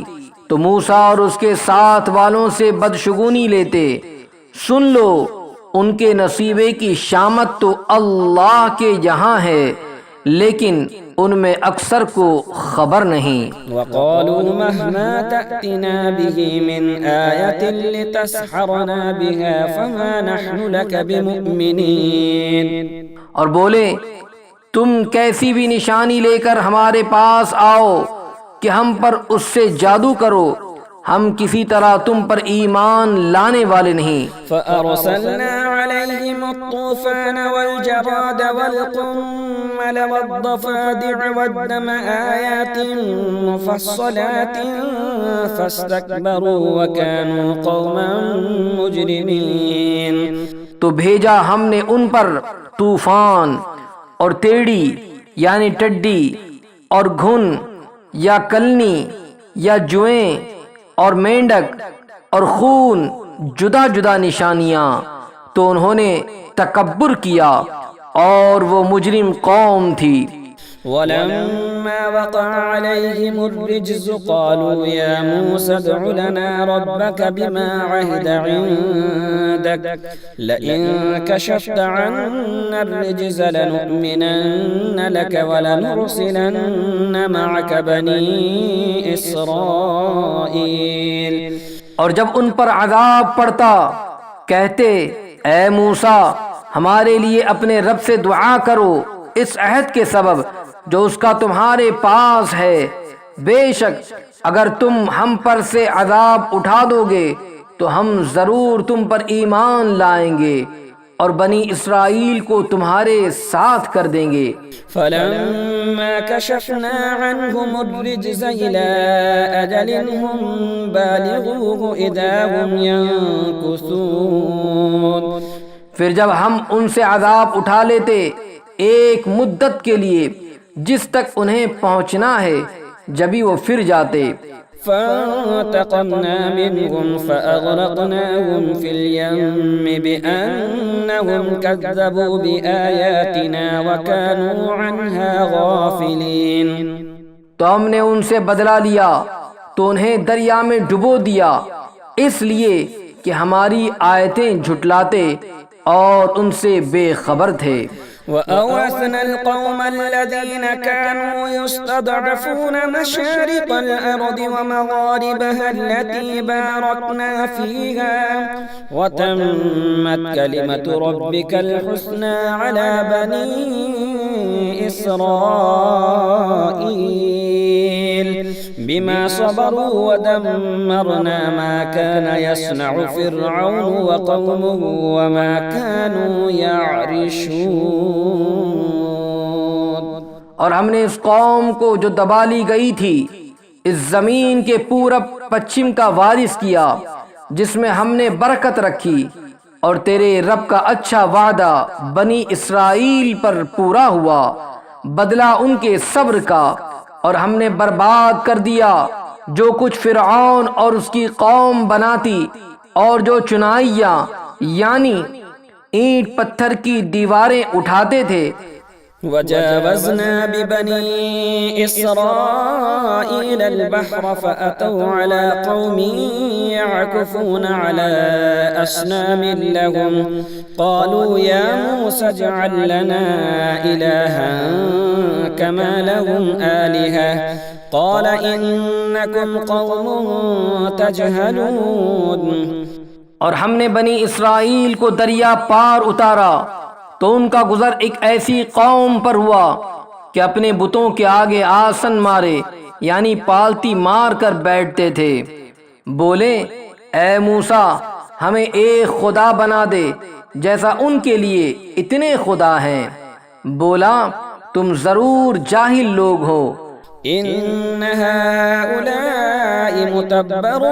[SPEAKER 2] تو موسیٰ اور اس کے ساتھ والوں سے بدشگونی لیتے. سن لو ان کے نصیبے کی شامت تو اللہ کے یہاں ہے، لیکن ان میں اکثر کو خبر نہیں.
[SPEAKER 1] وقالوا مهما تأتنا به من آية لتسحرنا بها فما نحن لك بمؤمنين.
[SPEAKER 2] اور بولے تم کیسی بھی نشانی لے کر ہمارے پاس آؤ کہ ہم پر اس سے جادو کرو، ہم کسی طرح تم پر ایمان لانے والے نہیں.
[SPEAKER 1] فأرسلنا عليهم الطوفان والجراد والقمل والضفادع والدم آيات مفصلات فاستكبروا وكانوا قوما مجرمين.
[SPEAKER 2] تو بھیجا ہم نے ان پر طوفان اور تیڑی یعنی ٹڈی اور گھن یا کلنی یا جوئیں اور مینڈک اور خون، جدا جدا نشانیاں، تو انہوں نے تکبر کیا اور وہ مجرم قوم تھی.
[SPEAKER 1] ولما وقع عليهم الرجز قالوا يا موسى ادع لنا ربك بما عهد عندك لئن كشفت عنا الرجز لنؤمنن لك ولنرسلن معك بني إسرائيل.
[SPEAKER 2] اور جب ان پر عذاب پڑتا کہتے اے موسیٰ ہمارے لیے اپنے رب سے دعا کرو اس عہد کے سبب جو اس کا تمہارے پاس ہے، بے شک اگر تم ہم پر سے عذاب اٹھا دو گے تو ہم ضرور تم پر ایمان لائیں گے اور بنی اسرائیل کو تمہارے ساتھ کر دیں گے.
[SPEAKER 1] فلما كشفنا عنهم الرجز إلى أجل هم بالغوه إذا هم ينكثون.
[SPEAKER 2] پھر جب ہم ان سے عذاب اٹھا لیتے ایک مدت کے لیے جس تک انہیں پہنچنا ہے، جبھی وہ پھر جاتے.
[SPEAKER 1] فانتقمنا منهم فأغرقناهم في اليم بأنهم كذبوا بآياتنا وكانوا عنها غافلين.
[SPEAKER 2] تو ہم نے ان سے بدلہ لیا تو انہیں دریا میں ڈبو دیا اس لیے کہ ہماری آیتیں جھٹلاتے اور ان سے بے خبر تھے.
[SPEAKER 1] وأورثنا القوم الذين كانوا يستضعفون مشارق الأرض ومغاربها التي باركنا فيها وتمت كلمة ربك الحسنى على بني إسرائيل بما صبروا ودمرنا ما كان يصنع فرعون وقومه وما كانوا يعرشون.
[SPEAKER 2] اور ہم نے اس قوم کو جو دبا لی گئی تھی اس زمین کے پورب پچھم کا وارث کیا جس میں ہم نے برکت رکھی، اور تیرے رب کا اچھا وعدہ بنی اسرائیل پر پورا ہوا بدلہ ان کے صبر کا، اور ہم نے برباد کر دیا جو کچھ فرعون اور اس کی قوم بناتی اور جو چنائیاں یعنی اینٹ پتھر کی دیواریں اٹھاتے تھے.
[SPEAKER 1] وجاوزنا ببني إسرائيل البحر فأتوا على قوم يعكفون على أصنام لهم قالوا يا موسى اجعل لنا إلها كما لهم آلهة قال إنكم قوم تجهلون.
[SPEAKER 2] اور ہم نے بنی اسرائیل کو دریا پار اتارا تو ان کا گزر ایک ایسی قوم پر ہوا کہ اپنے بتوں کے آگے آسن مارے یعنی پالتی مار کر بیٹھتے تھے. بولے اے موسیٰ ہمیں ایک خدا بنا دے جیسا ان کے لیے اتنے خدا ہیں. بولا تم ضرور جاہل لوگ ہو.
[SPEAKER 1] إن هؤلاء متبر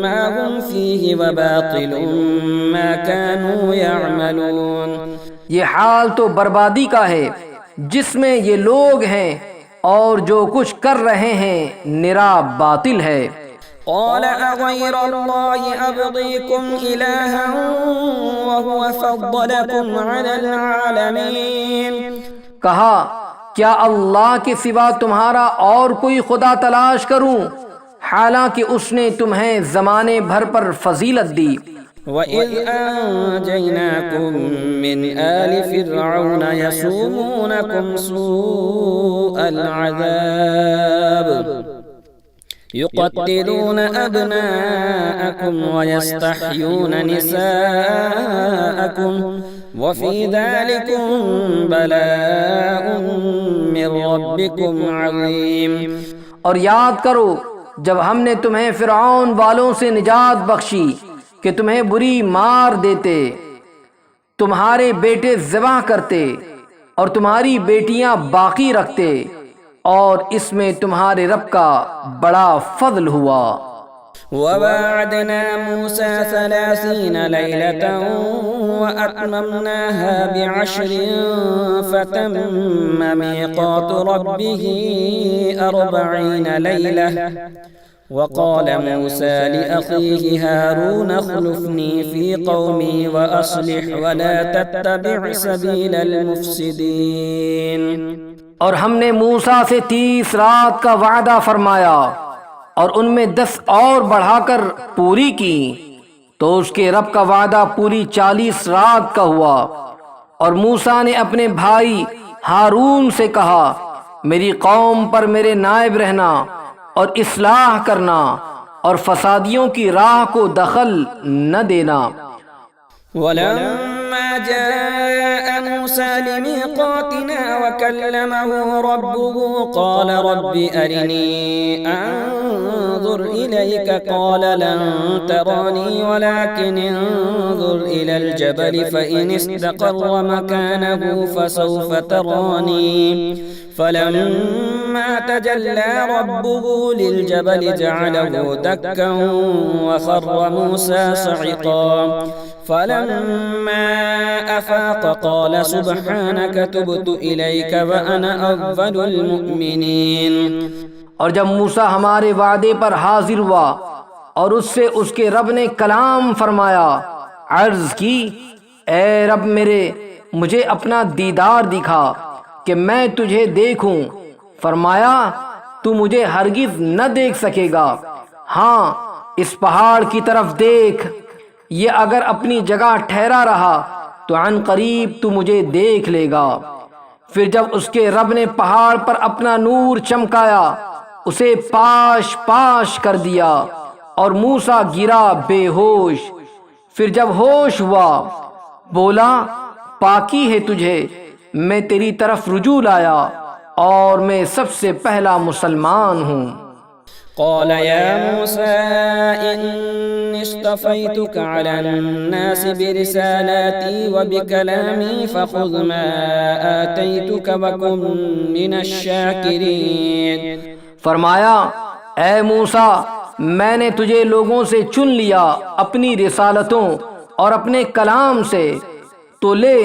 [SPEAKER 1] ما هم فيه وباطل ما كانوا يعملون.
[SPEAKER 2] یہ حال تو بربادی کا ہے جس میں یہ لوگ ہیں اور جو کچھ کر رہے ہیں نرا باطل ہے.
[SPEAKER 1] قال أغير الله أبغيكم إلها وهو فضلكم على العالمين.
[SPEAKER 2] کہا کیا اللہ کے سوا تمہارا اور کوئی خدا تلاش کروں حالانکہ اس نے تمہیں زمانے بھر پر فضیلت دی.
[SPEAKER 1] وَإِذْ أَنْجَيْنَاكُمْ مِنْ آلِ فِرْعَوْنَ يَسُومُونَكُمْ سُوءَ الْعَذَابِ يُقَتِّلُونَ أَبْنَاءَكُمْ وَيَسْتَحْيُونَ نِسَاءَكُمْ وَفِي ذَلِكُمْ بَلَاءٌ مِّن رَّبِّكُمْ عَظِيمٌ.
[SPEAKER 2] اور یاد کرو جب ہم نے تمہیں فرعون والوں سے نجات بخشی کہ تمہیں بری مار دیتے، تمہارے بیٹے ذبح کرتے اور تمہاری بیٹیاں باقی رکھتے، اور اس میں تمہارے رب کا بڑا فضل ہوا.
[SPEAKER 1] وَوَاعَدْنَا مُوسَى 30 لَيْلَةً وَأَتْمَمْنَاهَا ب10 فَتَمَّ مِيقَاتُ رَبِّهِ 40 لَيْلَةً. وقال موسى لأخيه هارون اخلفني في قومي وأصلح ولا تتبع سبيل المفسدين.
[SPEAKER 2] اور ہم نے موسیٰ سے 30 رات کا وعدہ فرمایا اور ان میں 10 اور بڑھا کر پوری کی، تو اس کے رب کا وعدہ پوری 40 رات کا ہوا. اور موسیٰ نے اپنے بھائی ہارون سے کہا میری قوم پر میرے نائب رہنا اور اصلاح کرنا اور فسادیوں کی راہ کو دخل نہ دینا.
[SPEAKER 1] وَلَمَّا جَاءَ مُوسَى لِمِيقَاتِنَا وَكَلَّمَهُ رَبُّهُ قَالَ رَبِّ أَرِنِي أَنظُرْ إِلَيْكَ قَالَ لَن تَرَانِي وَلَكِنِ انظُرْ إِلَى الْجَبَلِ فَإِنِ اسْتَقَرَّ مَكَانَهُ فَسَوْفَ تَرَانِي. فلما تجلى ربه للجبل جعله دكا وخر موسى صعقا. فلما أفاق قال سبحانك تبت إليك وأنا أول المؤمنين.
[SPEAKER 2] اور جب موسیٰ ہمارے وعدے پر حاضر ہوا اور اس سے اس کے رب نے کلام فرمایا، عرض کی اے رب میرے مجھے اپنا دیدار دکھا کہ میں تجھے دیکھوں. فرمایا تو مجھے ہرگز نہ دیکھ سکے گا، ہاں اس پہاڑ کی طرف دیکھ، یہ اگر اپنی جگہ ٹھہرا رہا تو عن قریب تو مجھے دیکھ لے گا. پھر جب اس کے رب نے پہاڑ پر اپنا نور چمکایا اسے پاش پاش کر دیا اور موسیٰ گرا بے ہوش. پھر جب ہوش ہوا بولا پاکی ہے تجھے، میں تیری طرف رجوع لایا اور میں سب سے پہلا مسلمان ہوں.
[SPEAKER 1] قال يا موسى إني اصطفيتك على الناس برسالاتي وبكلامي فخذ ما آتيتك وكن من الشاكرين.
[SPEAKER 2] فرمایا اے موسیٰ میں نے تجھے لوگوں سے چن لیا اپنی رسالتوں اور اپنے کلام سے، تو لے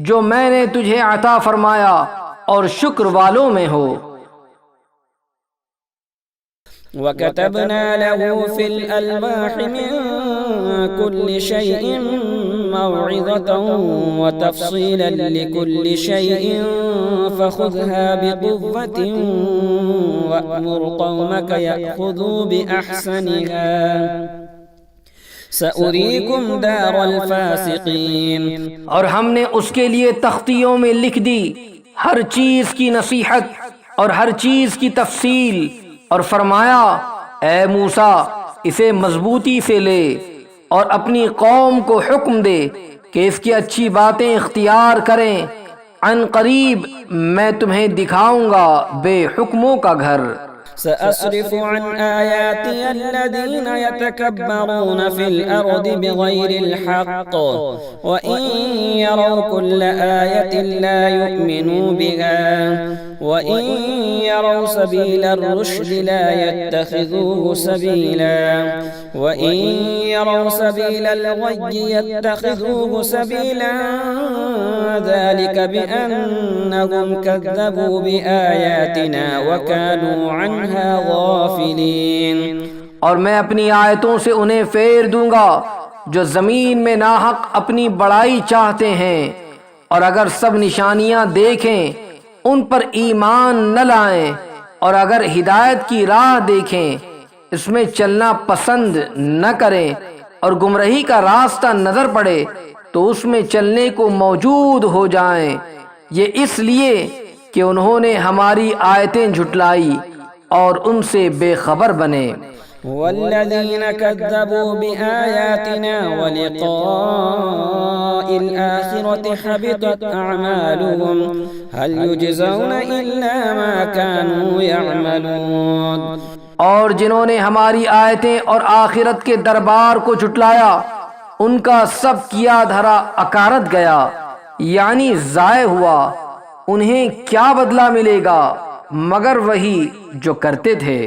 [SPEAKER 2] جو میں نے تجھے عطا فرمایا اور شکر والوں میں ہو.
[SPEAKER 1] وَكَتَبْنَا لَهُ فِي الْأَلْوَاحِ مِنْ كُلِّ شَيْءٍ مَوْعِظَةً وَتَفْصِيلًا لِكُلِّ شَيْءٍ فَخُذْهَا بِقُوَّةٍ وَأْمُرْ قَوْمَكَ يَأْخُذُوا بِأَحْسَنِهَا سَأُرِيكُمْ دَارَ الْفَاسِقِينَ. اور ہم نے اس کے لیے تختیوں میں لکھ دی ہر چیز کی نصیحت اور ہر چیز کی تفصیل، اور فرمایا اے موسیٰ اسے مضبوطی سے لے اور اپنی قوم کو حکم دے کہ اس کی اچھی باتیں اختیار کریں، عن قریب میں تمہیں دکھاؤں گا بے حکموں کا گھر.
[SPEAKER 3] سأصرف عن آياتي الذين يتكبرون في الأرض بغير الحق وإن يروا كل آية لا يؤمنوا بها وإن يروا سبيل الرشد لا يتخذوه سبيلا وإن يروا سبيل الغي يتخذوه سبيلا ذلك بأنهم كذبوا بآياتنا وكانوا عنها غافلين۔
[SPEAKER 2] اور میں اپنی آیتوں سے انہیں پھیر دوں گا جو زمین میں ناحق اپنی بڑائی چاہتے ہیں، اور اگر سب نشانیاں دیکھیں ان پر ایمان نہ لائیں، اور اگر ہدایت کی راہ دیکھیں اس میں چلنا پسند نہ کریں، اور گمراہی کا راستہ نظر پڑے تو اس میں چلنے کو موجود ہو جائیں، یہ اس لیے کہ انہوں نے ہماری آیتیں جھٹلائی اور ان سے بے خبر بنے۔
[SPEAKER 3] والذين كذبوا بآياتنا ولقاء الآخرة حبطت أعمالهم هل يجزون إلا ما كانوا يعملون۔
[SPEAKER 2] اور جنہوں نے ہماری آیتیں اور آخرت کے دربار کو جھٹلایا ان کا سب کیا دھرا اکارت گیا، یعنی ضائع ہوا، انہیں کیا بدلہ ملے گا مگر وہی جو کرتے تھے۔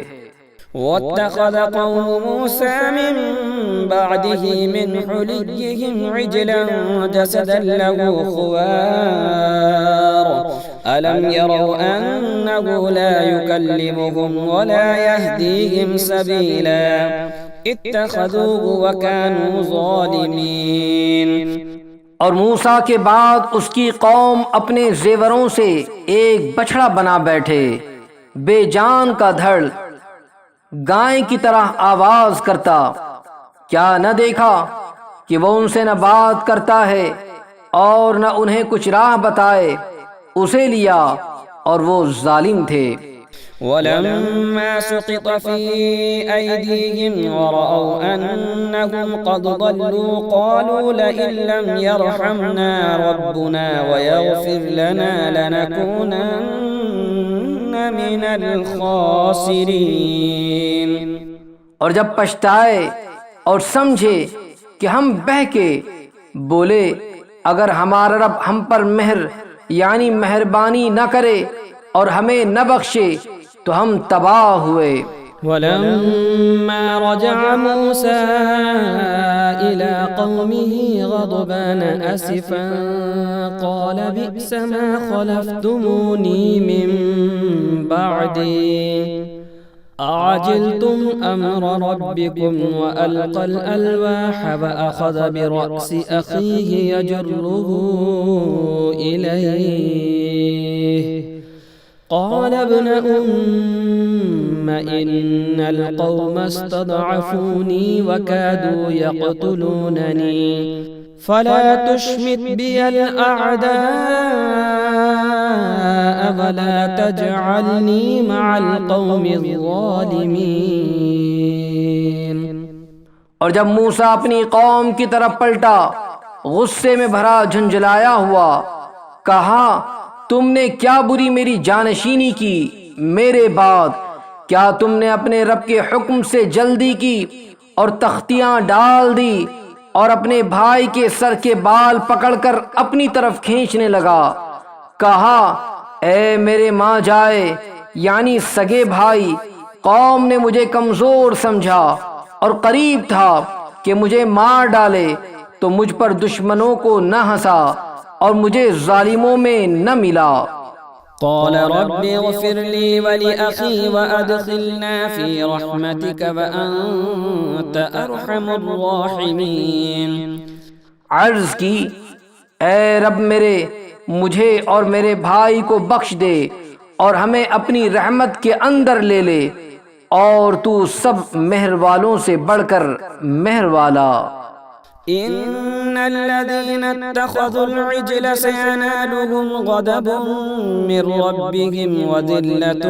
[SPEAKER 3] واتخذ قوم موسى من بعده من حليهم عجلا جسدا له خوار ألم يروا أنه لا يكلمهم ولا يهديهم سبيلا اتخذوه وكانوا ظالمين۔
[SPEAKER 2] اور موسیٰ کے بعد اس کی قوم اپنے زیوروں سے ایک بچڑا بنا بیٹھے، بے جان کا دھڑ، گائے کی طرح آواز کرتا، کیا نہ دیکھا کہ وہ ان سے نہ بات کرتا ہے اور نہ انہیں کچھ راہ بتائے، اسے لیا اور وہ ظالم تھے۔
[SPEAKER 3] ولما سقط في أيديهم ورأوا أنهم قد ضلوا قالوا لئن لم يرحمنا ربنا ويغفر لنا لنكونن من الخاسرين۔
[SPEAKER 2] اور جب پچھتائے اور سمجھے کہ ہم بہکے، بولے اگر ہمارا رب ہم پر مہر یعنی مہربانی نہ کرے اور ہمیں نہ بخشے تو ہم تباہ ہوئے۔
[SPEAKER 3] ولما رجع موسى إلى قومه غضبان أسفا قال بئس ما خلفتموني من بعدي أعجلتم أمر ربكم وألقى الألواح وأخذ برأس أخيه يجره إليه قال ابن أم إن القوم استضعفوني وكادوا يقتلونني فلا تشمت بي الأعداء ولا تجعلني مع القوم الظالمين۔
[SPEAKER 2] اور جب موسیٰ اپنی قوم کی طرف پلٹا غصے میں بھرا جھنجھلایا ہوا، کہا تم نے کیا بری میری جانشینی کی میرے بعد؟ کیا تم نے اپنے رب کے حکم سے جلدی کی اور تختیاں ڈال دی اور اپنے بھائی کے سر کے بال پکڑ کر اپنی طرف کھینچنے لگا؟ کہا اے میرے ماں جائے یعنی سگے بھائی، قوم نے مجھے کمزور سمجھا اور قریب تھا کہ مجھے مار ڈالے تو مجھ پر دشمنوں کو نہ ہنسا اور مجھے ظالموں میں نہ ملا۔
[SPEAKER 3] قال رب اغفر لي ولأخي وأدخلنا في رحمتك وأنت أرحم الراحمين۔
[SPEAKER 2] عرض کی اے رب میرے، مجھے اور میرے بھائی کو بخش دے اور ہمیں اپنی رحمت کے اندر لے لے، اور تو سب مہر والوں سے بڑھ کر مہر والا۔
[SPEAKER 3] إن الذين اتخذوا العجل سينالهم غضب من ربهم وذلة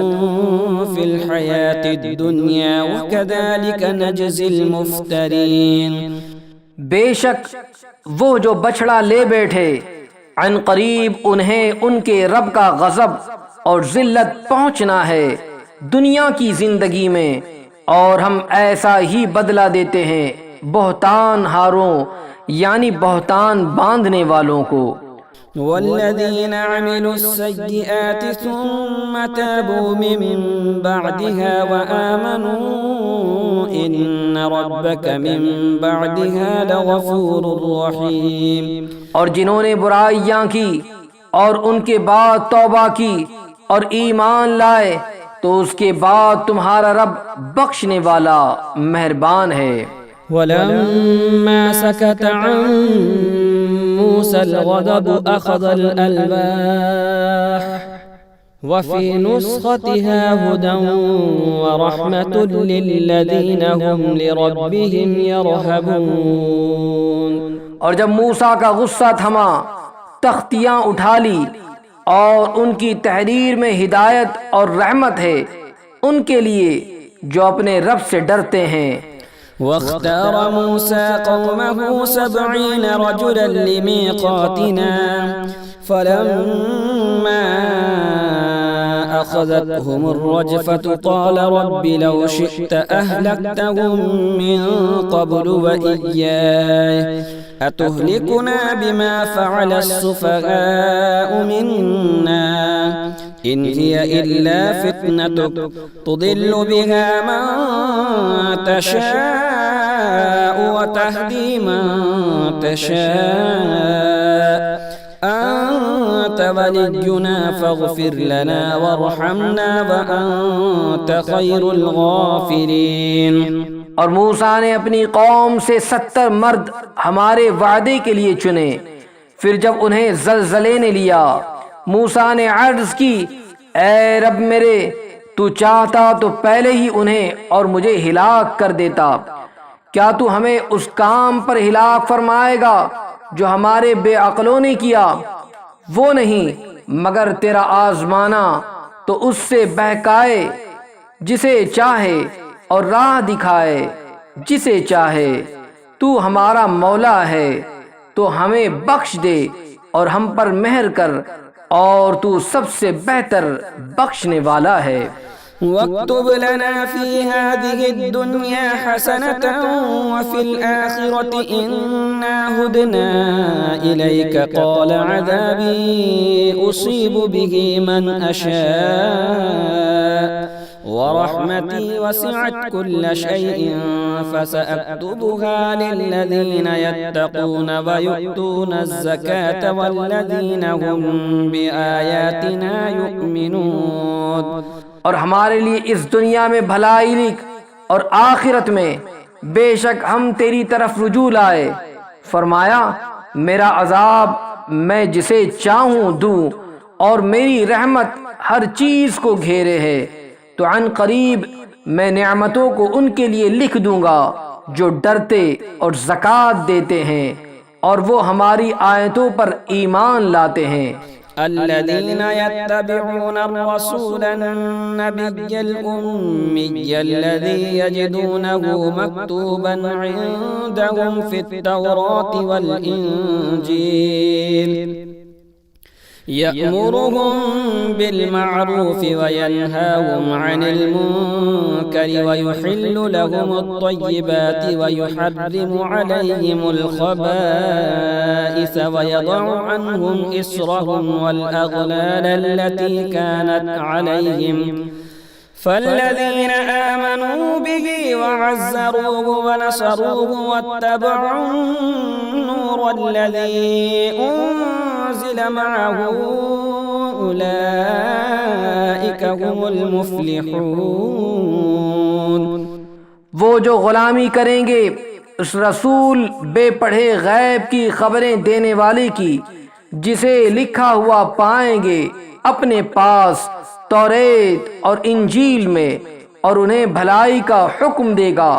[SPEAKER 3] في الحياة الدنيا وكذلك نجزي المفترين۔
[SPEAKER 2] بے شک وہ جو بچڑا لے بیٹھے عن قریب انہیں ان کے رب کا غضب اور ذلت پہنچنا ہے، دنیا کی زندگی میں، اور ہم ایسا ہی بدلہ دیتے ہیں بہتان ہاروں یعنی بہتان باندھنے والوں کو۔
[SPEAKER 3] والذين عملوا السيئات ثم تابوا من بعدها وآمنوا إن ربك من بعدها لغفور رحيم۔
[SPEAKER 2] اور جنہوں نے برائیاں کی اور ان کے بعد توبہ کی اور ایمان لائے تو اس کے بعد تمہارا رب بخشنے والا مہربان ہے۔
[SPEAKER 3] ولما سكت عن موسى الغضب أخذ الألواح وفي نسختها هدى ورحمة للذين هم لربهم يرهبون۔
[SPEAKER 2] اور جب موسیٰ کا غصہ تھما، تختیاں اٹھا لی، اور ان کی تحریر میں ہدایت اور رحمت ہے ان کے لیے جو اپنے رب سے ڈرتے ہیں۔
[SPEAKER 3] واختار موسى قومه 70 رجلا لميقاتنا فلما أخذتهم الرجفة قال رب لو شئت أهلكتهم من قبل وإياي أتهلكنا بما فعل السفهاء منا إن هي إلا فتنتك تضل بها من تشاء وتهدي من تشاء أنت ولينا فاغفر لنا وارحمنا وأنت خير الغافرين۔
[SPEAKER 2] اور موسیٰ نے اپنی قوم سے 70 مرد ہمارے وعدے کے لیے چنے۔ پھر جب انہیں زلزلے نے لیا، موسیٰ نے عرض کی، اے رب میرے، تو چاہتا تو پہلے ہی انہیں اور مجھے ہلاک کر دیتا۔ کیا تو ہمیں اس کام پر ہلاک فرمائے گا جو ہمارے بے عقلوں نے کیا؟ وہ نہیں مگر تیرا آزمانا تو اس سے بہکائے جسے چاہے اور راہ دکھائے جسے چاہے۔ تو ہمارا مولا ہے تو ہمیں بخش دے اور ہم پر مہر کر، اور تو سب سے بہتر بخشنے والا ہے۔
[SPEAKER 3] واكتب لنا في هذه الدنيا حسنة وفي الآخرة إنا هدنا إليك قال عذابي أصيب به من أشاء ورحمتي وسعت كل شيء فسأكتبها للذين يتقون ويؤتون الزكاة والذين هم بآياتنا يؤمنون۔
[SPEAKER 2] اور ہمارے لیے اس دنیا میں بھلائی لکھ اور آخرت میں بے شک ہم تیری طرف رجوع لائے۔ فرمایا میرا عذاب میں جسے چاہوں دوں، اور میری رحمت ہر چیز کو گھیرے ہے، تو عن قریب میں نعمتوں کو ان کے لیے لکھ دوں گا جو ڈرتے اور زکوٰۃ دیتے ہیں اور وہ ہماری آیتوں پر ایمان لاتے ہیں۔
[SPEAKER 3] الذين يتبعون الرسول النبي الأمي الذي يجدونه مكتوبا عندهم في التوراة والإنجيل يأمرهم بالمعروف وينهاهم عن المنكر ويحل لهم الطيبات ويحرم عليهم الخبائث ويضع عنهم إصرهم والأغلال التي كانت عليهم فالذين آمنوا به وعزروه ونصروه واتبعوا النور الذي أنزل معه أولئك هم المفلحون۔
[SPEAKER 2] وہ جو غلامی کریں گے اس رسول بے پڑھے غیب کی خبریں دینے والے کی، جسے لکھا ہوا پائیں گے اپنے پاس توریت اور انجیل میں، اور انہیں بھلائی کا حکم دے گا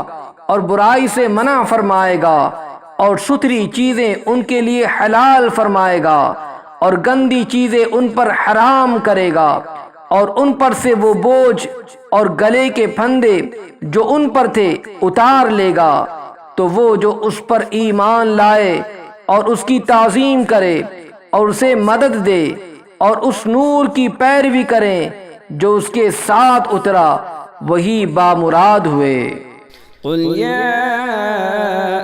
[SPEAKER 2] اور برائی سے منع فرمائے گا، اور ستھری چیزیں ان کے لیے حلال فرمائے گا اور گندی چیزیں ان پر حرام کرے گا، اور ان پر سے وہ بوجھ اور گلے کے پھندے جو ان پر تھے اتار لے گا۔ تو وہ جو اس پر ایمان لائے اور اس کی تعظیم کرے اور اسے مدد دے اور اس نور کی پیروی کریں جو اس کے ساتھ اترا وہی بامراد ہوئے۔
[SPEAKER 3] قل يا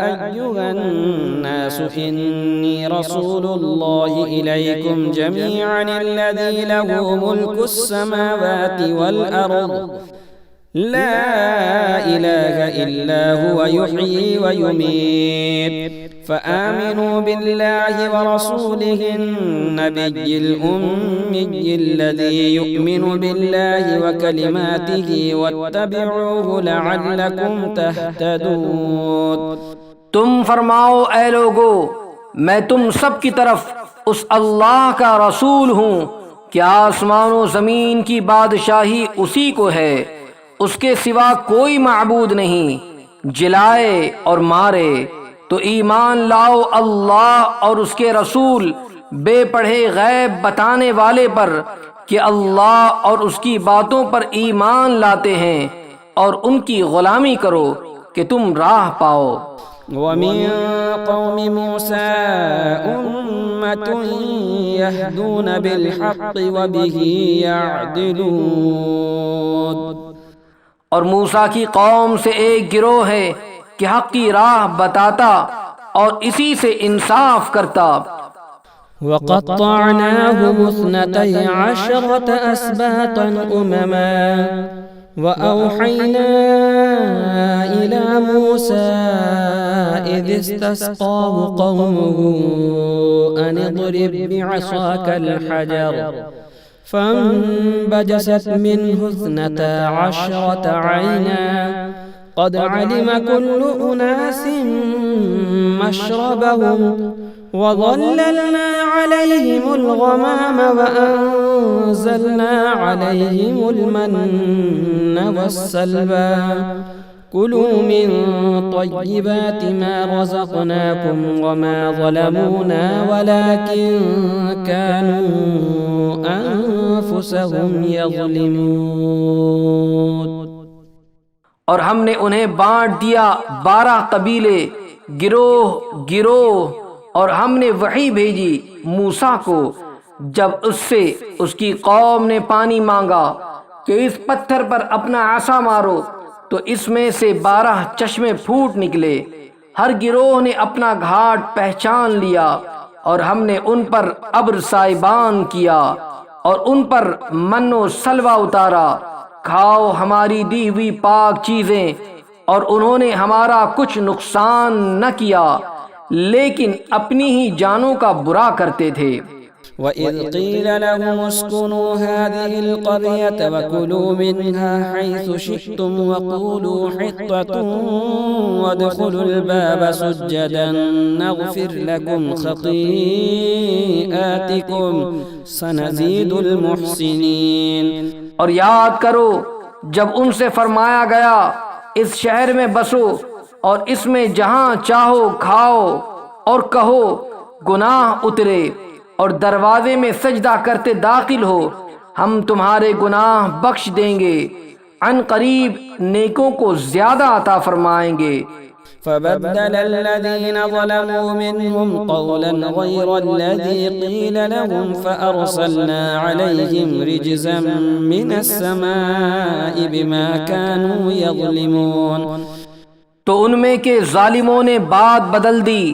[SPEAKER 3] أيها الناس إني رسول الله إليكم جميعا الذي له ملك السماوات والأرض لا إله إلا هو يحيي ويميت فآمنوا بالله ورسوله النبي الأمي الذي يؤمن بالله وكلماته واتبعوه لعلكم تهتدون۔
[SPEAKER 2] تم فرماؤ اے لوگو، میں تم سب کی طرف اس اللہ کا رسول ہوں کہ آسمان و زمین کی بادشاہی اسی کو ہے، اس کے سوا کوئی معبود نہیں، جلائے اور مارے تو ایمان لاؤ اللہ اور اس کے رسول بے پڑھے غیب بتانے والے پر کہ اللہ اور اس کی باتوں پر ایمان لاتے ہیں، اور ان کی غلامی کرو کہ تم راہ پاؤ۔
[SPEAKER 3] ومن قوم موسى أمة يهدون بالحق وبه يعدلون۔
[SPEAKER 2] اور موسیٰ کی قوم سے ایک گروہ ہے کہ حق کی راہ بتاتا اور اسی سے انصاف کرتا۔
[SPEAKER 3] وقطعناهم 12 أسباطا أمما وأوحينا إلى موسى إذ استسقاه قومه أن اضرب بعصاك الحجر فانبجست منه 12 عينا قد علم كل أناس مشربهم وظللنا عليهم الغمام وأنزلنا عليهم المن والسلوى كلوا من طيبات ما رزقناكم وما ظلمونا ولكن كانوا أنفسهم يظلمون۔
[SPEAKER 2] اور ہم نے انہیں بانٹ دیا 12 قبیلے گروہ گروہ، اور ہم نے وحی بھیجی موسیٰ کو جب اس سے اس کی قوم نے پانی مانگا کہ اس پتھر پر اپنا عصا مارو، تو اس میں سے 12 چشمے پھوٹ نکلے۔ ہر گروہ نے اپنا گھاٹ پہچان لیا، اور ہم نے ان پر ابر سائبان کیا اور ان پر من و سلوہ اتارا۔ کھاؤ ہماری دی ہوئی پاک چیزیں، اور انہوں نے ہمارا کچھ نقصان نہ کیا لیکن اپنی ہی جانوں کا برا کرتے تھے۔
[SPEAKER 3] وَإِذْ قِيلَ لَهُمُ اسْكُنُوا هَٰذِهِ الْقَرْيَةَ وَكُلُوا مِنْهَا حَيْثُ شِئْتُمْ وَقُولُوا حِطَّةٌ وَادْخُلُوا الْبَابَ سُجَّدًا نَغْفِرْ لَكُمْ خَطِيئَاتِكُمْ سَنَزِيدُ الْمُحْسِنِينَ۔
[SPEAKER 2] اور یاد کرو جب ان سے فرمایا گیا اس شہر میں بسو اور اس میں جہاں چاہو کھاؤ، اور کہو گناہ اترے، اور دروازے میں سجدہ کرتے داخل ہو، ہم تمہارے گناہ بخش دیں گے، عن قریب نیکوں کو زیادہ عطا فرمائیں گے۔
[SPEAKER 3] فبدل الذين ظلموا منهم قولا غير الذي قيل لهم فأرسلنا عليهم رجزا من السماء بما كانوا يظلمون۔
[SPEAKER 2] تو ان میں کے ظالموں نے بات بدل دی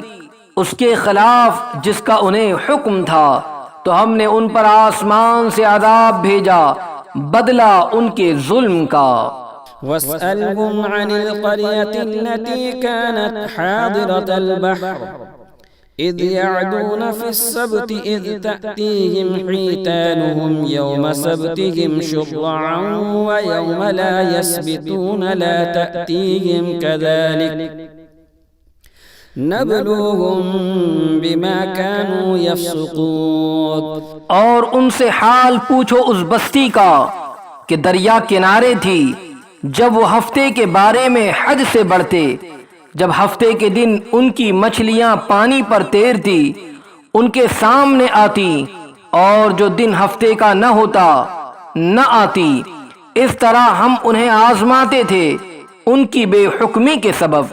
[SPEAKER 2] اس کے خلاف جس کا انہیں حکم تھا، تو ہم نے ان پر آسمان سے عذاب بھیجا بدلہ ان کے ظلم کا۔
[SPEAKER 3] واسألهم عن القرية التي كانت حاضرة البحر إذ يعدون في السبت إذ تأتيهم حيتانهم يوم سبتهم شرعا ويوم لا يسبتون لا تأتيهم كذلك نبلوهم بما كانوا يفسقون۔
[SPEAKER 2] اور ان سے حال پوچھو اس بستی کا کہ دریا کنارے تھی جب وہ ہفتے کے بارے میں حد سے بڑھتے، جب ہفتے کے دن ان کی مچھلیاں پانی پر تیرتی ان کے سامنے آتی، اور جو دن ہفتے کا نہ ہوتا نہ آتی۔ اس طرح ہم انہیں آزماتے تھے ان کی بے حکمی کے سبب۔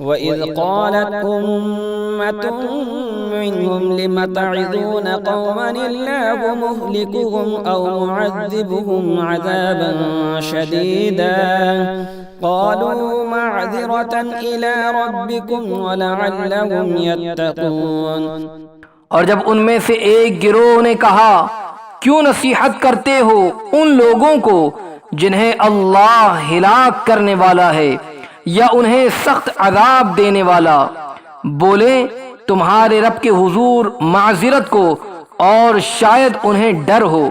[SPEAKER 3] وَإِذْ قَالَتْ أُمَّةٌ مِّنْهُمْ لِمَ تَعِظُونَ قَوْمًا اللَّهُ مُهْلِكُهُمْ أَوْ مُعَذِّبُهُمْ عَذَابًا شَدِيدًا قَالُوا مَعْذِرَةً إِلَىٰ رَبِّكُمْ وَلَعَلَّهُمْ يَتَّقُونَ۔
[SPEAKER 2] اور جب ان میں سے ایک گروہ نے کہا کیوں نصیحت کرتے ہو ان لوگوں کو جنہیں اللہ ہلاک کرنے والا ہے یا انہیں سخت عذاب دینے والا، بولے تمہارے رب کے حضور معذرت کو اور شاید انہیں ڈر ہو۔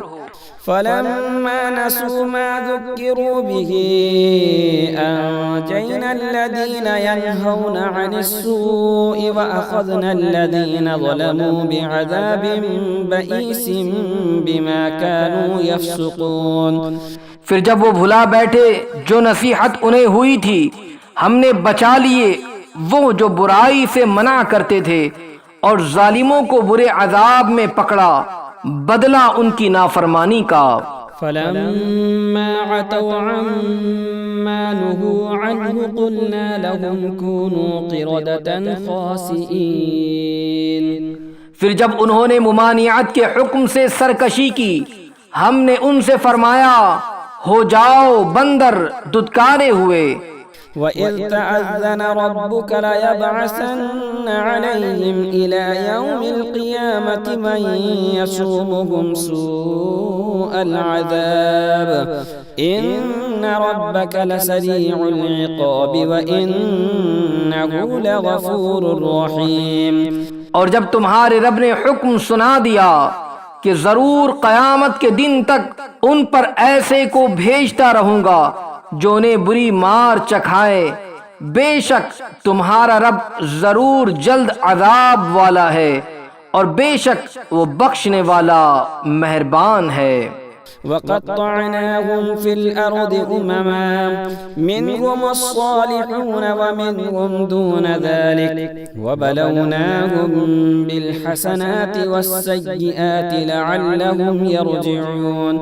[SPEAKER 3] فَلَمَّا نَسُوا مَا ذُكِّرُوا بِهِ أَنجَيْنَا الَّذِينَ يَنْهَوْنَ عَنِ السُّوءِ وَأَخَذْنَا الَّذِينَ ظَلَمُوا بِعَذَابٍ بَئِيسٍ بِمَا كَانُوا يَفْسُقُونَ۔
[SPEAKER 2] پھر جب وہ بھلا بیٹھے جو نصیحت انہیں ہوئی تھی، ہم نے بچا لیے وہ جو برائی سے منع کرتے تھے اور ظالموں کو برے عذاب میں پکڑا بدلہ ان کی نافرمانی کا۔
[SPEAKER 3] فَلَمَّا عَتَوْا عَمَّا نُهُوا عَنْهُ قُلْنَا لَهُمْ كُونُوا قِرَدَةً خَاسِئِينَ۔
[SPEAKER 2] پھر جب انہوں نے ممانعت کے حکم سے سرکشی کی، ہم نے ان سے فرمایا ہو جاؤ بندر ددکارے ہوئے۔
[SPEAKER 3] وَإِذْ تَأَذَّنَ رَبُّكَ لَيَبْعَثَنَّ عَلَيْهِمْ إِلَى يَوْمِ الْقِيَامَةِ مَنْ يَسُومُهُمْ سُوءَ الْعَذَابِ إِنَّ رَبَّكَ لَسَرِيعُ الْعِقَابِ وَإِنَّهُ لَغَفُورٌ رَحِيمٌ۔
[SPEAKER 2] اور جب تمہارے رب نے حکم سنا دیا کہ ضرور قیامت کے دن تک ان پر ایسے کو بھیجتا رہوں گا جو انہیں بری مار چکھائے، بے شک تمہارا رب ضرور جلد عذاب والا ہے اور بے شک وہ بخشنے والا مہربان ہے۔
[SPEAKER 3] وَقَطَّعْنَاهُمْ فِي الْأَرْضِ أُمَمًا مِّنْهُمُ الصَّالِحُونَ وَمِنْهُمْ دُونَ ذَلِكَ وَبَلَوْنَاهُمْ بِالْحَسَنَاتِ وَالسَّيِّئَاتِ لَعَلَّهُمْ يَرْجِعُونَ۔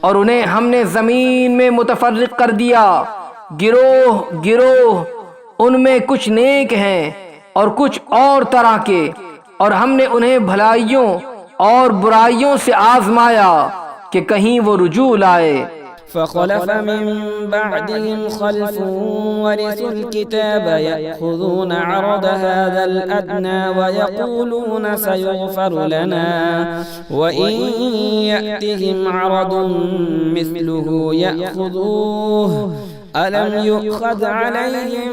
[SPEAKER 2] اور انہیں ہم نے زمین میں متفرق کر دیا گروہ گروہ، ان میں کچھ نیک ہیں اور کچھ اور طرح کے، اور ہم نے انہیں بھلائیوں اور برائیوں سے آزمایا کہ کہیں وہ رجوع لائے۔
[SPEAKER 3] فخلف من بعدهم خلف ورثوا الكتاب يأخذون عرض هذا الأدنى ويقولون سيغفر لنا وإن يأتهم عرض مثله يأخذوه ألم يؤخذ عليهم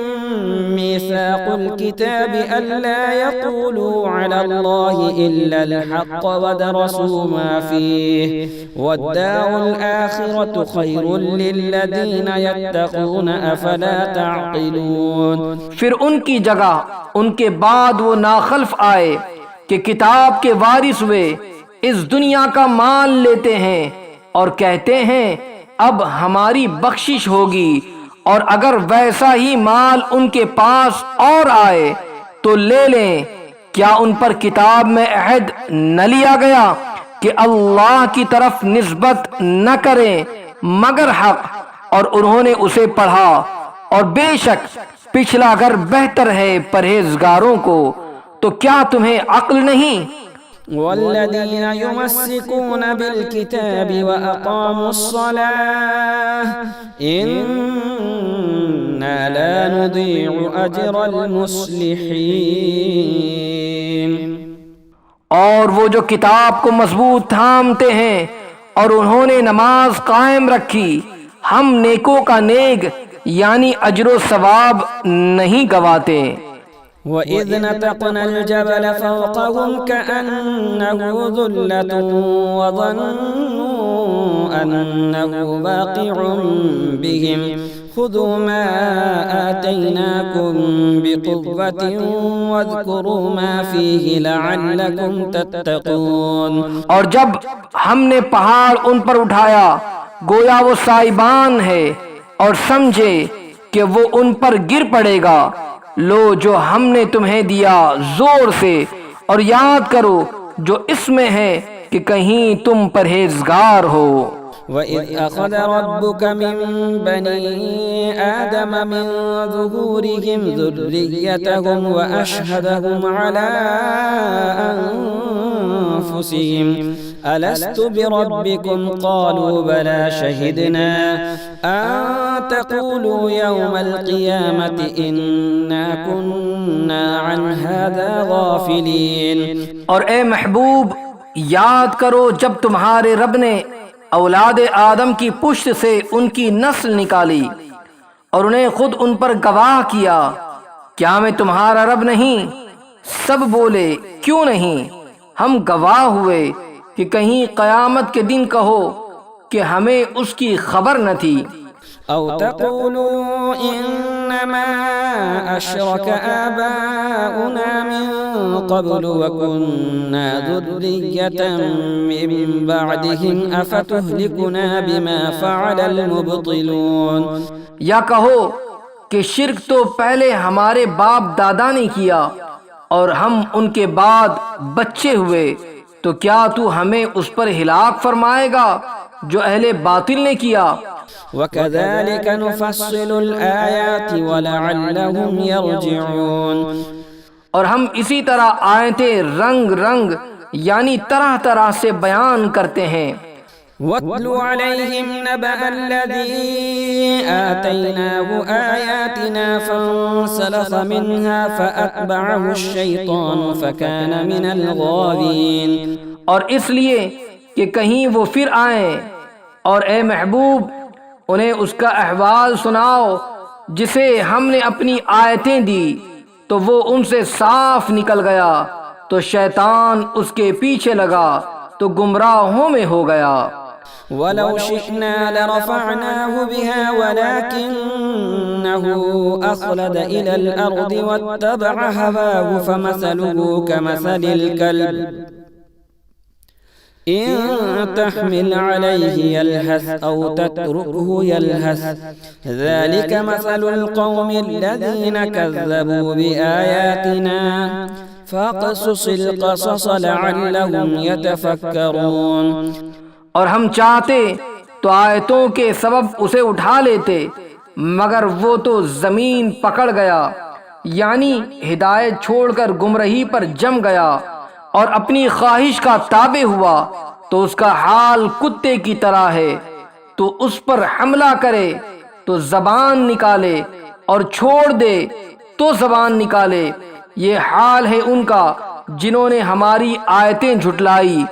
[SPEAKER 3] ميثاق الكتاب ألا يقولوا على الله إلا الحق ودرسوا ما فيه والدار الآخرة خير للذين يتقون أفلا تعقلون۔
[SPEAKER 2] پھر ان کی جگہ ان کے بعد وہ ناخلف آئے کہ کتاب کے وارث ہوئے اس دنیا کا مال لیتے ہیں اور کہتے ہیں اب ہماری بخشش ہوگی، اور اگر ویسا ہی مال ان کے پاس اور آئے تو لے لیں۔ کیا ان پر کتاب میں عہد نہ لیا گیا کہ اللہ کی طرف نسبت نہ کریں مگر حق، اور انہوں نے اسے پڑھا، اور بے شک پچھلا گھر بہتر ہے پرہیزگاروں کو، تو کیا تمہیں عقل نہیں؟
[SPEAKER 3] والذين يمسكون بالكتاب وأقاموا الصلاة إنا لا نضيع أجر المصلحين۔
[SPEAKER 2] اور وہ جو کتاب کو مضبوط تھامتے ہیں اور انہوں نے نماز قائم رکھی، ہم نیکوں کا نیک یعنی اجر و ثواب نہیں گواتے۔
[SPEAKER 3] وَإِذْ نَتَقْنَا الْجَبَلَ فَوْقَهُمْ كَأَنَّهُ ظُلَّةٌ وَظَنُّوا أَنَّهُ وَاقِعٌ بِهِمْ خُذُوا مَا آتَيْنَاكُمْ بِقُوَّةٍ وَاذْكُرُوا مَا فِيهِ لَعَلَّكُمْ تَتَّقُونَ۔
[SPEAKER 2] اور جب ہم نے پہاڑ ان پر اٹھایا گویا وہ سائبان ہے، اور سمجھے کہ وہ ان پر گر پڑے گا، لو جو ہم نے تمہیں دیا زور سے، اور یاد کرو جو اس میں ہے کہ کہیں تم پرہیزگار ہو۔
[SPEAKER 3] وَإِذْ أَخَذَ رَبُّكَ مِنْ بَنِي آدَمَ مِنْ ظُهُورِهِمْ ذُرِّيَّتَهُمْ وَأَشْهَدَهُمْ عَلَى أَنفُسِهِمْ أَلَسْتُ بِرَبِّكُمْ قَالُوا بَلَى شَهِدْنَا أَن تَقُولُوا يَوْمَ الْقِيَامَةِ إِنَّا كُنَّا عَنْ هَذَا غَافِلِينَ۔
[SPEAKER 2] اور اے محبوب، یاد کرو جب تمہارے رب نے اولاد آدم کی پشت سے ان کی نسل نکالی اور انہیں خود ان پر گواہ کیا، کیا میں تمہارا رب نہیں؟ سب بولے کیوں نہیں، ہم گواہ ہوئے کہ کہیں قیامت کے دن کہو کہ ہمیں اس کی خبر نہ تھی۔
[SPEAKER 3] أو تقولوا إنما أشرك آباؤنا من قبل وكنا ذرية من بعدهم أفتهلكنا بما فعل المبطلون۔
[SPEAKER 2] یا کہو کہ شرک تو پہلے ہمارے باپ دادا نے کیا اور ہم ان کے بعد بچے ہوئے، تو کیا تو ہمیں اس پر ہلاک فرمائے گا جو اہل باطل نے کیا؟
[SPEAKER 3] وَكَذَلِكَ نُفَصِّلُ الْآيَاتِ وَلَعَلَّهُمْ يَرْجِعُونَ۔
[SPEAKER 2] اور ہم اسی طرح آیتیں رنگ رنگ یعنی طرح طرح سے بیان کرتے ہیں۔
[SPEAKER 3] وَاتْلُ عَلَيْهِمْ نَبَأَ الَّذِي آتَيْنَاهُ آيَاتِنَا فَانسَلَخَ مِنْهَا فَأَتْبَعَهُ الشَّيْطَانُ فَكَانَ مِنَ الْغَاوِينَ۔
[SPEAKER 2] اور اس لیے کہ کہیں وہ پھر آئیں، اور اے محبوب انہیں اس کا احوال سناؤ جسے ہم نے اپنی آیتیں دی تو وہ ان سے صاف نکل گیا، تو شیطان اس کے پیچھے لگا تو گمراہوں میں ہو گیا۔
[SPEAKER 3] وَلَوْ شِئْنَا لَرَفَعْنَاهُ بِهَا وَلَكِنَّهُ أَخْلَدَ إِلَى الْأَرْضِ وَاتَّبَعَ هَوَاهُ فَمَثَلُهُ كَمَثَلِ الْكَلْبِ إن تحمل عليه يلهث أو تتركه يلهث ذلك مثل القوم الذين كذبوا بآياتنا فاقصص القصص لعلهم يتفكرون۔
[SPEAKER 2] اور ہم چاہتے تو آیتوں کے سبب اسے اٹھا لیتے، مگر وہ تو زمین پکڑ گیا، یعنی ہدایت چھوڑ کر گمراہی پر جم گیا اور اپنی خواہش کا تابع ہوا، تو اس کا حال کتے کی طرح ہے۔ تو اس پر حملہ کرے تو زبان نکالے اور چھوڑ دے تو زبان نکالے، یہ حال ہے ان کا جنہوں نے ہماری آیتیں جھٹلائی۔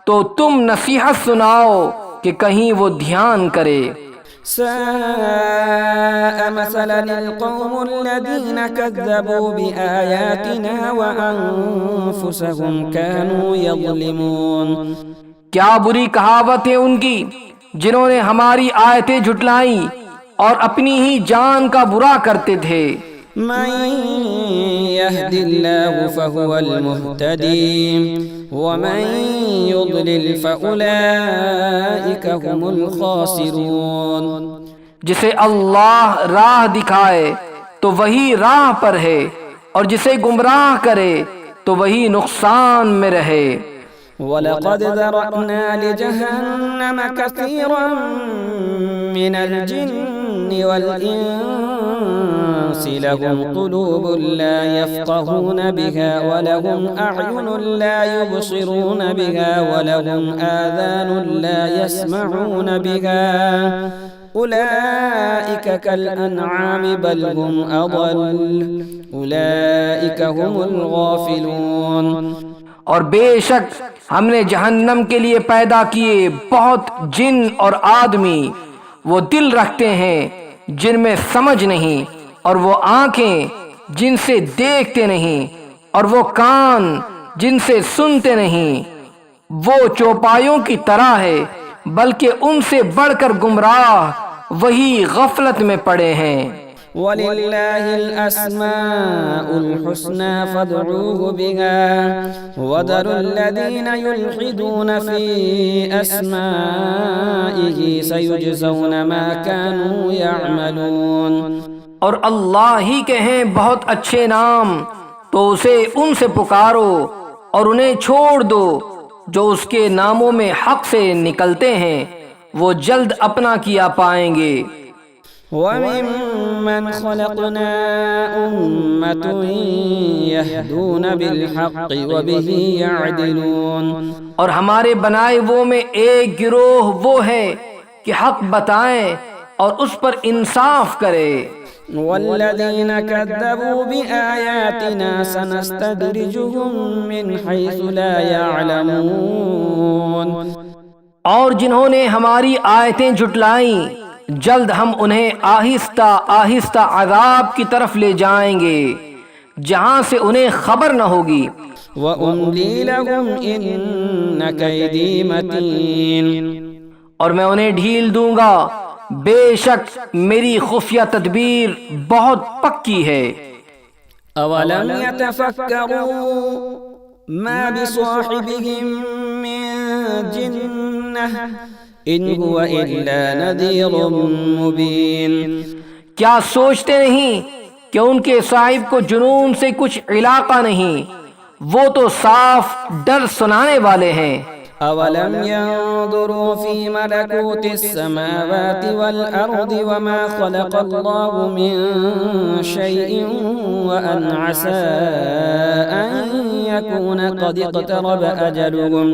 [SPEAKER 2] تو تم نصیحت سناؤ کہ کہیں وہ دھیان کرے۔
[SPEAKER 3] ساء مثلا القوم الذين كذبوا بآياتنا وأنفسهم كانوا يظلمون۔
[SPEAKER 2] کیا بری کہاوت ہے ان کی جنہوں نے ہماری آیتیں جھٹلائیں اور اپنی ہی جان کا برا کرتے تھے۔
[SPEAKER 3] من يهد الله فهو المهتدي ومن يضلل فأولئك هم الخاسرون۔
[SPEAKER 2] جسے اللہ راہ دکھائے تو وہی راہ پر ہے، اور جسے گمراہ کرے تو وہی نقصان میں رہے۔
[SPEAKER 3] وَلَقَدْ ذَرَأْنَا لِجَهَنَّمَ كَثِيرًا مِنَ الْجِنِّ وَالْإِنسِ لَهُمْ قُلُوبٌ لَا يَفْقَهُونَ بِهَا وَلَهُمْ أَعْيُنٌ لَا يُبْصِرُونَ بِهَا وَلَهُمْ آذَانٌ لَا يَسْمَعُونَ بِهَا أُولَئِكَ كَالْأَنْعَامِ بَلْ هُمْ أَضَلُّ أُولَئِكَ هُمُ الْغَافِلُونَ۔
[SPEAKER 2] اور بے شک ہم نے جہنم کے لیے پیدا کیے بہت جن اور آدمی، وہ دل رکھتے ہیں جن میں سمجھ نہیں، اور وہ آنکھیں جن سے دیکھتے نہیں، اور وہ کان جن سے سنتے نہیں، وہ چوپایوں کی طرح ہے، بلکہ ان سے بڑھ کر گمراہ وہی غفلت میں پڑے ہیں۔
[SPEAKER 3] وَلِلَّهِ الْأَسْمَاءُ الْحُسْنَى فَادْعُوهُ بِهَا وَذَرُوا الَّذِينَ يُلْحِدُونَ فِي أَسْمَائِهِ سَيُجْزَوْنَ مَا كَانُوا يَعْمَلُونَ۔
[SPEAKER 2] اور اللہ ہی کے ہیں بہت اچھے نام، تو اسے ان سے پکارو اور انہیں چھوڑ دو جو اس کے ناموں میں حق سے نکلتے ہیں، وہ جلد اپنا کیا پائیں گے۔
[SPEAKER 3] وَمِمَّنْ خَلَقْنَا أُمَّةٌ يَهْدُونَ بِالْحَقِّ وَبِهِ يَعْدِلُونَ،
[SPEAKER 2] اور ہمارے بنائے وہ میں ایک گروہ وہ ہے کہ حق بتائیں اور اس پر انصاف کرے۔
[SPEAKER 3] وَالَّذِينَ كَذَّبُوا بِآيَاتِنَا سَنَسْتَدْرِجُهُم مِّنْ حَيْثُ لَا يَعْلَمُونَ،
[SPEAKER 2] اور جنہوں نے ہماری آیتیں جھٹلائیں جلد ہم انہیں آہستہ آہستہ عذاب کی طرف لے جائیں گے جہاں سے انہیں خبر نہ ہوگی۔
[SPEAKER 3] وَأُمْلِي لَهُمْ إِنَّ كَيْدِي مَتِينٌ،
[SPEAKER 2] اور میں انہیں ڈھیل دوں گا، بے شک میری خفیہ تدبیر بہت پکی ہے۔
[SPEAKER 3] أَوَلَمْ يَتَفَكَّرُوا مَا بِصَاحِبِهِم مِّن جِنَّةٍ إِنْ هُوَ إِلَّا نَذِيرٌ مُبِينٌ،
[SPEAKER 2] کیا سوچتے نہیں کہ ان کے صاحب کو جنون سے کچھ علاقہ نہیں، وہ تو صاف ڈر سنانے والے ہیں۔
[SPEAKER 3] أَوَلَمْ يَنظُرُوا فِي مَلَكُوتِ السَّمَاوَاتِ وَالْأَرْضِ وَمَا خَلَقَ اللَّهُ مِن شَيْءٍ وَأَنْ عَسَىٰ أَن يَكُونَ قَدِ اقْتَرَبَ أَجَلُهُمْ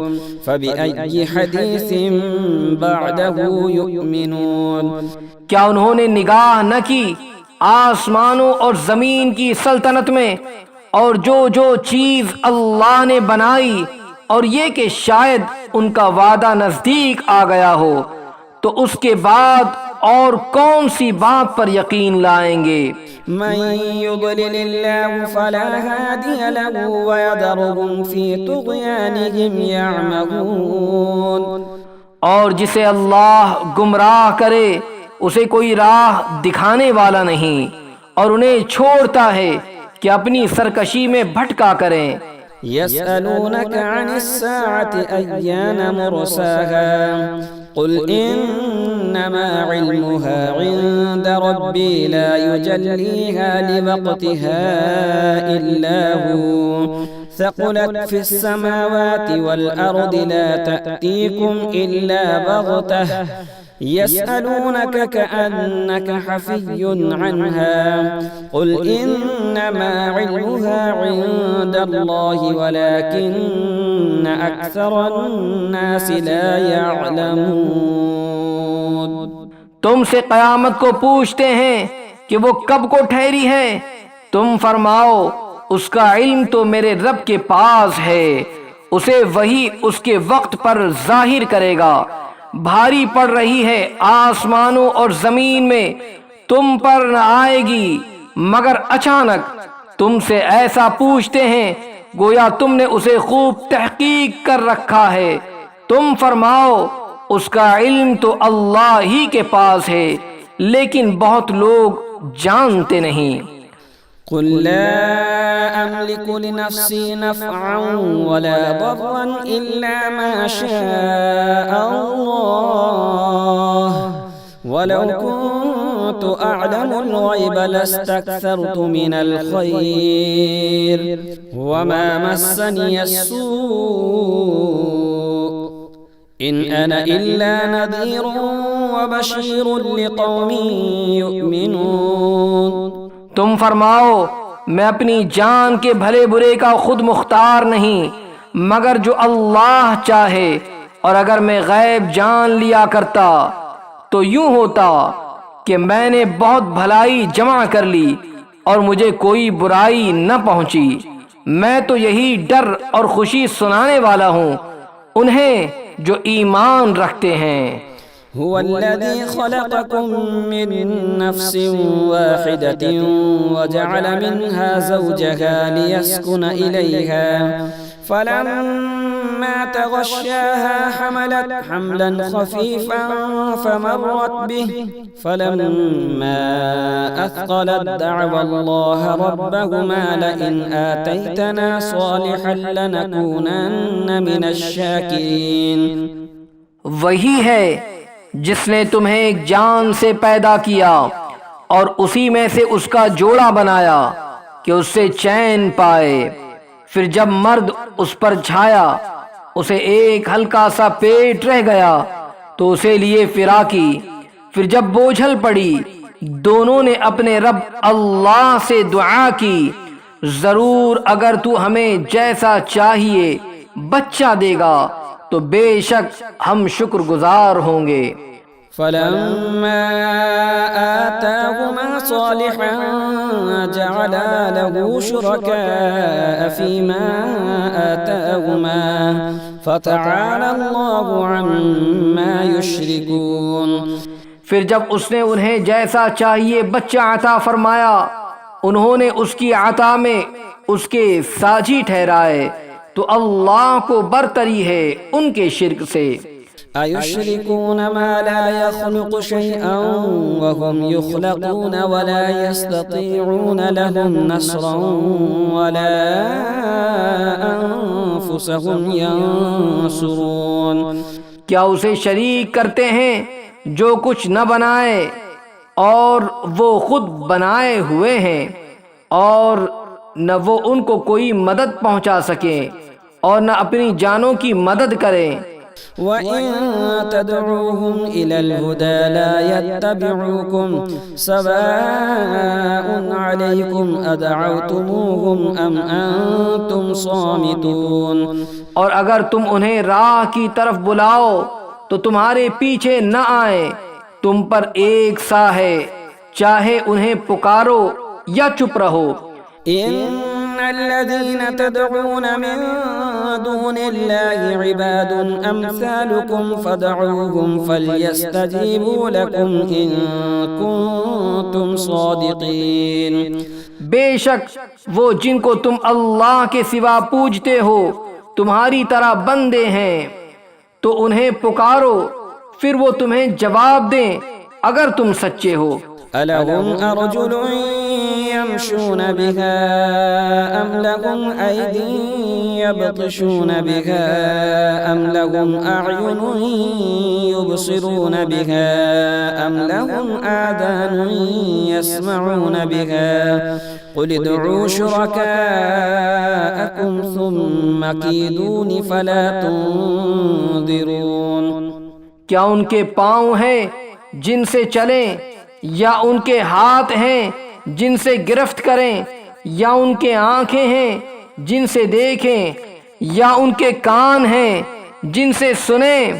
[SPEAKER 3] فَبِأَيِّ حَدِيثٍ بَعْدَهُ يُؤْمِنُونَ،
[SPEAKER 2] کیا انہوں نے نگاہ نہ کی آسمانوں اور زمین کی سلطنت میں، اور جو جو چیز اللہ نے بنائی، اور یہ کہ شاید ان کا وعدہ نزدیک آ گیا ہو، تو اس کے بعد اور کون سی بات پر یقین لائیں گے؟
[SPEAKER 3] من يضلل الله فلا هادي له ويذرهم في طغيانهم يعمهون،
[SPEAKER 2] اور جسے اللہ گمراہ کرے اسے کوئی راہ دکھانے والا نہیں، اور انہیں چھوڑتا ہے کہ اپنی سرکشی میں بھٹکا کریں۔
[SPEAKER 3] يسألونك عن الساعة أيان مرساها قل إنما علمها عند ربي لا يجليها لوقتها إلا هو ثقلت في السماوات والأرض لا تأتيكم إلا بغتة يسألونك كأنك حفي عنها قل إنما علمها عند الله ولكن أكثر الناس لا يعلمون۔
[SPEAKER 2] تم سے قیامت کو پوچھتے ہیں کہ وہ کب کو ٹھہری ہے، تم فرماؤ اس کا علم تو میرے رب کے پاس ہے، اسے وہی اس کے وقت پر ظاہر کرے گا۔ بھاری پڑ رہی ہے آسمانوں اور زمین میں، تم پر نہ آئے گی مگر اچانک۔ تم سے ایسا پوچھتے ہیں گویا تم نے اسے خوب تحقیق کر رکھا ہے، تم فرماؤ اس کا علم تو اللہ ہی کے پاس ہے، لیکن بہت لوگ جانتے نہیں۔
[SPEAKER 3] قل لا أملك لنفسي نفعا ولا ضرا إلا ما شاء الله ولو كنت أعلم الغيب لاستكثرت من الخير وما مسني السوء إن أنا إلا نذير وبشير لقوم يؤمنون۔
[SPEAKER 2] تم فرماؤ میں اپنی جان کے بھلے برے کا خود مختار نہیں مگر جو اللہ چاہے، اور اگر میں غیب جان لیا کرتا تو یوں ہوتا کہ میں نے بہت بھلائی جمع کر لی اور مجھے کوئی برائی نہ پہنچی۔ میں تو یہی ڈر اور خوشی سنانے والا ہوں انہیں جو ایمان رکھتے ہیں۔
[SPEAKER 3] هو الذي خلقكم من نفس واحدة وجعل منها زوجها ليسكن إليها فلما تغشاها حملت حملا خفيفا فمرت به فلما أثقلت دعوا الله ربهما لئن آتيتنا صالحا لنكونن من الشاكرين۔
[SPEAKER 2] وہی ہے جس نے تمہیں ایک جان سے پیدا کیا اور اسی میں سے اس کا جوڑا بنایا کہ اس سے چین پائے، پھر جب مرد اس پر چھایا اسے ایک ہلکا سا پیٹ رہ گیا، تو اسے لیے فراقی۔ پھر جب بوجھل پڑی دونوں نے اپنے رب اللہ سے دعا کی، ضرور اگر تو ہمیں جیسا چاہیے بچہ دے گا تو بے شک ہم شکر گزار ہوں گے۔
[SPEAKER 3] فلما آتاهما صالحا جعلا له شركاء فيما آتاهما فتعالى الله عما يشركون۔
[SPEAKER 2] پھر جب اس نے انہیں جیسا چاہیے بچہ عطا فرمایا، انہوں نے اس کی عطا میں اس کے ساجی ٹھہرائے، تو اللہ کو برتری ہے ان کے شرک سے۔
[SPEAKER 3] أَيُشْرِكُونَ مَا لَا يَخْلُقُ شَيْئًا وَهُمْ يُخْلَقُونَ وَلَا يَسْتَطِيعُونَ لَهُمْ نَصْرًا وَلَا أَنفُسَهُمْ يَنصُرُونَ۔
[SPEAKER 2] کیا اسے شریک کرتے ہیں جو کچھ نہ بنائے اور وہ خود بنائے ہوئے ہیں، اور نہ وہ ان کو کوئی مدد پہنچا سکیں اور نہ اپنی جانوں کی مدد کریں۔
[SPEAKER 3] وَإِن تَدْعُوهُمْ إِلَى الْهُدَى لَا يَتَّبِعُوكُمْ سَوَاءٌ عَلَيْكُمْ أَدْعَوْتُمُوهُمْ أَمْ أَنْتُمْ صَامِتُونَ۔
[SPEAKER 2] اور اگر تم انہیں راہ کی طرف بلاؤ تو تمہارے پیچھے نہ آئیں، تم پر ایک سا ہے، چاہے انہیں پکارو یا چپ رہو۔
[SPEAKER 3] إِنَّ الَّذِينَ تَدْعُونَ مِن دُونِ اللَّهِ عِبَادٌ أَمْثَالُكُمْ فَادْعُوهُمْ فَلْيَسْتَجِيبُوا لَكُمْ إِن كُنتُمْ صَادِقِينَ۔
[SPEAKER 2] بے شک وہ جن کو تم اللہ کے سوا پوجتے ہو تمہاری طرح بندے ہیں، تو انہیں پکارو، پھر وہ تمہیں جواب دیں اگر تم سچے ہو۔
[SPEAKER 3] أَلَهُمْ أَرْجُلٌ يَمْشُونَ بِهَا أَمْ لَهُمْ أَيْدٍ يَبْطِشُونَ بِهَا أَمْ لَهُمْ أَعْيُنٌ يُبْصِرُونَ بِهَا أَمْ لَهُمْ آذَانٌ يَسْمَعُونَ بِهَا قُلِ ادْعُوا شُرَكَاءَكُمْ ثُمَّ كِيدُونِ فَلَا تُنظِرُونَ۔
[SPEAKER 2] کیا ان کے پاؤں ہیں جن سے چلیں، یا ان کے ہاتھ ہیں جن سے گرفت کریں، یا ان کے آنکھیں ہیں جن سے دیکھیں، یا ان کے کان ہیں جن سے سنیں؟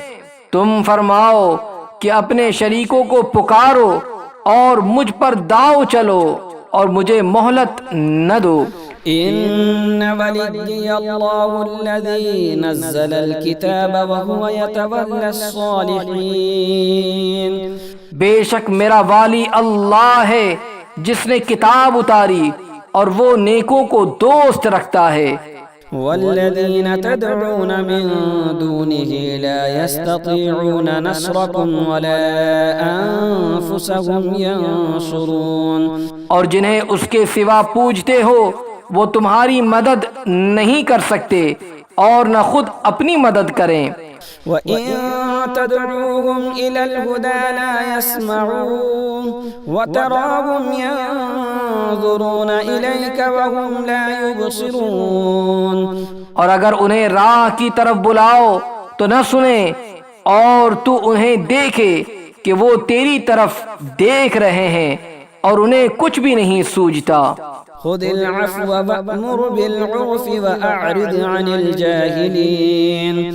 [SPEAKER 2] تم فرماؤ کہ اپنے شریکوں کو پکارو اور مجھ پر داؤ چلو اور مجھے مہلت نہ دو۔
[SPEAKER 3] إن وليي الله الذي نزل الكتاب وهو يتولى الصالحين۔
[SPEAKER 2] بے شک میرا والی اللہ ہے جس نے کتاب اتاری اور وہ نیکوں کو دوست رکھتا ہے۔
[SPEAKER 3] والذين تدعون من دونه لا يستطيعون نصركم ولا أنفسهم ينصرون۔
[SPEAKER 2] اور جنہیں اس کے سوا پوجتے ہو وہ تمہاری مدد نہیں کر سکتے اور نہ خود اپنی مدد کریں۔
[SPEAKER 3] وَإِن تَدْعُوهُمْ إِلَى الْهُدَى لَا يَسْمَعُونَ وَتَرَاهُمْ يَنظُرُونَ إِلَيْكَ وَهُمْ لَا يُبْصِرُونَ۔
[SPEAKER 2] اور اگر انہیں راہ کی طرف بلاؤ تو نہ سنیں، اور تو انہیں دیکھے کہ وہ تیری طرف دیکھ رہے ہیں اور انہیں کچھ بھی نہیں سوجھتا۔
[SPEAKER 3] خُذِ الْعَفْوَ وَأْمُرْ بِالْعُرْفِ وَأَعْرِضْ عَنِ الْجَاهِلِينَ۔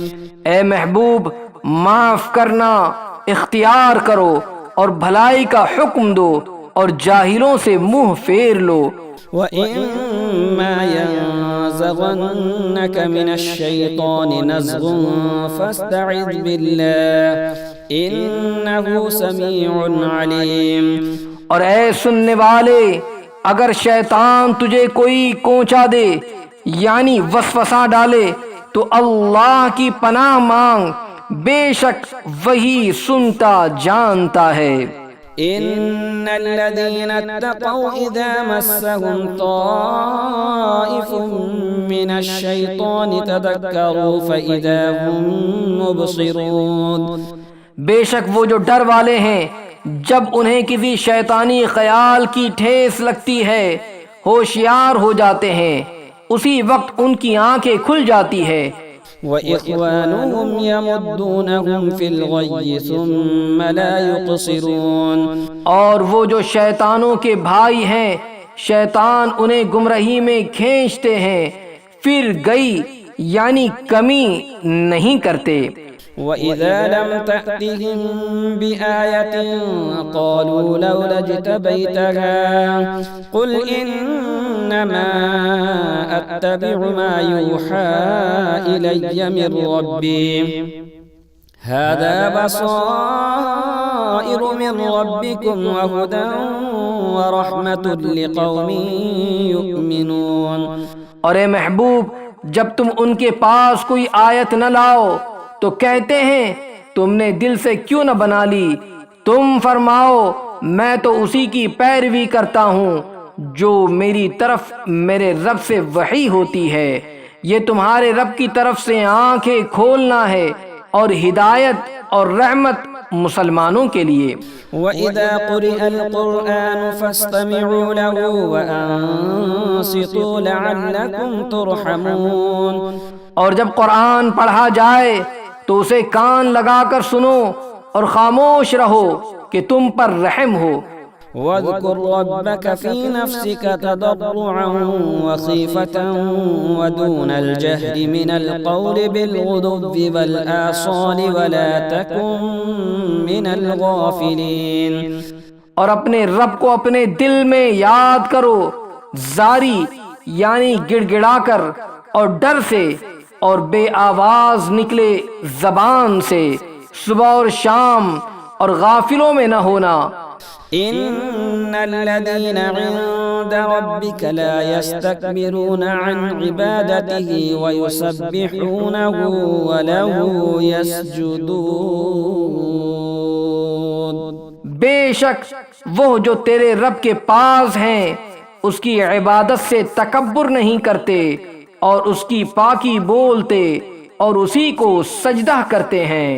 [SPEAKER 2] اے محبوب، معاف کرنا اختیار کرو اور بھلائی کا حکم دو اور جاہلوں سے منہ پھیر لو۔
[SPEAKER 3] وَإِمَّا يَنزَغَنَّكَ مِنَ الشَّيْطَانِ نَزْغٌ فَاسْتَعِذْ بِاللَّهِ إِنَّهُ سَمِيعٌ عَلِيمٌ۔
[SPEAKER 2] اور اے سننے والے، اگر شیطان تجھے کوئی کونچا دے یعنی وسوسہ ڈالے تو اللہ کی پناہ مانگ، بے شک وہی سنتا جانتا ہے۔
[SPEAKER 3] إن الذين اتقوا إذا مسهم طائف من الشيطان تذكروا فإذا هم مبصرون۔
[SPEAKER 2] بے شک وہ جو ڈر والے ہیں جب انہیں کسی شیطانی خیال کی ٹھیس لگتی ہے ہوشیار ہو جاتے ہیں، اسی وقت ان کی آنکھیں کھل جاتی ہے۔
[SPEAKER 3] وإخوانهم يمدونهم في الغي ثم لا يقصرون،
[SPEAKER 2] اور وہ جو شیطانوں کے بھائی ہیں، شیطان انہیں گمراہی میں کھینچتے ہیں، پھر گئی یعنی کمی نہیں کرتے۔
[SPEAKER 3] وَإِذَا لَمْ تَأْتِهِمْ بِآيَةٍ قَالُوا لَوْلَا اجْتَبَيْتَهَا قُلْ إِنَّمَا أَتَّبِعُ مَا يُوحَى إِلَيَّ مِنْ رَبِّي هَذَا بَصَائِرُ مِنْ رَبِّكُمْ وَهُدًى وَرَحْمَةٌ لِقَوْمٍ يُؤْمِنُونَ۔
[SPEAKER 2] اور اے محبوب، جب تم ان کے پاس کوئی آیت نہ لاؤ تو کہتے ہیں تم نے دل سے کیوں نہ بنا لی؟ تم فرماؤ میں تو اسی کی پیروی کرتا ہوں جو میری طرف میرے رب سے وحی ہوتی ہے، یہ تمہارے رب کی طرف سے آنکھیں کھولنا ہے اور ہدایت اور رحمت مسلمانوں کے لیے۔
[SPEAKER 3] وَإِذَا قُرِئَ الْقُرْآنُ فَاسْتَمِعُوا لَهُ وَأَنصِتُوا لَعَلَّكُمْ تُرْحَمُونَ،
[SPEAKER 2] اور جب قرآن پڑھا جائے تو اسے کان لگا کر سنو اور خاموش رہو کہ تم پر رحم ہو۔
[SPEAKER 3] وَاذْكُرْ رَبَّكَ فِي نَفْسِكَ تَضَرُّعًا وَخِيفَةً وَدُونَ الْجَهْرِ مِنَ الْقَوْلِ بِالْغُدُوِّ وَالْآصَالِ وَلَا تَكُن مِّنَ الْغَافِلِينَ،
[SPEAKER 2] اور اپنے رب کو اپنے دل میں یاد کرو، زاری یعنی گڑ گڑا کر اور ڈر سے، اور بے آواز نکلے زبان سے، صبح اور شام، اور غافلوں میں نہ ہونا۔
[SPEAKER 3] إن الذين عند ربك لا يستكبرون عن عبادته ويسبحونه وله يسجدون،
[SPEAKER 2] بے شک وہ جو تیرے رب کے پاس ہیں اس کی عبادت سے تکبر نہیں کرتے اور اس کی پاکی بولتے اور اسی کو سجدہ کرتے ہیں۔